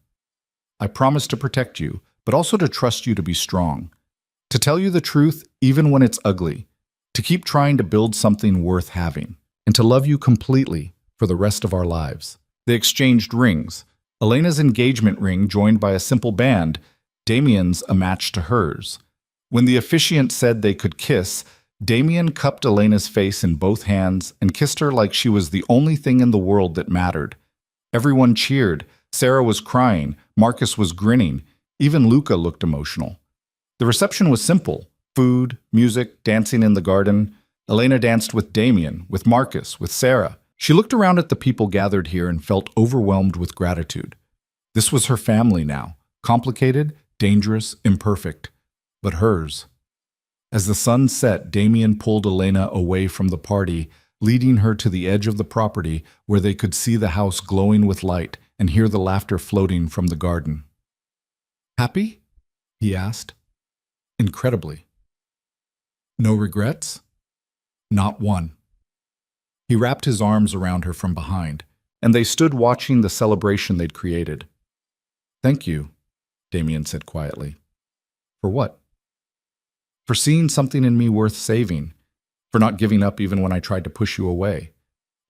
I promise to protect you, but also to trust you to be strong, to tell you the truth even when it's ugly, to keep trying to build something worth having, and to love you completely for the rest of our lives. They exchanged rings. Elena's engagement ring joined by a simple band, Damien's a match to hers. When the officiant said they could kiss, Damien cupped Elena's face in both hands and kissed her like she was the only thing in the world that mattered. Everyone cheered. Sarah was crying. Marcus was grinning. Even Luca looked emotional. The reception was simple. Food, music, dancing in the garden. Elena danced with Damien, with Marcus, with Sarah. She looked around at the people gathered here and felt overwhelmed with gratitude. This was her family now. Complicated, dangerous, imperfect. But hers. As the sun set, Damien pulled Elena away from the party, leading her to the edge of the property where they could see the house glowing with light and hear the laughter floating from the garden. Happy? He asked. Incredibly. No regrets? Not one. He wrapped his arms around her from behind, and they stood watching the celebration they'd created. Thank you, Damien said quietly. For what? For seeing something in me worth saving, for not giving up even when I tried to push you away,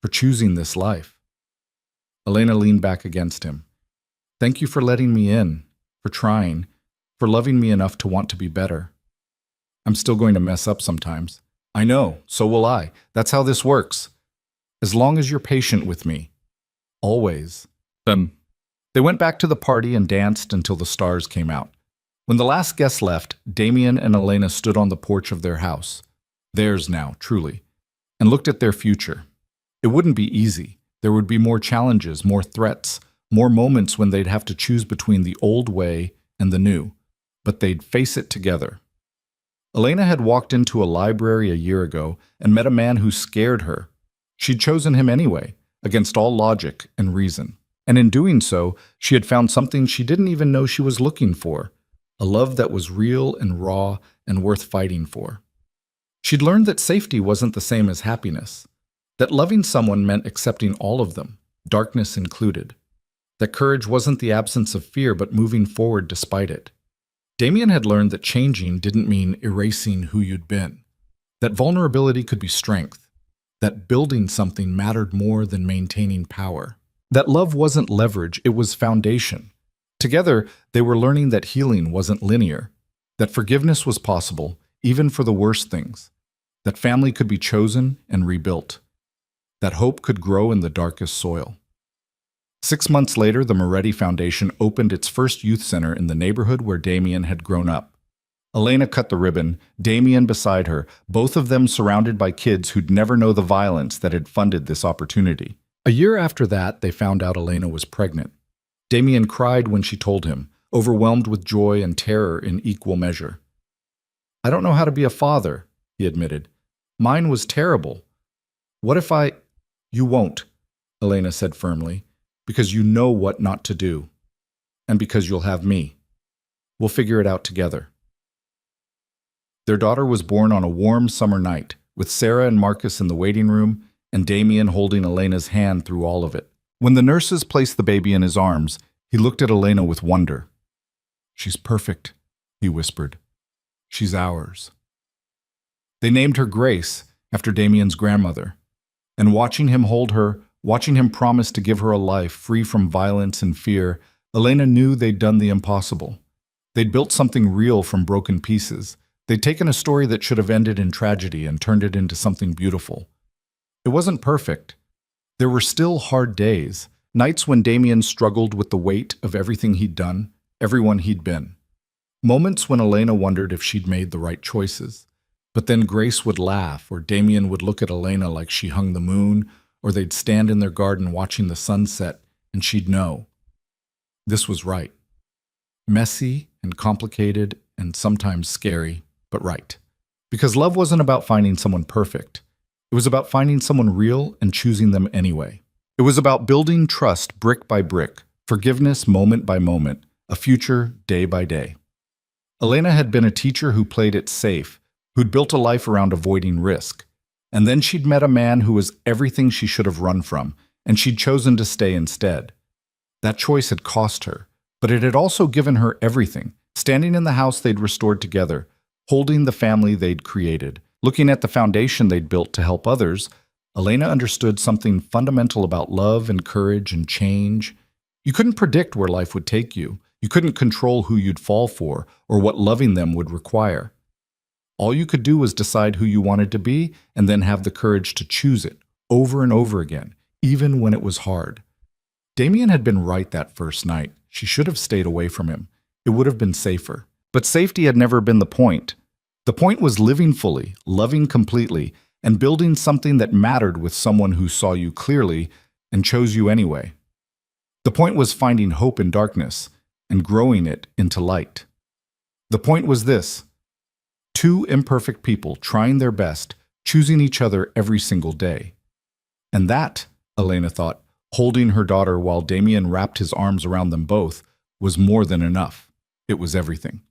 for choosing this life. Elena leaned back against him. Thank you for letting me in, for trying, for loving me enough to want to be better. I'm still going to mess up sometimes. I know, so will I. That's how this works. As long as you're patient with me. Always. They went back to the party and danced until the stars came out. When the last guest left, Damien and Elena stood on the porch of their house, theirs now, truly, and looked at their future. It wouldn't be easy. There would be more challenges, more threats, more moments when they'd have to choose between the old way and the new, but they'd face it together. Elena had walked into a library a year ago and met a man who scared her. She'd chosen him anyway, against all logic and reason. And in doing so, she had found something she didn't even know she was looking for. A love that was real and raw and worth fighting for. She'd learned that safety wasn't the same as happiness, that loving someone meant accepting all of them, darkness included, that courage wasn't the absence of fear but moving forward despite it. Damien had learned that changing didn't mean erasing who you'd been, that vulnerability could be strength, that building something mattered more than maintaining power, that love wasn't leverage, it was foundation. Together, they were learning that healing wasn't linear, that forgiveness was possible, even for the worst things, that family could be chosen and rebuilt, that hope could grow in the darkest soil. 6 months later, the Moretti Foundation opened its first youth center in the neighborhood where Damien had grown up. Elena cut the ribbon, Damien beside her, both of them surrounded by kids who'd never know the violence that had funded this opportunity. A year after that, they found out Elena was pregnant. Damien cried when she told him, overwhelmed with joy and terror in equal measure. I don't know how to be a father, he admitted. Mine was terrible. What if I... You won't, Elena said firmly. because you know what not to do, and because you'll have me. We'll figure it out together. Their daughter was born on a warm summer night, with Sarah and Marcus in the waiting room and Damien holding Elena's hand through all of it. When the nurses placed the baby in his arms, he looked at Elena with wonder. "She's perfect," he whispered. "She's ours." They named her Grace, after Damien's grandmother. And watching him hold her, watching him promise to give her a life free from violence and fear, Elena knew they'd done the impossible. They'd built something real from broken pieces. They'd taken a story that should have ended in tragedy and turned it into something beautiful. It wasn't perfect. There were still hard days, nights when Damien struggled with the weight of everything he'd done, everyone he'd been. Moments when Elena wondered if she'd made the right choices. But then Grace would laugh, or Damien would look at Elena like she hung the moon, or they'd stand in their garden watching the sunset, and she'd know. This was right. Messy and complicated and sometimes scary, but right. Because love wasn't about finding someone perfect. It was about finding someone real and choosing them anyway. It was about building trust brick by brick, forgiveness moment by moment, a future day by day. Elena had been a teacher who played it safe, who'd built a life around avoiding risk. And then she'd met a man who was everything she should have run from, and she'd chosen to stay instead. That choice had cost her, but it had also given her everything, standing in the house they'd restored together, holding the family they'd created, looking at the foundation they'd built to help others. Elena understood something fundamental about love and courage and change. You couldn't predict where life would take you. You couldn't control who you'd fall for or what loving them would require. All you could do was decide who you wanted to be and then have the courage to choose it over and over again, even when it was hard. Damien had been right that first night. She should have stayed away from him. It would have been safer. But safety had never been the point. The point was living fully, loving completely, and building something that mattered with someone who saw you clearly and chose you anyway. The point was finding hope in darkness and growing it into light. The point was this: two imperfect people trying their best, choosing each other every single day. And that, Elena thought, holding her daughter while Damien wrapped his arms around them both, was more than enough. It was everything.